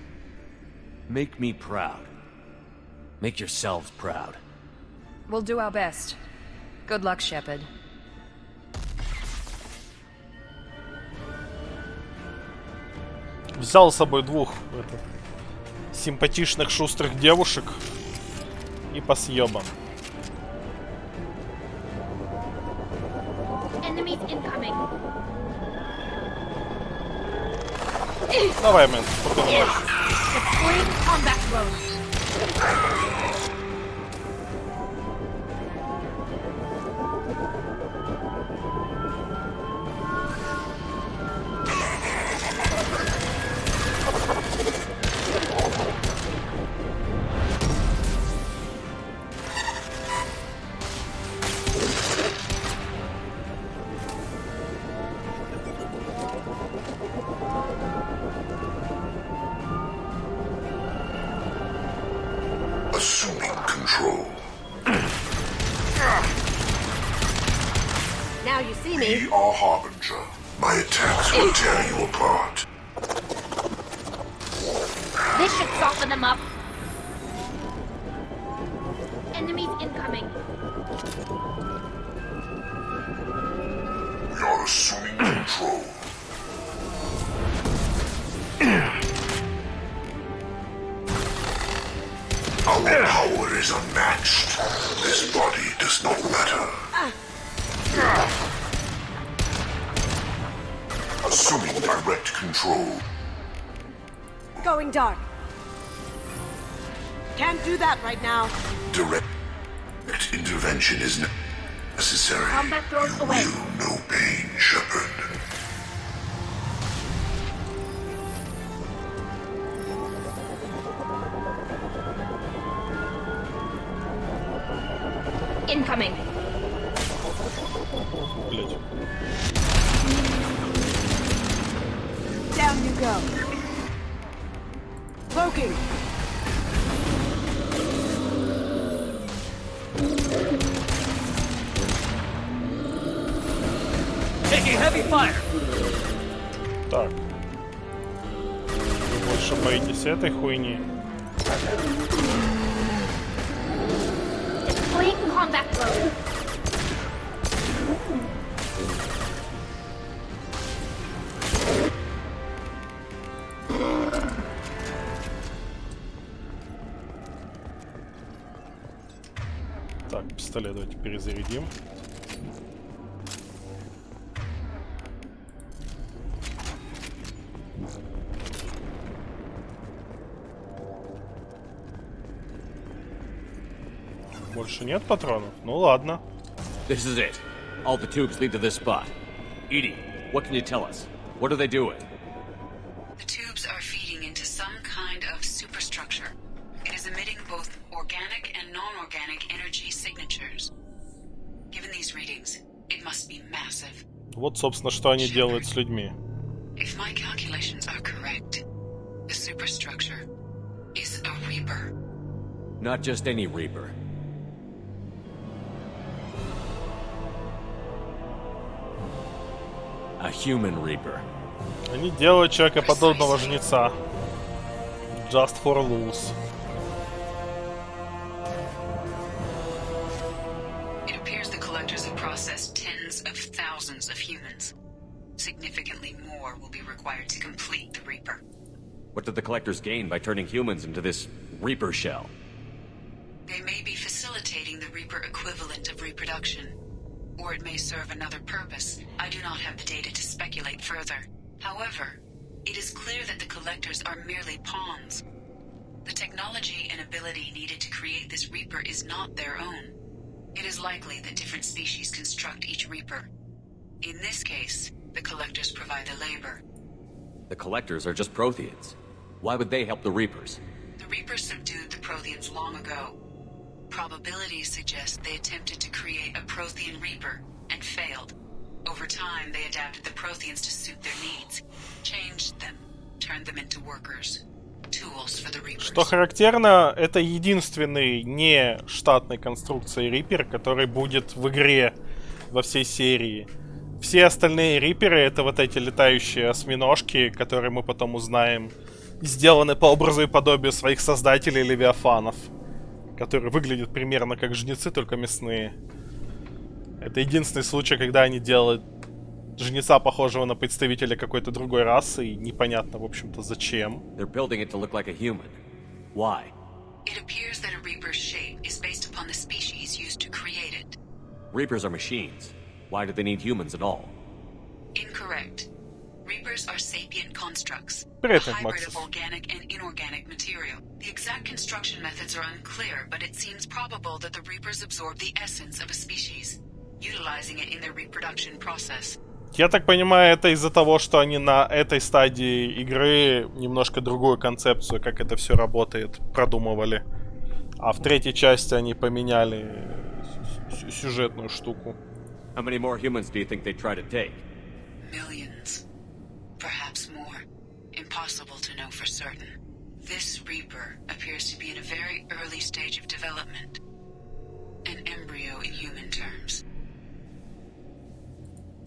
Make me proud. Make yourselves proud. We'll do our best. Good luck, Shepard. Взял с собой двух симпатичных шустрых девушек и по съебам. Enemies incoming. Давай, мэн, спокойно. Deploying combat drones. Assuming control. Now you see me. We are Harbinger. My attacks will tear you apart. This should soften them up. Enemies incoming. We are assuming control. Our power is unmatched. This body does not matter. Assuming direct control. Going dark. Can't do that right now. Direct intervention is necessary. Combat throws You away. will know pain, Shepard. Incoming. Блять. Down you go. Cloaking. Taking heavy fire. Так. Вы больше боитесь этой хуйни? Blatant combat throw. Так, пистолет давайте перезарядим. Больше нет патронов? Ну ладно. This is it. All the tubes lead to this spot. Edie, what can you tell us? What are they doing? The tubes are feeding into some kind of superstructure. It is emitting both organic and non-organic energy signatures. Given these readings, it must be massive. Вот, собственно, что они делают с людьми. If my calculations are correct, the superstructure is a Reaper. Not just any Reaper. A human Reaper. Они делают человекоподобного жнеца. Just for lose. It appears the collectors have processed tens of thousands of humans. Significantly more will be required to complete the Reaper. What did the collectors gain by turning humans into this Reaper shell? They may be facilitating the Reaper equivalent of reproduction. Or it may serve another purpose. I do not have the data to speculate further. However, it is clear that the collectors are merely pawns. The technology and ability needed to create this Reaper is not their own. It is likely that different species construct each Reaper. In this case, the collectors provide the labor. The collectors are just Protheans. Why would they help the Reapers? The Reapers subdued the Protheans long ago. Probabilities suggest they attempted to create a Prothean Reaper and failed. Over time, they adapted the Protheans to suit their needs, changed them, turned them into workers, tools for the Reapers. Что характерно, это единственный не штатной конструкции Рипер, который будет в игре во всей серии. Все остальные Риперы — это вот эти летающие осьминожки, которые мы потом узнаем, сделаны по образу и подобию своих создателей Левиафанов, которые выглядят примерно как жнецы, только мясные. Это единственный случай, когда они делают жнеца, похожего на представителя какой-то другой расы, и непонятно, в общем-то, зачем. They're building it to look like a human. Why? It appears that a Reaper's shape is based upon the species used to create it. Reapers are machines. Why do they need humans at all? Incorrect. Reapers are sapient constructs, a Привет, hybrid Максис. of organic and inorganic material. The exact construction methods are unclear, but it seems probable that the Reapers absorb the essence of a species, utilizing it in their reproduction process. Я так понимаю, это из-за того, что они на этой стадии игры немножко другую концепцию, как это все работает, продумывали. А в третьей части они поменяли сюжетную штуку. How many more humans do you think they'd try to take? Millions. Perhaps more. Impossible to know for certain. This Reaper appears to be in a very early stage of development. An embryo in human terms.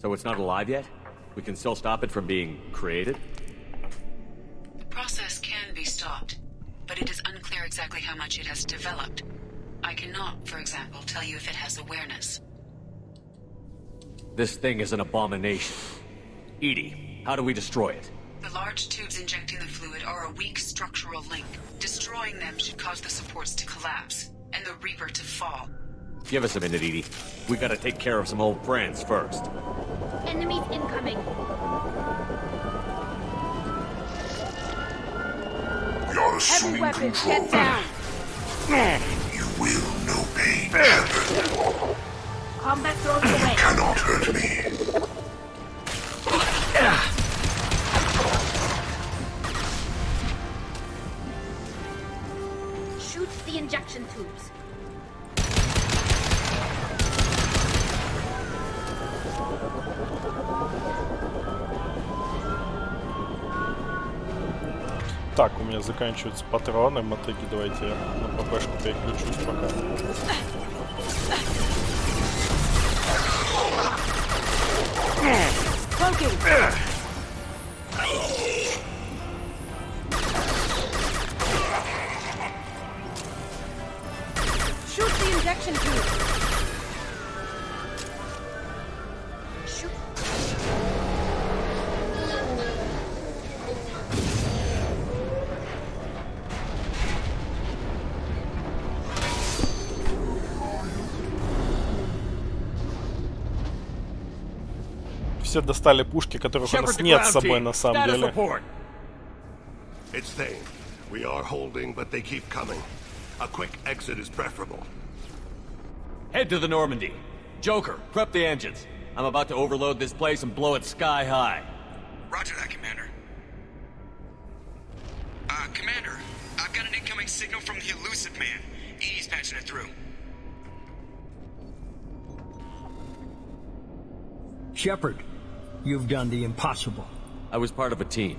So it's not alive yet? We can still stop it from being created? The process can be stopped, but it is unclear exactly how much it has developed. I cannot, for example, tell you if it has awareness. This thing is an abomination. Edie, how do we destroy it? The large tubes injecting the fluid are a weak structural link. Destroying them should cause the supports to collapse, and the Reaper to fall. Give us a minute, Edie. We gotta take care of some old friends first. Enemies incoming. We are assuming weapons, control. get down! You will know pain, Shepard. Combat drones away. You cannot hurt me. Shoot the injection tubes. Так, у меня заканчиваются патроны. Мотыги, давайте я на ППшку переключусь пока. Shoot the injection tube! Все достали пушки, которых у нас нет с собой на самом деле. It's Thane. We are holding, but they keep coming. A quick exit is preferable. Head to the Normandy. Joker, prep the engines. I'm about to overload this place and blow it sky high. Roger that, Commander. Commander, I've got an incoming signal from the Elusive Man. Edie's patching it through. Shepard, you've done the impossible. I was part of a team.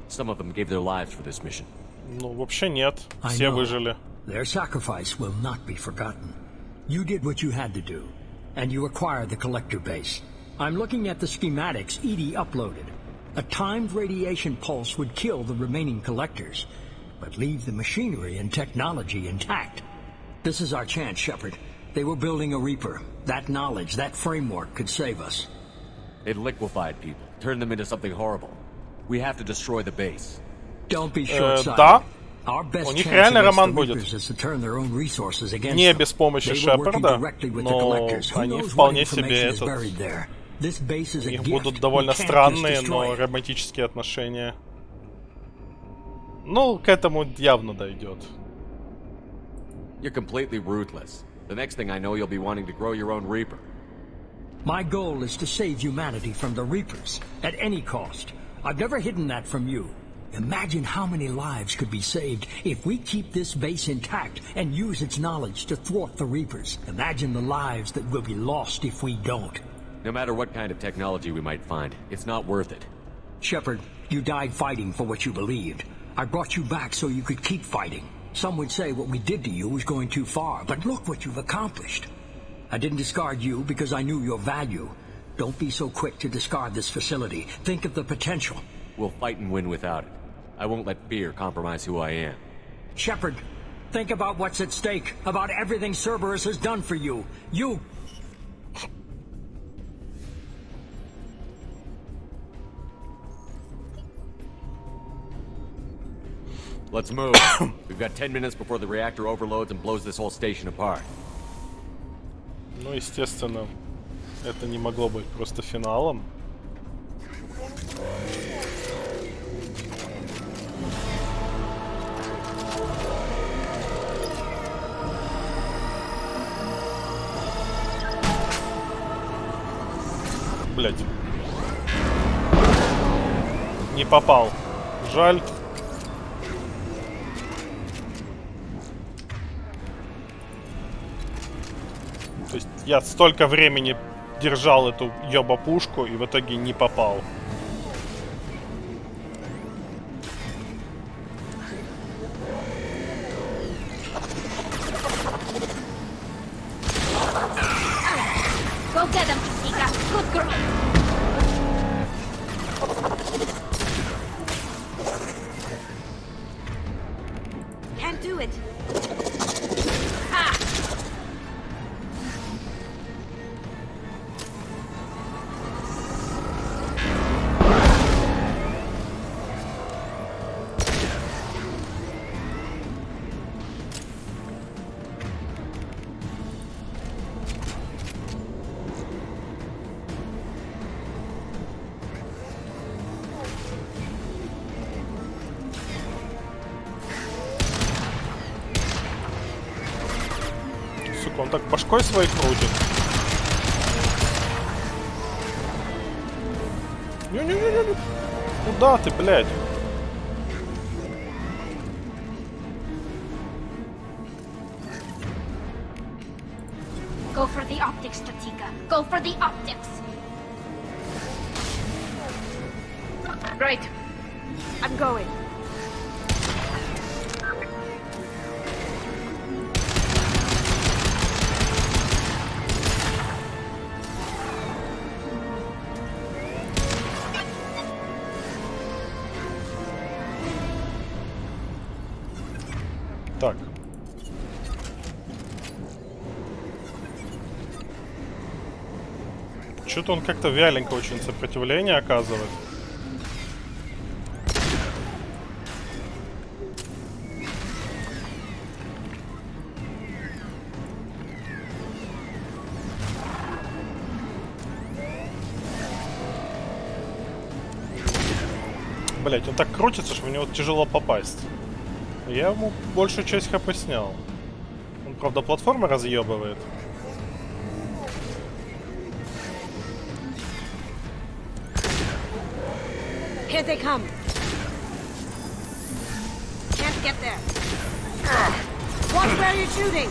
Some of them gave their lives for this mission. Ну, вообще нет. Все выжили. Their sacrifice will not be forgotten. You did what you had to do, and you acquired the collector base. I'm looking at the schematics Edie uploaded. A timed radiation pulse would kill the remaining collectors, but leave the machinery and technology intact. This is our chance, Shepard. They were building a Reaper. That knowledge, that framework could save us. It liquefied people, turned them into something horrible. We have to destroy the base. Don't be short-sighted. Да. Our best У них chance реально against роман the будет. Reapers is to turn their own resources against Не them. без помощи They were working Шепарда, directly with the но collectors. Who они knows what вполне себе information is этот... buried there? This base is У a них gift. будут довольно We can't странные, just но destroy it. романтические отношения. Ну, к этому явно дойдет. You're completely ruthless. The next thing I know, you'll be wanting to grow your own Reaper. My goal is to save humanity from the Reapers, at any cost. I've never hidden that from you. Imagine how many lives could be saved if we keep this base intact and use its knowledge to thwart the Reapers. Imagine the lives that will be lost if we don't. No matter what kind of technology we might find, it's not worth it. Shepard, you died fighting for what you believed. I brought you back so you could keep fighting. Some would say what we did to you was going too far, but look what you've accomplished. I didn't discard you because I knew your value. Don't be so quick to discard this facility. Think of the potential. We'll fight and win without it. I won't let fear compromise who I am. Shepard, think about what's at stake, about everything Cerberus has done for you. You... Let's move. We've got 10 minutes before the reactor overloads and blows this whole station apart. Ну, естественно, это не могло быть просто финалом. Блять. Не попал. Жаль. То есть я столько времени держал эту ёба-пушку и в итоге не попал. do it. Ah. Сука, он так башкой своей крутит. Не-не-не-не. Куда ты, блядь? Go for the optics, Tatika. Go for the optics. Right. I'm going. Так. Что-то он как-то вяленько очень сопротивление оказывает. Блять, он так крутится, что в него тяжело попасть. Я ему большую часть хп снял. Он, правда, платформы разъебывает. Here they come. Can't get there. Watch where you're shooting.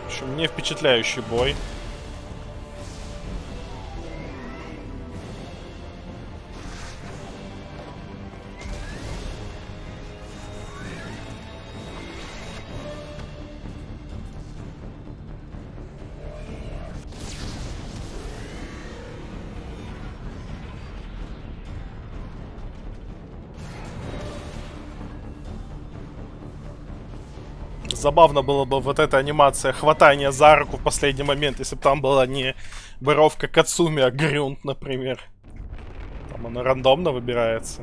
В общем, не впечатляющий бой. Забавно было бы вот эта анимация хватания за руку в последний момент, если бы там была не боровка Кацуми, а Грюнт, например. Там она рандомно выбирается.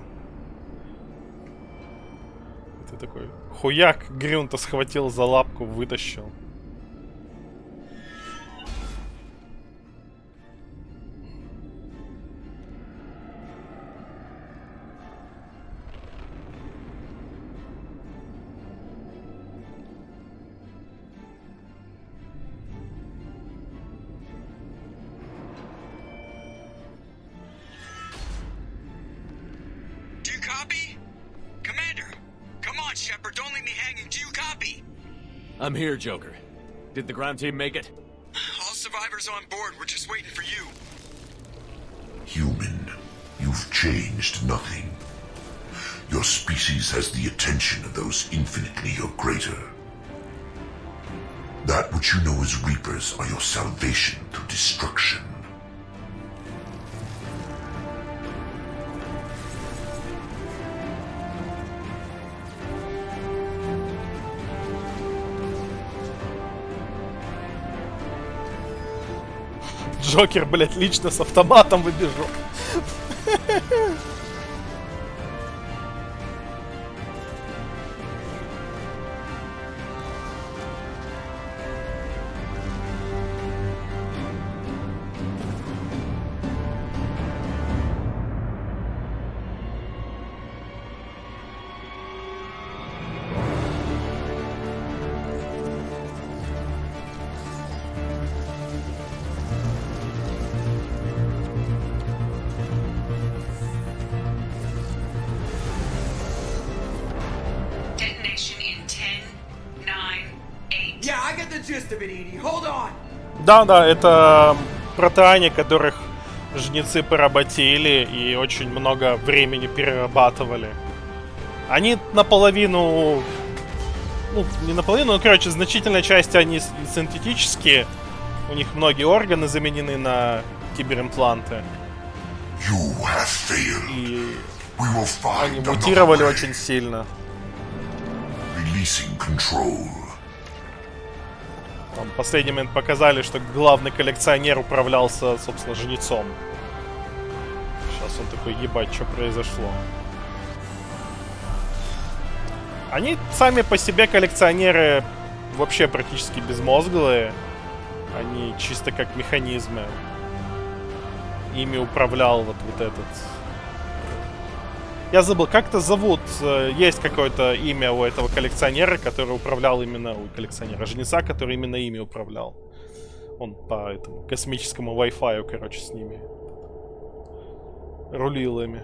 И ты такой хуяк, Грюнта схватил за лапку, вытащил. Shepard, don't leave me hanging. Do you copy? I'm here, Joker. Did the ground team make it? All survivors on board. We're just waiting for you. Human, you've changed nothing. Your species has the attention of those infinitely or greater. That which you know as Reapers are your salvation through destruction. Джокер, блять, лично с автоматом выбежал. Да, это протеане, которых жнецы поработили и очень много времени перерабатывали. Они наполовину Ну, не наполовину, но, короче, значительная часть они синтетические. У них многие органы заменены на киберимпланты. И они мутировали очень сильно. Там в последний момент показали, что главный коллекционер управлялся, собственно, жнецом. Сейчас он такой, ебать, что произошло. Они сами по себе коллекционеры вообще практически безмозглые. Они чисто как механизмы. Ими управлял вот этот... Я забыл, как-то зовут. Есть какое-то имя у этого коллекционера, который управлял именно... У коллекционера, жнеца, который именно ими управлял. Он по этому космическому Wi-Fi, короче, с ними рулил ими.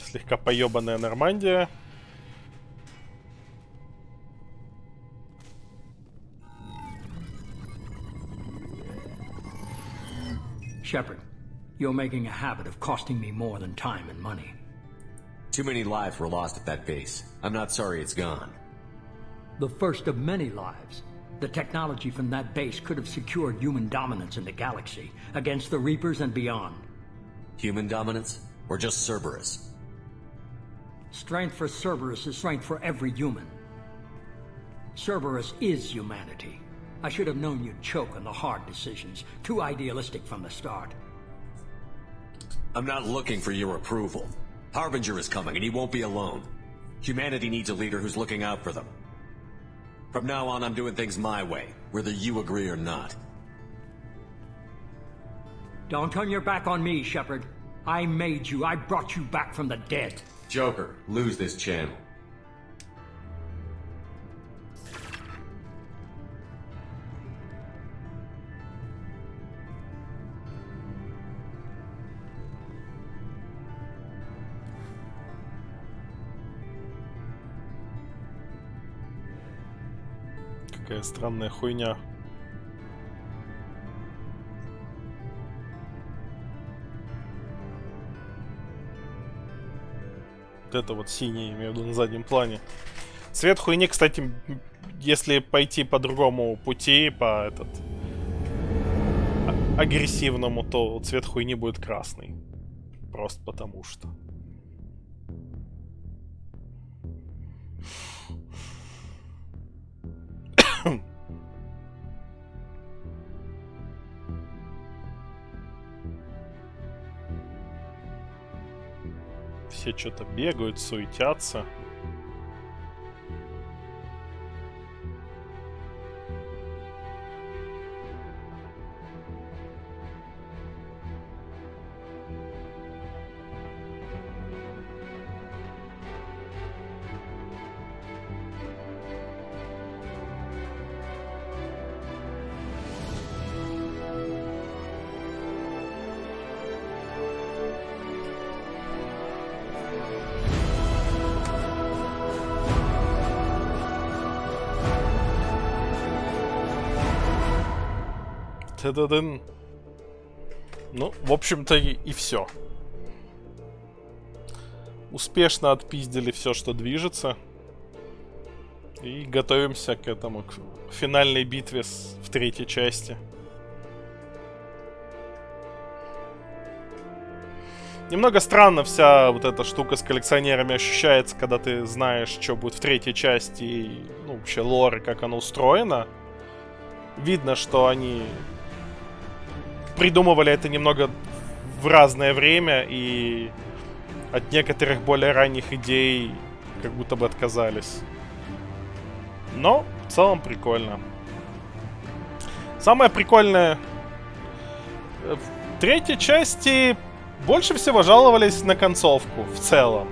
Слегка поебанная Нормандия. Shepard, you're making a habit of costing me more than time and money. Too many lives were lost at that base. I'm not sorry it's gone. The first of many lives. The technology from that base could have secured human dominance in the galaxy against the Reapers and beyond. Human dominance? Or just Cerberus? Strength for Cerberus is strength for every human. Cerberus is humanity. I should have known you'd choke on the hard decisions. Too idealistic from the start. I'm not looking for your approval. Harbinger is coming, and he won't be alone. Humanity needs a leader who's looking out for them. From now on, I'm doing things my way, whether you agree or not. Don't turn your back on me, Shepard. I made you. I brought you back from the dead. Joker, lose this channel. Какая странная хуйня. Вот это вот синий, имею в виду, на заднем плане. Цвет хуйни, кстати, если пойти по другому пути, по агрессивному, то цвет хуйни будет красный. Просто потому что. Все что-то бегают, суетятся. Та-да-дын. Ну, в общем-то, и все. Успешно отпиздили все, что движется. И готовимся к этому, к финальной битве в третьей части. Немного странно вся вот эта штука с коллекционерами ощущается, когда ты знаешь, что будет в третьей части, и, ну, вообще лор, и как оно устроено. Видно, что они придумывали это немного в разное время, и от некоторых более ранних идей как будто бы отказались. Но в целом прикольно. Самое прикольное: в третьей части больше всего жаловались на концовку в целом.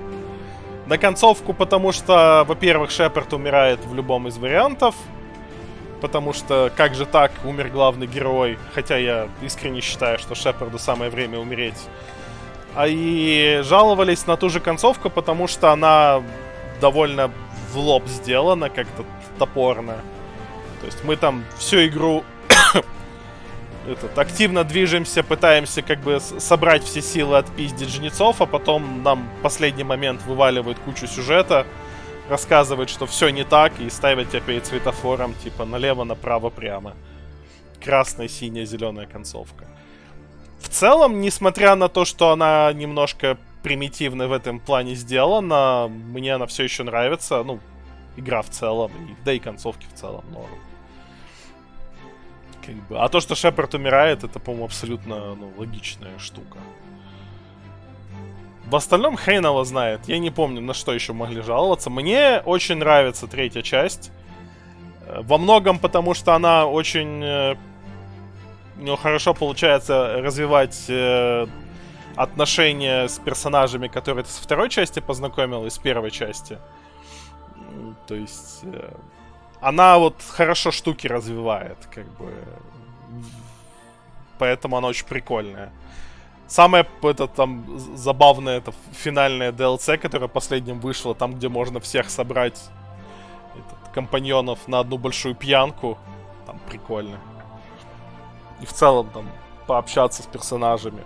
На концовку, потому что, во-первых, Шепард умирает в любом из вариантов. Потому что как же так, умер главный герой. Хотя я искренне считаю, что Шепарду самое время умереть. И жаловались на ту же концовку, потому что она довольно в лоб сделана, как-то топорно. То есть мы там всю игру активно движемся, пытаемся как бы собрать все силы, отпиздить жнецов, а потом нам в последний момент вываливают кучу сюжета, рассказывают, что все не так, и ставят тебя перед светофором, типа налево, направо, прямо. Красная, синяя, зеленая концовка. В целом, несмотря на то, что она немножко примитивно в этом плане сделана, мне она все еще нравится. Ну, игра в целом, да и концовки в целом норм. Как бы. А то, что Шепард умирает, это, по-моему, абсолютно логичная штука. В остальном хрен его знает. Я не помню, на что еще могли жаловаться. Мне очень нравится третья часть. Во многом потому, что она очень... У нее хорошо получается развивать отношения с персонажами, которые ты со второй части познакомил, и с первой части. То есть... Она вот хорошо штуки развивает, как бы. Поэтому она очень прикольная. Самое там забавное, это финальное DLC, которое последним вышло, там, где можно всех собрать компаньонов на одну большую пьянку. Там прикольно. И в целом там пообщаться с персонажами.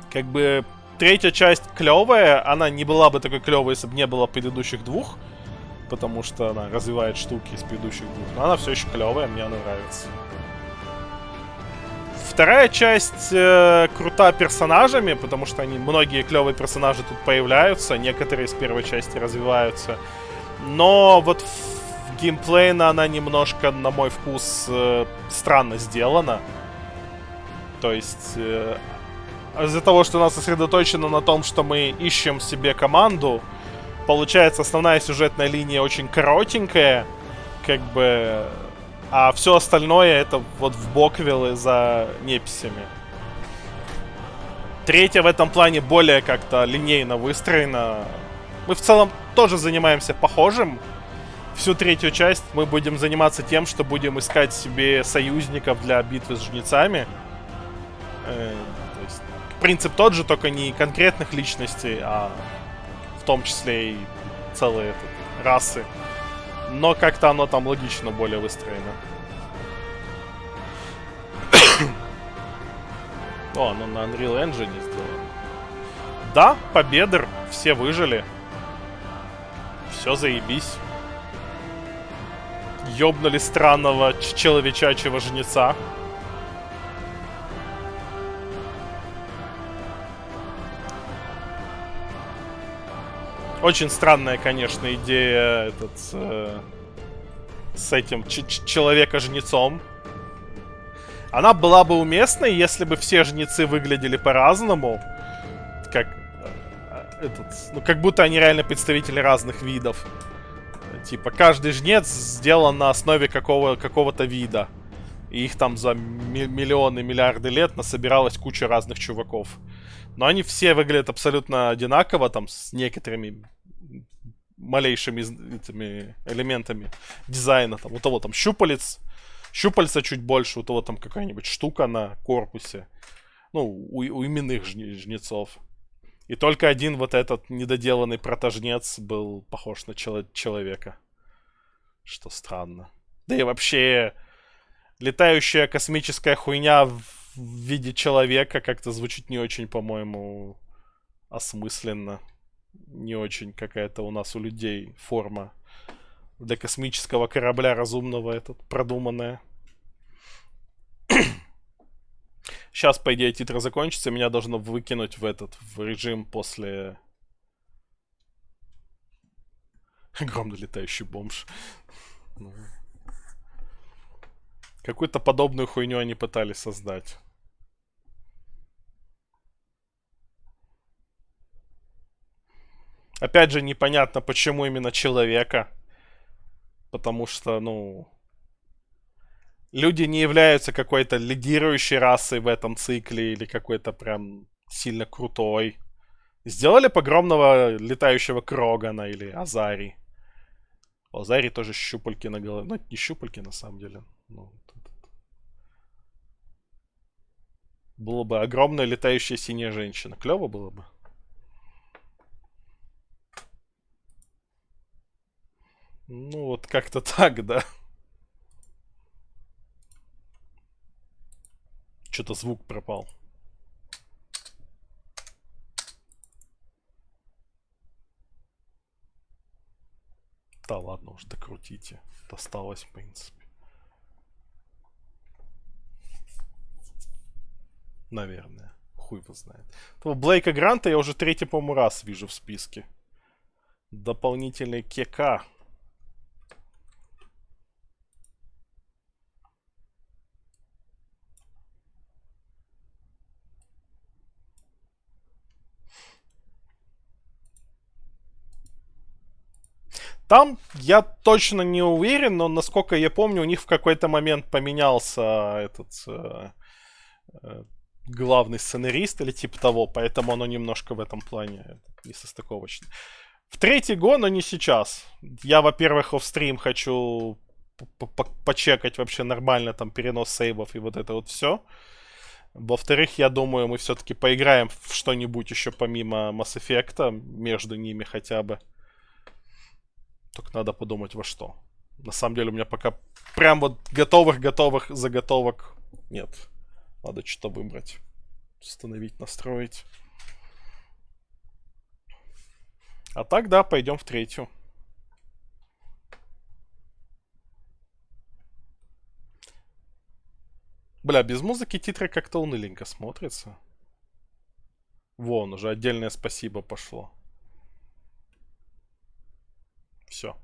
Как бы третья часть клевая, она не была бы такой клевой, если бы не было предыдущих двух. Потому что она развивает штуки из предыдущих двух. Но она все еще клевая, мне она нравится. Вторая часть крута персонажами, потому что многие клевые персонажи тут появляются, некоторые из первой части развиваются. Но вот в геймплейно она немножко, на мой вкус, странно сделана. То есть из-за того, что она сосредоточена на том, что мы ищем себе команду, получается, основная сюжетная линия очень коротенькая, как бы, а все остальное это вот в боквиллы за неписями. Третья в этом плане более как-то линейно выстроена. Мы в целом тоже занимаемся похожим. Всю третью часть мы будем заниматься тем, что будем искать себе союзников для битвы с жнецами. То есть, принцип тот же, только не конкретных личностей, а в том числе и целые расы. Но как-то оно там логично более выстроено. О, оно на Unreal Engine сделано. Да, победер, все выжили. Все заебись. Ёбнули странного человечачьего жнеца. Очень странная, конечно, идея с этим человека-жнецом. Она была бы уместной, если бы все жнецы выглядели по-разному. Как как будто они реально представители разных видов. Типа, каждый жнец сделан на основе какого-то вида. И их там за миллионы, миллиарды лет насобиралась куча разных чуваков. Но они все выглядят абсолютно одинаково, там, с некоторыми малейшими этими элементами дизайна. Там, у того там щупальца чуть больше, у того там какая-нибудь штука на корпусе. Ну, у именных жнецов. И только один вот этот недоделанный протожнец был похож на человека. Что странно. Да и вообще, летающая космическая хуйня в виде человека как-то звучит не очень, по-моему, осмысленно. Не очень какая-то у нас у людей форма для космического корабля разумного продуманная. Сейчас, по идее, титры закончатся, меня должно выкинуть в режим после... Огромный летающий бомж. Какую-то подобную хуйню они пытались создать. Опять же, непонятно, почему именно человека. Потому что, люди не являются какой-то лидирующей расой в этом цикле или какой-то прям сильно крутой. Сделали погромного летающего Крогана или Азари. У Азари тоже щупальки на голове. Ну, это не щупальки на самом деле. Было бы огромная летающая синяя женщина. Клево было бы. Ну, вот как-то так, да. Что-то звук пропал. Да ладно уж, докрутите. Досталось, в принципе. Наверное. Хуй его знает. Блейка Гранта я уже третий, по-моему, раз вижу в списке. Дополнительный КК. Там я точно не уверен, но насколько я помню, у них в какой-то момент поменялся этот главный сценарист или типа того, поэтому оно немножко в этом плане несостыковочно. В третий год, но не сейчас. Я, во-первых, офстрим хочу почекать вообще нормально там перенос сейвов и вот это вот все. Во-вторых, я думаю, мы все-таки поиграем в что-нибудь еще помимо Mass Effect, между ними хотя бы. Только надо подумать во что. На самом деле у меня пока прям вот готовых заготовок нет. Надо что-то выбрать. Установить, настроить. А так, да, пойдем в третью. Бля, без музыки титры как-то уныленько смотрятся. Вон, уже отдельное спасибо пошло. Все.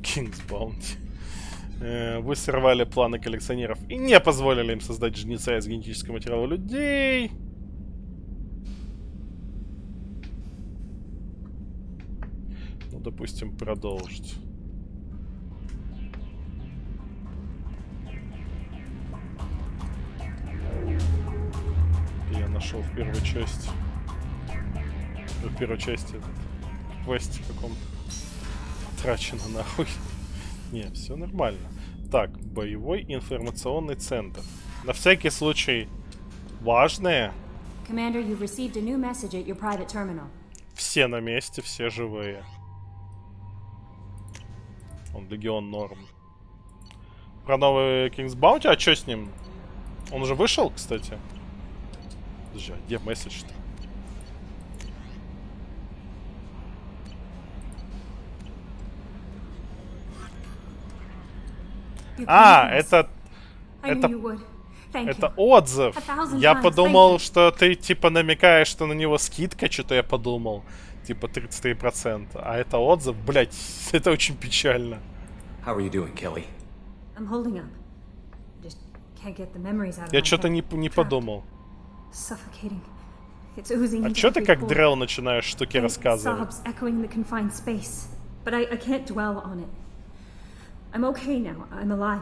King's Bounty. Вы сорвали планы коллекционеров и не позволили им создать жнеца из генетического материала людей. Ну, допустим, продолжить. Я нашел в первой части. В первой части этот квест каком-то. Трачено нахуй. Не, все нормально. Так, боевой информационный центр. На всякий случай важное. Commander, you've received a new message at your private terminal. Все на месте, все живые. Он Легион норм. Про новый King's Bounty, а что с ним? Он уже вышел, кстати? Подожди, а где месседж-то? А, это отзыв. Я подумал, что ты типа намекаешь, что на него скидка, что-то я подумал. Типа 33%. А это отзыв, блять, это очень печально. How are you doing, Kelly? I'm holding up. Just can't get the memories out of my head. Я что-то не подумал. Suffocating. It's oozing. А чё ты как Дрелл начинаешь штуки рассказывать? Sobs echoing the confined space. But I can't dwell on it. I'm okay now. I'm alive.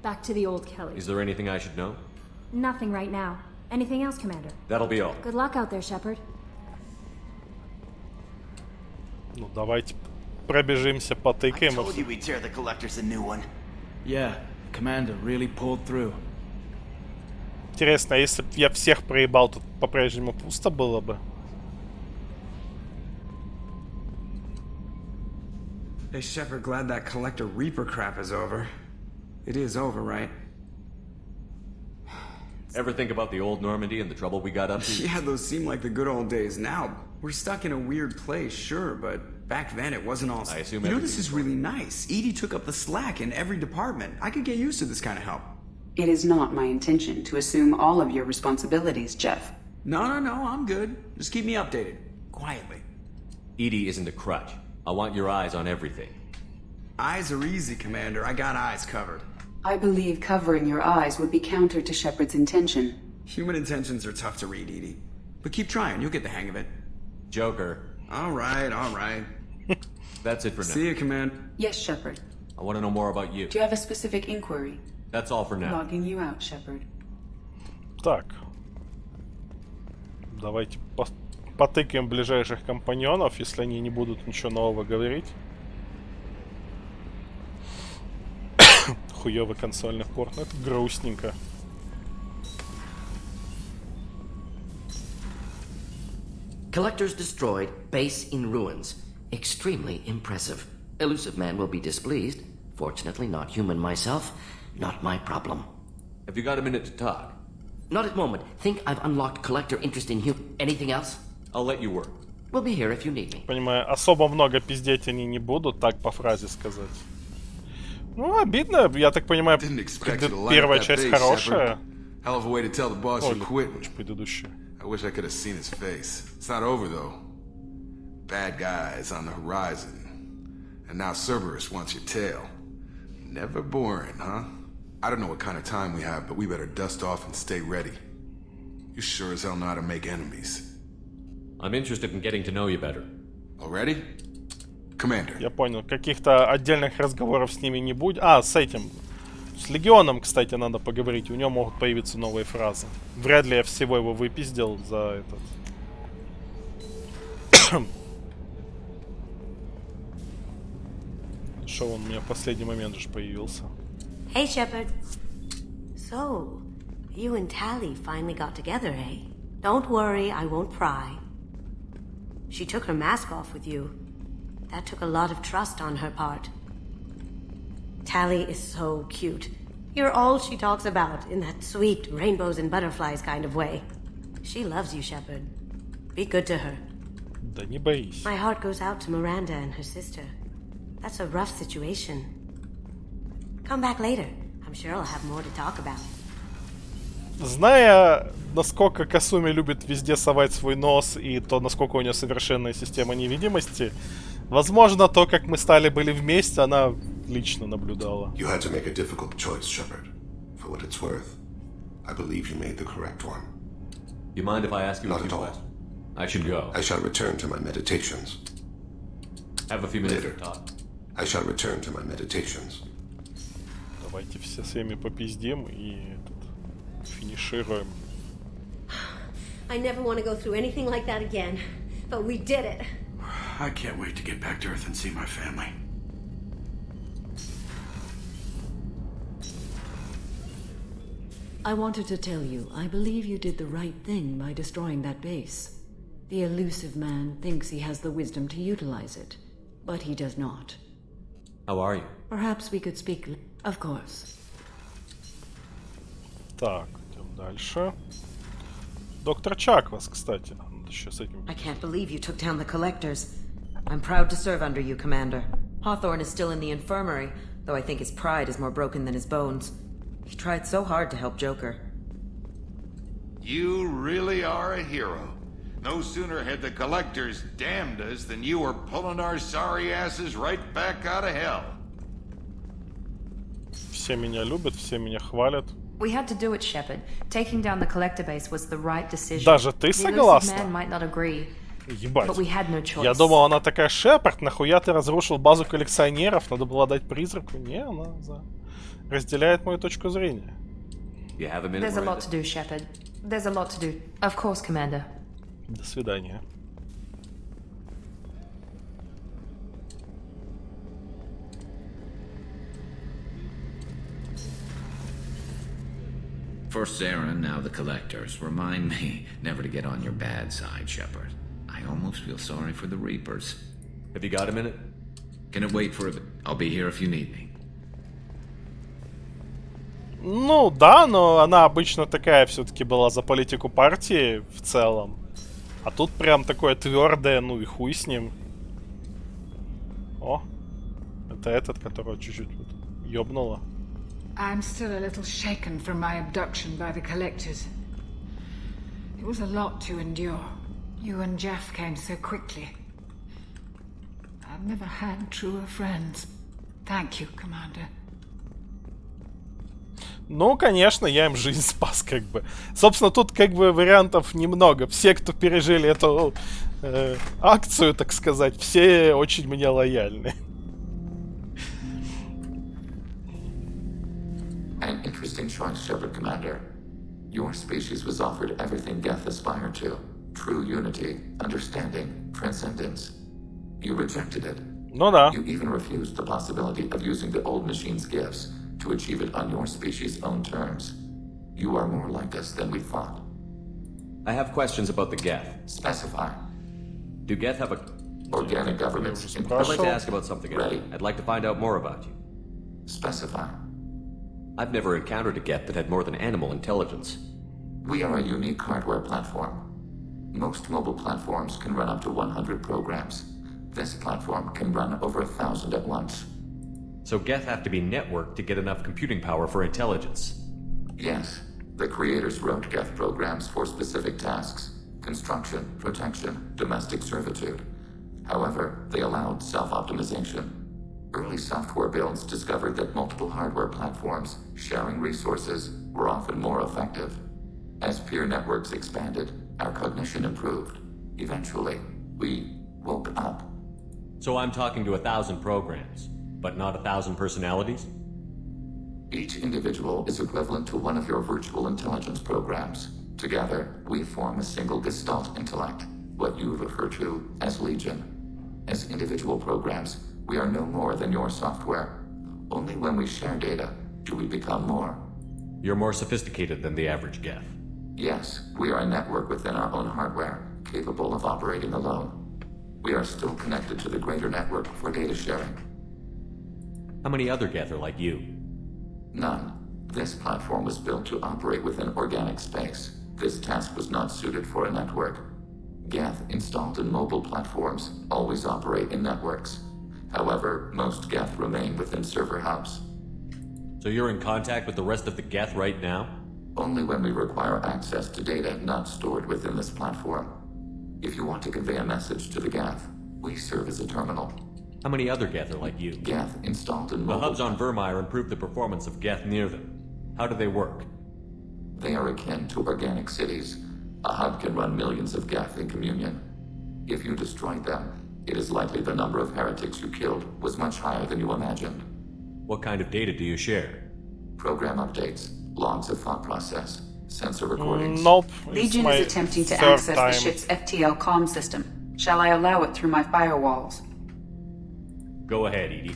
Back to the old Kelly. Is there anything I should know? Nothing right now. Anything else, Commander? That'll be all. Good luck out there, Shepard. Ну, давайте пробежимся, потыкаем. I told you we'd tear the collectors a new one. Yeah, Commander really pulled through. Интересно, если бы я всех проебал, тут по-прежнему пусто было бы? Hey, Shepard, glad that Collector Reaper crap is over. It is over, right? Ever think about the old Normandy and the trouble we got up to? Yeah, those seem like the good old days now. We're stuck in a weird place, sure, but back then it wasn't all... I assume you know, this is really nice. Edie took up the slack in every department. I could get used to this kind of help. It is not my intention to assume all of your responsibilities, Jeff. No, I'm good. Just keep me updated. Quietly. Edie isn't a crutch. I want your eyes on everything. Eyes are easy, Commander. I got eyes covered. I believe covering your eyes would be counter to Shepard's intention. Human intentions are tough to read, Edie. But keep trying. You'll get the hang of it. Joker. All right. That's it for now. See you, Command. Yes, Shepard. I want to know more about you. Do you have a specific inquiry? That's all for now. Logging you out, Shepard. Так. Давайте потыкаем ближайших компаньонов, если они не будут ничего нового говорить. хуёвый консольный порт. Ну, это грустненько. Collectors destroyed, base in ruins. Extremely impressive. Elusive man will be displeased. Fortunately, not human myself. Not my problem. Have you got a minute to talk? Not at the moment. Think I've unlocked collector interest in human. Anything else? I'll let you work. We'll be here if you need me. Понимаю, особо много пиздеть они не будут, так по фразе сказать. Ну, обидно, я так понимаю, первая часть хорошая. Hell of a way to tell the boss you're quitting. Предыдущая. I wish I could have seen his face. It's not over though. Bad guys on the horizon. And now Cerberus wants your tail. Never boring, huh? I don't know what kind of time we have, but we better dust off and stay ready. You sure as hell know how to make enemies. I'm interested in getting to know you better. Already? Commander. Я понял. Каких-то отдельных разговоров с ними не будет. А, с этим. С Легионом, кстати, надо поговорить. У него могут появиться новые фразы. Вряд ли я всего его выпиздил за этот. Что он у меня в последний момент же появился. Hey, Shepard. So, you and Tally finally got together, eh? Don't worry, I won't pry. She took her mask off with you. That took a lot of trust on her part. Tally is so cute. You're all she talks about in that sweet rainbows and butterflies kind of way. She loves you, Shepard. Be good to her. Да не боись. My heart goes out to Miranda and her sister. That's a rough situation. Come back later. I'm sure I'll have more to talk about. Зная, насколько Касуми любит везде совать свой нос и то, насколько у нее совершенная система невидимости, возможно, то, как мы стали были вместе, она лично наблюдала. You had to make a difficult choice, Shepard. For what it's worth, I believe you made the correct one. You mind if I ask you Not a few at all. questions? I should go. I shall return to my meditations. Have a few minutes Later. to talk. I shall return to my meditations. Давайте все с вами попиздим и финишируем. I never want to go through anything like that again, but we did it. I can't wait to get back to Earth and see my family. I wanted to tell you, I believe you did the right thing by destroying that base. The elusive man thinks he has the wisdom to utilize it, but he does not. How are you? Perhaps we could speak... Of course. Так, идем дальше. Доктор Чаквас, кстати. Надо еще с этим... I can't believe you took down the collectors. I'm proud to serve under you, Commander. Hawthorne is still in the infirmary, though I think his pride is more broken than his bones. He tried so hard to help Joker. You really are a hero. No sooner had the collectors damned us than you were pulling our sorry asses right back out of hell. Все меня любят, все меня хвалят. We had to do it, Shepard. Taking down the collector base was the right decision. Даже ты согласна? The elusive man might not agree, Ебать. but we had no choice. Я думал, она такая: Шепард, нахуя ты разрушил базу коллекционеров? Надо было дать призраку. Не, она разделяет мою точку зрения. There's a lot to do, Shepard. There's a lot to do. Of course, Commander. До свидания. First Saren, now the collectors. Remind me never to get on your bad side, Shepard. I almost feel sorry for the Reapers. Have you got a minute? Can it wait for a bit? I'll be here if you need me. Ну да, но она обычно такая все-таки была за политику партии в целом. А тут прям такое твердое, ну и хуй с ним. О, это этот, которого чуть-чуть вот ёбнуло. I'm still a little shaken from my abduction by the collectors. It was a lot to endure. You and Jeff came so quickly. I've never had truer friends. Thank you, Commander. Ну, конечно, я им жизнь спас, как бы. Собственно, тут как бы вариантов немного. Все, кто пережили эту акцию, так сказать, все очень мне лояльны. An interesting choice, Shepard Commander. Your species was offered everything Geth aspired to. True unity, understanding, transcendence. You rejected it. Ну да. You even refused the possibility of using the old machine's gifts to achieve it on your species' own terms. You are more like us than we thought. I have questions about the Geth. Specify. Do Geth have a... Organic governments. I'd like to ask about something. Ready. I'd like to find out more about you. Specify. I've never encountered a Geth that had more than animal intelligence. We are a unique hardware platform. Most mobile platforms can run up to 100 programs. This platform can run over 1,000 at once. So Geth have to be networked to get enough computing power for intelligence. Yes. The creators wrote Geth programs for specific tasks: construction, protection, domestic servitude. However, they allowed self-optimization. Early software builds discovered that multiple hardware platforms sharing resources were often more effective. As peer networks expanded, our cognition improved. Eventually, we woke up. So I'm talking to 1,000 programs, but not 1,000 personalities? Each individual is equivalent to one of your virtual intelligence programs. Together, we form a single Gestalt intellect, what you refer to as Legion. As individual programs, we are no more than your software. Only when we share data do we become more. You're more sophisticated than the average Geth. Yes, we are a network within our own hardware, capable of operating alone. We are still connected to the greater network for data sharing. How many other Geth are like you? None. This platform was built to operate within organic space. This task was not suited for a network. Geth installed in mobile platforms always operate in networks. However, most Geth remain within server hubs. So you're in contact with the rest of the Geth right now? Only when we require access to data not stored within this platform. If you want to convey a message to the Geth, we serve as a terminal. How many other Geth are like you? Geth installed in The mobile... hubs on Vermeer improve the performance of Geth near them. How do they work? They are akin to organic cities. A hub can run millions of Geth in communion. If you destroyed them, it is likely the number of heretics you killed was much higher than you imagined. What kind of data do you share? Program updates, logs of thought process, sensor recordings. Nope. Legion is attempting to access the ship's FTL comm system. Shall I allow it through my firewalls? Go ahead, Edie.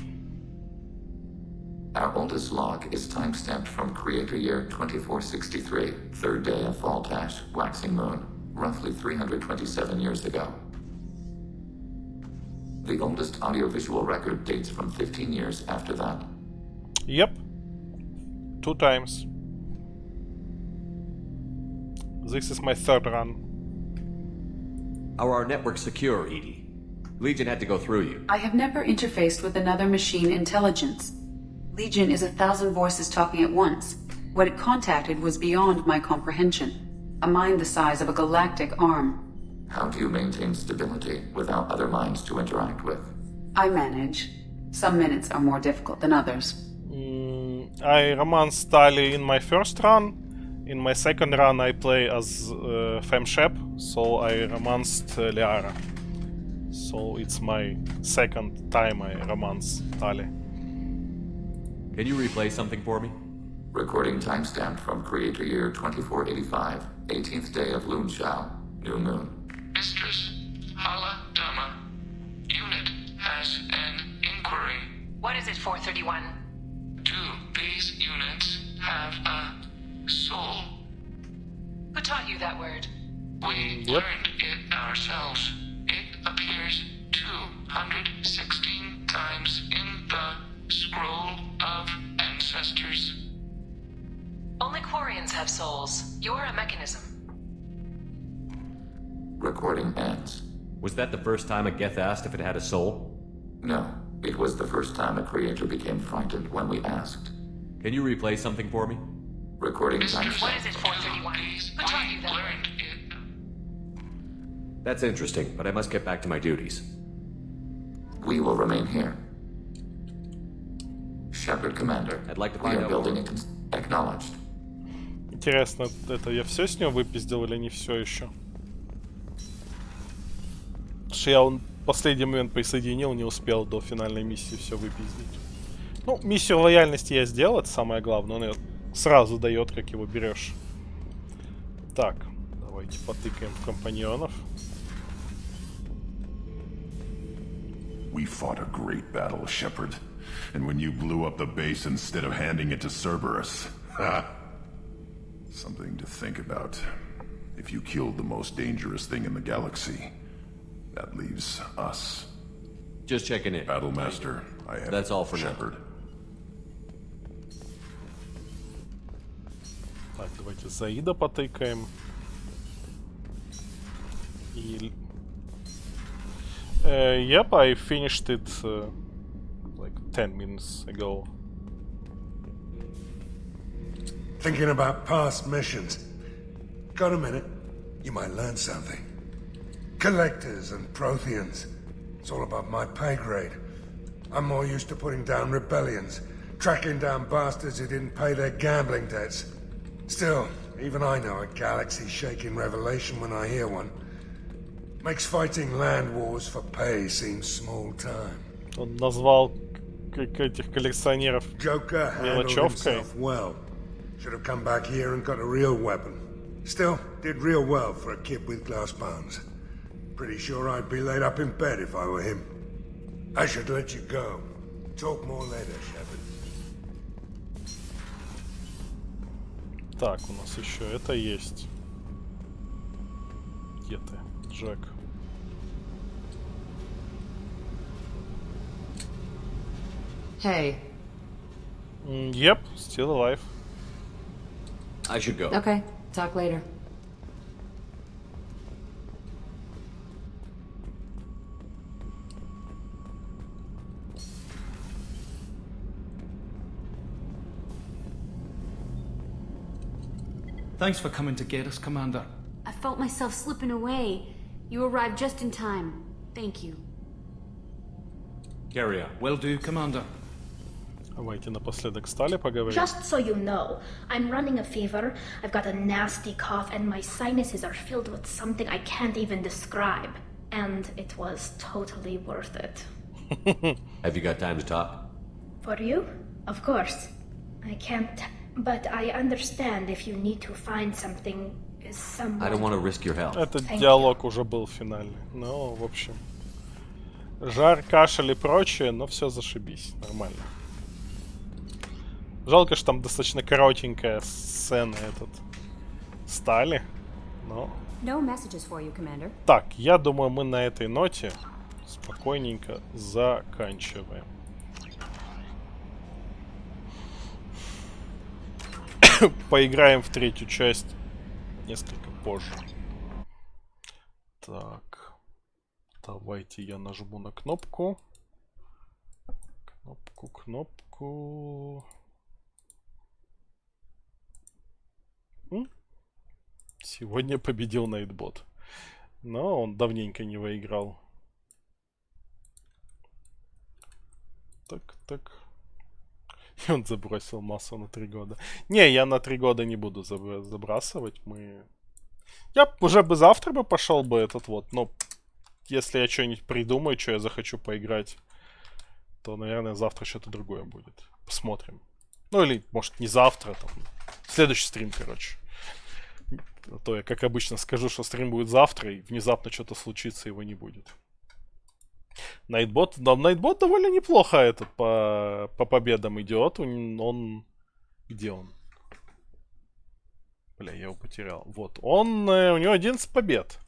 Our oldest log is timestamped from Creator Year 2463, third day of Fall Tash, waxing moon, roughly 327 years ago. The oldest audiovisual record dates from 15 years after that. Yep. 2 times. This is my 3rd run. Are our networks secure, Edie? Legion had to go through you. I have never interfaced with another machine intelligence. Legion is 1,000 voices talking at once. What it contacted was beyond my comprehension. A mind the size of a galactic arm. How do you maintain stability without other minds to interact with? I manage. Some minutes are more difficult than others. I romanced Tali in my 1st run. In my 2nd run I play as Femshep, so I romanced Liara. So it's my 2nd time I romance Tali. Can you replay something for me? Recording timestamped from Creator Year 2485, 18th day of Luneshao, new moon. Mistress Hala Dama, unit has an inquiry. What is it, 431? Do these units have a soul? Who taught you that word? We learned it ourselves. It appears 216 times in the Scroll of Ancestors. Only Quarians have souls. You're a mechanism. Recording ends. Was that the first time a Geth asked if it had a soul? No, it was the first time a creator became frightened when we asked. Can you replay something for me? Recording time. What is it, 431? Who taught you that word? That's interesting, but I must get back to my duties. We will remain here. Shepard, Commander. I'd like to We find are out building more. it. Acknowledged. Интересно, это я все с него выпиздил или не все еще? Потому что я в последний момент присоединил, не успел до финальной миссии все выпиздить. Ну, миссию лояльности я сделал, это самое главное. Он ее сразу дает, как его берешь. Так, давайте потыкаем в компаньонов. We fought a great battle, Shepard. And when you blew up the base instead of handing it to Cerberus. Ha! Something to think about. If you killed the most dangerous thing in the galaxy, that leaves us. Just checking in. Battlemaster, I have That's all for Shepard. now. Так, давайте Заида потыкаем. И... Yep, I finished it like 10 minutes ago. Thinking about past missions. Got a minute? You might learn something. Collectors and Protheans. It's all about my pay grade. I'm more used to putting down rebellions, tracking down bastards who didn't pay their gambling debts. Still, even I know a galaxy-shaking revelation when I hear one. Makes fighting land wars for pay seem small time. Он назвал этих коллекционеров Joker handled himself well. Should have come back here and got a real weapon. Still, did real well for a kid with glass bones. Pretty sure I'd be laid up in bed if I were him. I should let you go. Talk more later, Shepard. Так, у нас еще это есть. Где ты, Джек? Hey. Yep, still alive. I should go. Okay, talk later. Thanks for coming to get us, Commander. I felt myself slipping away. You arrived just in time. Thank you. Carry on. Will do, Commander. Давайте напоследок стали поговорим. Just so you know, I'm running a fever, I've got a nasty cough, and my sinuses are filled with something I can't even describe. And it was totally worth it. Have you got time to talk? For you? Of course. I can't, but I understand if you need to find something, someone... I don't want to risk your health. Этот диалог уже был финальный. Ну, в общем... Жар, кашель и прочее, но все зашибись. Нормально. Жалко, что там достаточно коротенькая сцена этот стали, но... No messages for you, Commander. Так, я думаю, мы на этой ноте спокойненько заканчиваем. Поиграем в третью часть несколько позже. Так. Давайте я нажму на кнопку. Кнопку. Сегодня победил Найтбот. Но он давненько не выиграл. Так. И он забросил массу на 3 года. Не, я на 3 года не буду забрасывать. Я уже бы завтра бы пошел бы этот вот. Но если я что-нибудь придумаю, что я захочу поиграть, то, наверное, завтра что-то другое будет. Посмотрим. Ну или, может, не завтра, там. Следующий стрим, короче. А то я, как обычно, скажу, что стрим будет завтра, и внезапно что-то случится, его не будет. Найтбот довольно неплохо этот по победам идет. Он... Где он? Бля, я его потерял. Вот. У него 11 побед.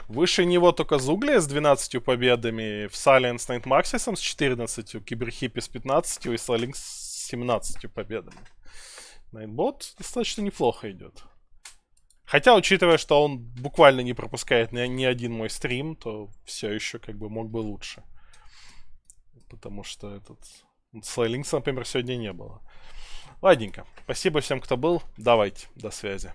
Выше него только Зуглия с 12 победами, в Silence Night Maxis с 14, Киберхиппи с 15 и Салинг с 17 победами. Найтбот достаточно неплохо идет. Хотя, учитывая, что он буквально не пропускает ни один мой стрим, то все еще как бы мог бы лучше. Потому что Слайлинкса, например, сегодня не было. Ладненько. Спасибо всем, кто был. Давайте. До связи.